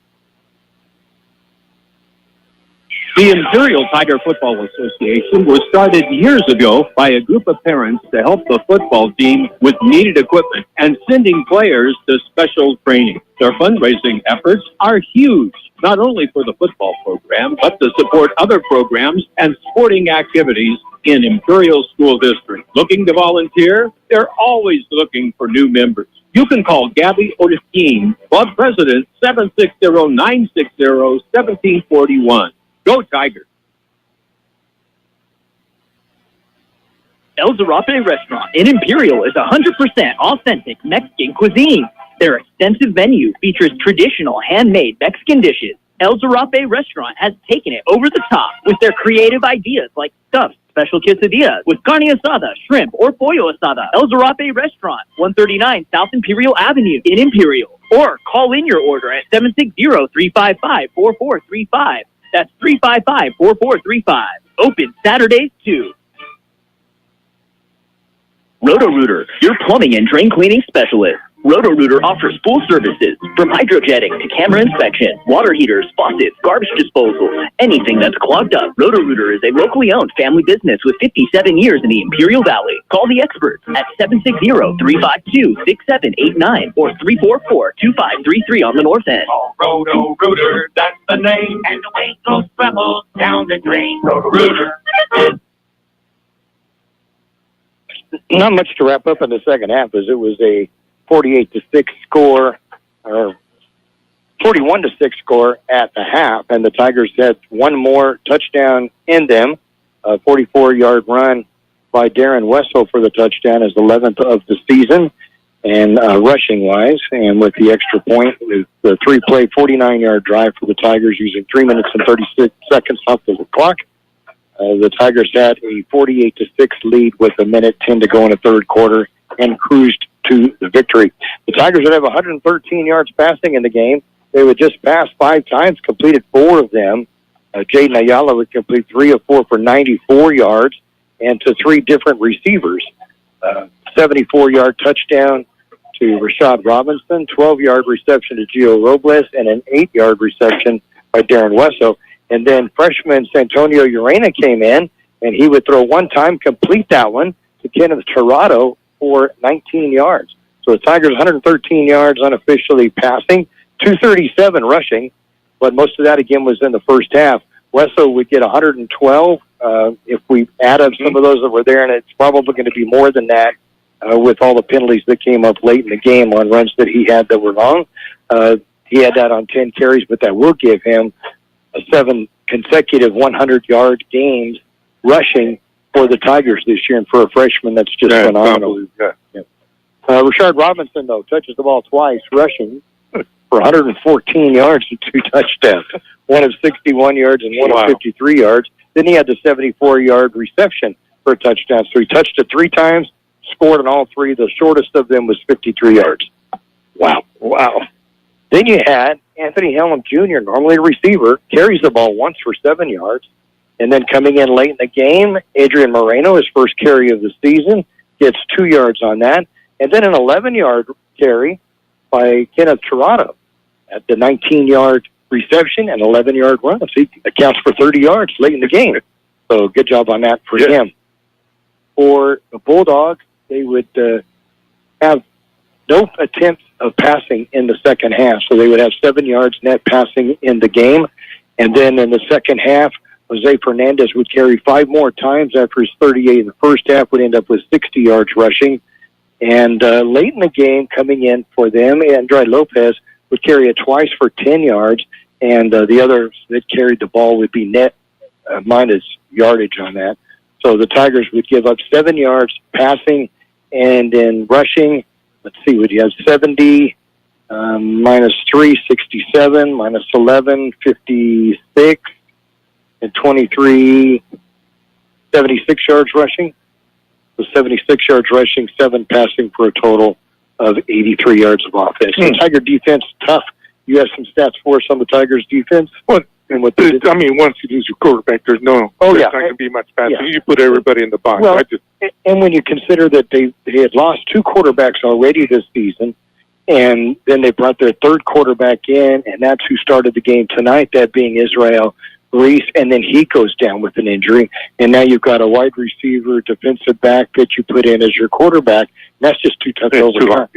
The Imperial Tiger Football Association was started years ago by a group of parents to help the football team with needed equipment and sending players to special training. Their fundraising efforts are huge, not only for the football program, but to support other programs and sporting activities in Imperial School District. Looking to volunteer? They're always looking for new members. You can call Gabby Otiskin, Club President, 760-960-1741. Go Tigers! El Zarape Restaurant in Imperial is 100% authentic Mexican cuisine. Their extensive menu features traditional handmade Mexican dishes. El Zarape Restaurant has taken it over the top with their creative ideas like stuffed special quesadillas with carne asada, shrimp, or pollo asada. El Zarape Restaurant, 139 South Imperial Avenue in Imperial. Or call in your order at 760-355-4435. That's 355-4435. Open Saturdays too. Roto-Rooter, your plumbing and drain cleaning specialist. Roto-Rooter offers full services from hydrojetting to camera inspection, water heaters, faucets, garbage disposal, anything that's clogged up. Roto-Rooter is a locally owned family business with 57 years in the Imperial Valley. Call the experts at 760-352-6789 or 344-2533 on the north end. Roto-Rooter, that's the name, and the way goes travels down the drain. Roto-Rooter. Not much to wrap up in the second half, as it was a 48-6 score, or 41-6 score at the half, and the Tigers had one more touchdown in them, a 44-yard run by Darren Wessel for the touchdown, his 11th of the season, and rushing-wise, and with the extra point, the three-play 49-yard drive for the Tigers using 3 minutes and 36 seconds off the clock. The Tigers had a 48-6 lead with 1:10 to go in the third quarter and cruised to the victory. The Tigers would have 113 yards passing in the game. They would just pass 5 times, completed 4 of them. Jaden Ayala would complete 3 of 4 for 94 yards and to 3 different receivers. 74-yard touchdown to Rashad Robinson, 12-yard reception to Gio Robles, and an 8-yard reception by Darren Wessel. And then freshman Santonio Urena came in, and he would throw one time, complete that one to Kenneth Tirado for 19 yards. So the Tigers 113 yards unofficially passing, 237 rushing, but most of that, again, was in the first half. Wessel would get 112 if we add up some of those that were there, and it's probably going to be more than that with all the penalties that came up late in the game on runs that he had that were long. He had that on 10 carries, but that will give him 7 consecutive 100-yard games rushing for the Tigers this year, and for a freshman, that's just phenomenal. Rashard Robinson, though, touches the ball twice, rushing for 114 yards and 2 touchdowns, one of 61 yards and one of 53 yards. Then he had the 74-yard reception for a touchdown. So he touched it 3 times, scored on all 3. The shortest of them was 53 yards. Wow. Then you had Anthony Helm Jr., normally a receiver, carries the ball once for 7 yards. And then coming in late in the game, Adrian Moreno, his first carry of the season, gets 2 yards on that. And then an 11-yard carry by Kenneth Tirado at the 19-yard reception and 11-yard run. So he accounts for 30 yards late in the game. So good job on that for him. For the Bulldogs, they would have no attempts of passing in the second half. So they would have 7 yards net passing in the game. And then in the second half, Jose Fernandez would carry 5 more times after his 38 in the first half, would end up with 60 yards rushing. And late in the game, coming in for them, Andre Lopez would carry it twice for 10 yards, and the others that carried the ball would be net minus yardage on that. So the Tigers would give up 7 yards passing, and then rushing, let's see, would you have 70, minus 3, 67, minus 11, 56, and 23, 76 yards rushing. So 76 yards rushing, 7 passing for a total of 83 yards of offense. So Tiger defense, tough. You have some stats for us on the Tigers defense? Once you lose your quarterback, there's not going to be much passing. You put everybody in the box. Well, and when you consider that they had lost 2 quarterbacks already this season, and then they brought their third quarterback in, and that's who started the game tonight, that being Israel Reese, and then he goes down with an injury, and now you've got a wide receiver, defensive back that you put in as your quarterback, and that's just too tough to overcome.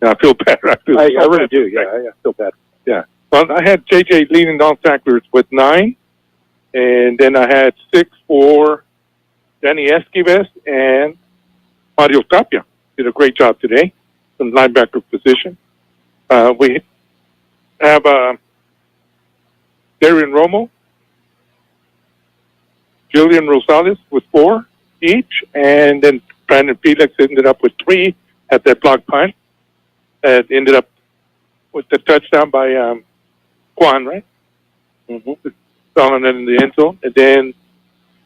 I feel bad. I really do, I feel bad. Yeah. Well, I had JJ leading all tacklers with 9, and then I had 6 for Danny Esquives and Mario Tapia. Did a great job today from the linebacker position. We have Darian Romo, Julian Rosales with 4 each, and then Brandon Felix ended up with 3 at that block punt. Ended up with the touchdown by Juan, right? Mm-hmm. Throwing it in the end zone. And then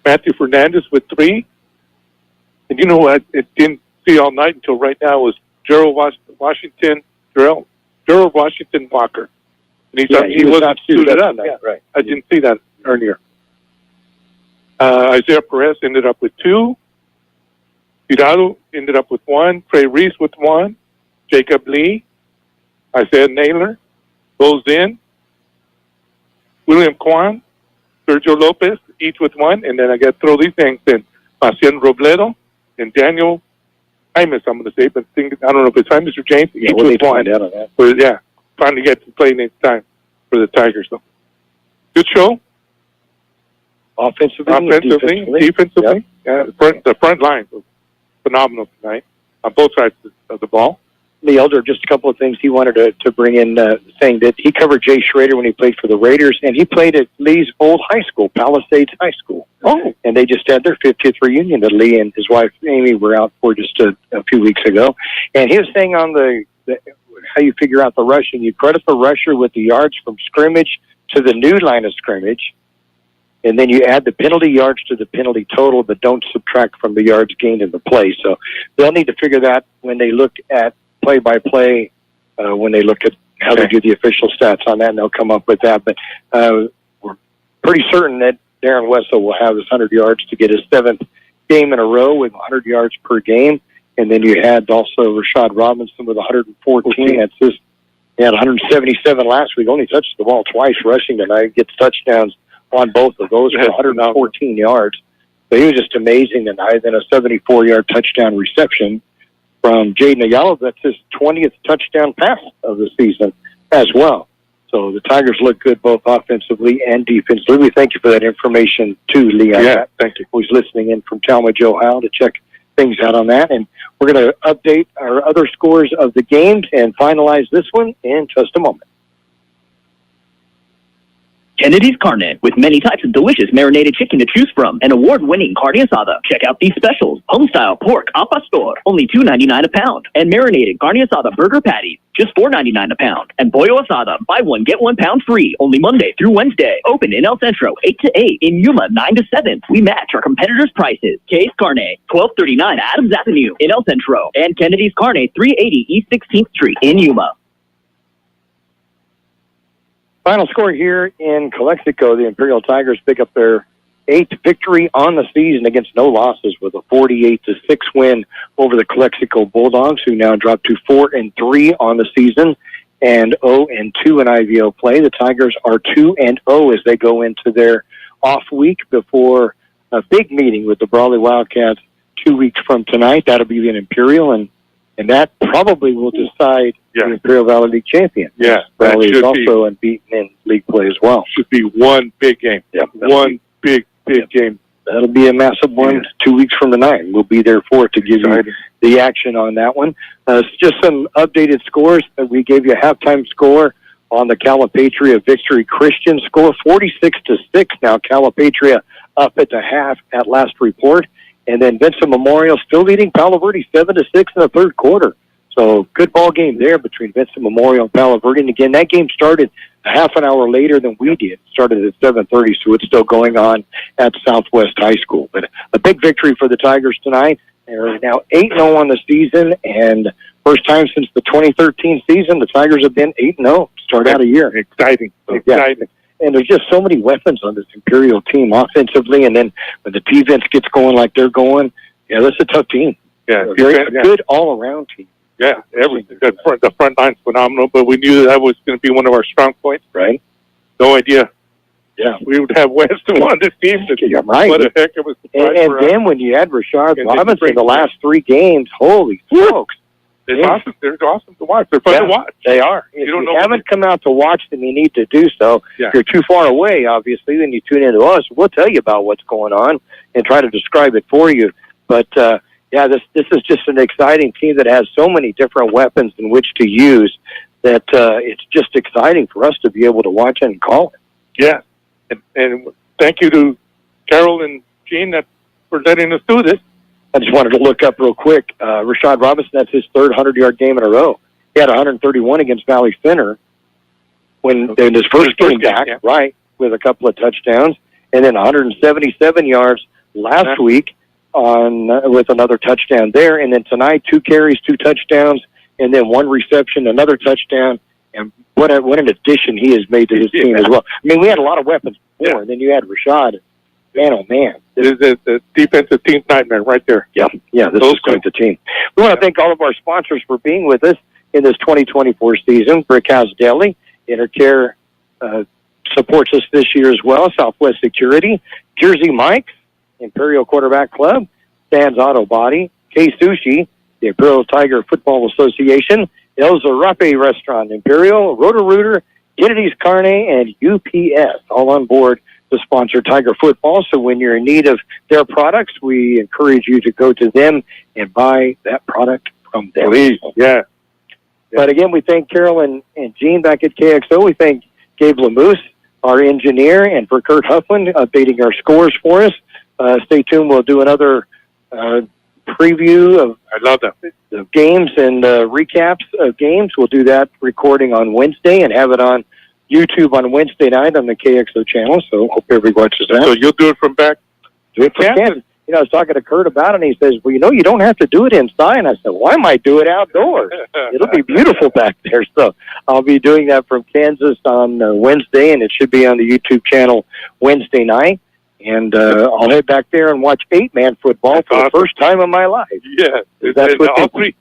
Matthew Fernandez with 3. And you know what? It didn't see all night until right now was Gerald Washington Walker. And he was not suited up. Yeah, right. I didn't see that earlier. Isaiah Perez ended up with 2. Tirado ended up with 1. Trey Reese with 1. Jacob Lee, Isaiah Naylor, Bo Zinn, William Kwan, Sergio Lopez, each with 1. And then I got to throw these things in. Marcian Robledo and Daniel Jaimes, I'm going to say, but I don't know if it's Jaimes or James. Yeah, we'll need to find out on that. But, finally get to play next time for the Tigers. So, good show. Offensively, defensively. Yeah, the front line was phenomenal tonight on both sides of the ball. The Elder, just a couple of things he wanted to bring in, saying that he covered Jay Schrader when he played for the Raiders, and he played at Lee's old high school, Palisades High School. Oh. And they just had their 50th reunion that Lee and his wife, Amy, were out for just a few weeks ago. And he was saying on the how you figure out the rushing, you credit the rusher with the yards from scrimmage to the new line of scrimmage, and then you add the penalty yards to the penalty total, but don't subtract from the yards gained in the play. So they'll need to figure that when they look at play-by-play, when they look at how they do the official stats on that, and they'll come up with that. But we're pretty certain that Darren Wessel will have his 100 yards to get his 7th game in a row with 100 yards per game. And then you had also Rashad Robinson with 114. That's just, he had 177 last week. Only touched the ball twice rushing tonight. Gets touchdowns on both of those for 114 yards. So he was just amazing tonight. Then a 74-yard touchdown reception from Jaden Ayala. That's his 20th touchdown pass of the season as well. So the Tigers look good both offensively and defensively. We thank you for that information too, Leon. Yeah, thank you. Who's listening in from Talmadge, Ohio, to check things out on that. And we're going to update our other scores of the games and finalize this one in just a moment. Kennedy's Carne, with many types of delicious marinated chicken to choose from, and award-winning carne asada. Check out these specials: home-style pork al pastor, only $2.99 a pound, and marinated carne asada burger patties, just $4.99 a pound. And pollo asada, buy one get 1 pound free, only Monday through Wednesday. Open in El Centro 8 to 8, in Yuma 9 to 7. We match our competitors' prices. K's Carne, 1239 Adams Avenue in El Centro, and Kennedy's Carne, 380 East 16th Street in Yuma. Final score here in Calexico, the Imperial Tigers pick up their 8th victory on the season against no losses with a 48-6 win over the Calexico Bulldogs, who now drop to 4-3 on the season and 0-2 in IVO play. The Tigers are 2-0 as they go into their off week before a big meeting with the Brawley Wildcats 2 weeks from tonight. That'll be in Imperial, and that probably will decide the Imperial Valley League champion. Yeah, Brawley is should also unbeaten in league play as well. Should be one big game. Yep. One big game. That'll be a massive one 2 weeks from tonight. We'll be there for it to give you the action on that one. Just some updated scores. We gave you a halftime score on the Calipatria Victory Christian score, 46-6. Now Calipatria up at the half at last report. And then Vincent Memorial still leading Palo Verde 7-6 in the third quarter. So good ball game there between Vincent Memorial and Palo Verde. And again, that game started a half an hour later than we did. It started at 7:30, so it's still going on at Southwest High School. But a big victory for the Tigers tonight. They're now 8-0 on the season, and first time since the 2013 season, the Tigers have been 8-0 to start out a year. Exciting. So, exciting. And there's just so many weapons on this Imperial team offensively, and then when the defense gets going like they're going, that's a tough team. Yeah, good all-around team. Yeah, everything. The front line's phenomenal, but we knew that was going to be one of our strong points. Right. No idea. Yeah. We would have West on this team. Right. What the heck, it was. And then when you had Rashard Robinson the last 3 games, holy smokes. They're awesome. They're awesome to watch. They're fun to watch. They are. If you haven't come out to watch them, you need to do so. Yeah. If you're too far away, obviously, then you tune into us. We'll tell you about what's going on and try to describe it for you. But, this is just an exciting team that has so many different weapons in which to use that it's just exciting for us to be able to watch and call it. Yeah. And thank you to Carol and Gene for letting us do this. I just wanted to look up real quick. Rashad Robinson, that's his third 100-yard game in a row. He had 131 against Valley Center in his first game back, right, with a couple of touchdowns, and then 177 yards last week with another touchdown there. And then tonight, 2 carries, 2 touchdowns, and then 1 reception, another touchdown. And what an addition he has made to his team as well. I mean, we had a lot of weapons before, and then you had Rashad. Man, oh, man. This is the defensive team nightmare right there. Yeah, this is quite the team. We want to thank all of our sponsors for being with us in this 2024 season. Brickhouse Deli, Intercare supports us this year as well. Southwest Security, Jersey Mike's, Imperial Quarterback Club, Stan's Auto Body, K Sushi, the Imperial Tiger Football Association, El Zarape Restaurant, Imperial, Roto-Rooter, Kennedy's Carne, and UPS, all on board to sponsor Tiger football. So when you're in need of their products, we encourage you to go to them and buy that product from them. Please, yeah. But again, we thank Carol and Gene back at KXO. We thank Gabe Lamoose, our engineer, and for Kurt Huffman updating our scores for us. Stay tuned. We'll do another preview of games and recaps of games. We'll do that recording on Wednesday and have it on YouTube on Wednesday night on the KXO channel. So hope everybody watches that. So you'll do it from back? Do it from Kansas. I was talking to Kurt about it, and he says, well, you don't have to do it inside. And I said, well, I might do it outdoors. It'll be beautiful back there. So I'll be doing that from Kansas on Wednesday, and it should be on the YouTube channel Wednesday night. And I'll head back there and watch 8-man football for the first time in my life. Yeah. All three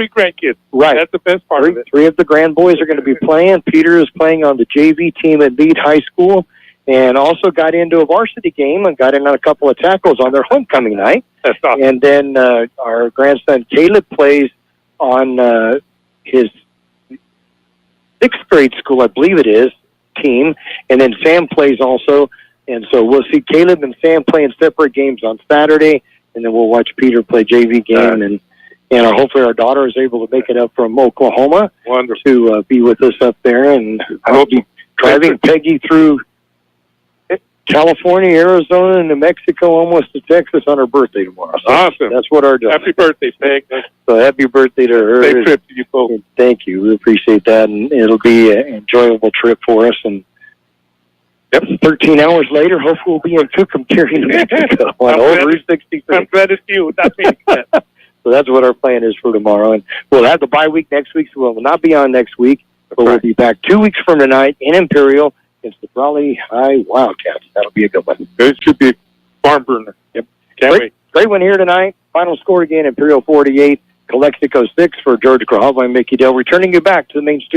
grandkids. Right. That's the best part of it. 3 of the grand boys are going to be playing. Peter is playing on the JV team at Meade High School, and also got into a varsity game and got in on a couple of tackles on their homecoming night. That's awesome. And then our grandson Caleb plays on his 6th grade school, I believe it is, team. And then Sam plays also. And so we'll see Caleb and Sam playing separate games on Saturday, and then we'll watch Peter play JV game. And hopefully our daughter is able to make it up from Oklahoma Wonderful. to be with us up there. And I'll be driving Peggy through California, Arizona, New Mexico, almost to Texas on her birthday tomorrow. So Awesome. That's what our doing. Happy birthday, Peg. So happy birthday to her. Safe trip to you folks. Thank you. We appreciate that, and it'll be an enjoyable trip for us. And 13 hours later, hopefully we'll be in Tucumcari, New Mexico on old Route 63. I'm glad it's you. That makes sense. So that's what our plan is for tomorrow. And we'll have the bye week next week, so we'll not be on next week, but we'll be back 2 weeks from tonight in Imperial against the Raleigh High Wildcats. That'll be a good one. It should be a barn burner. Yep. Can't wait. Great one here tonight. Final score again, Imperial 48, Calexico 6 for George Grijalva and Mickey Dale. Returning you back to the main studio.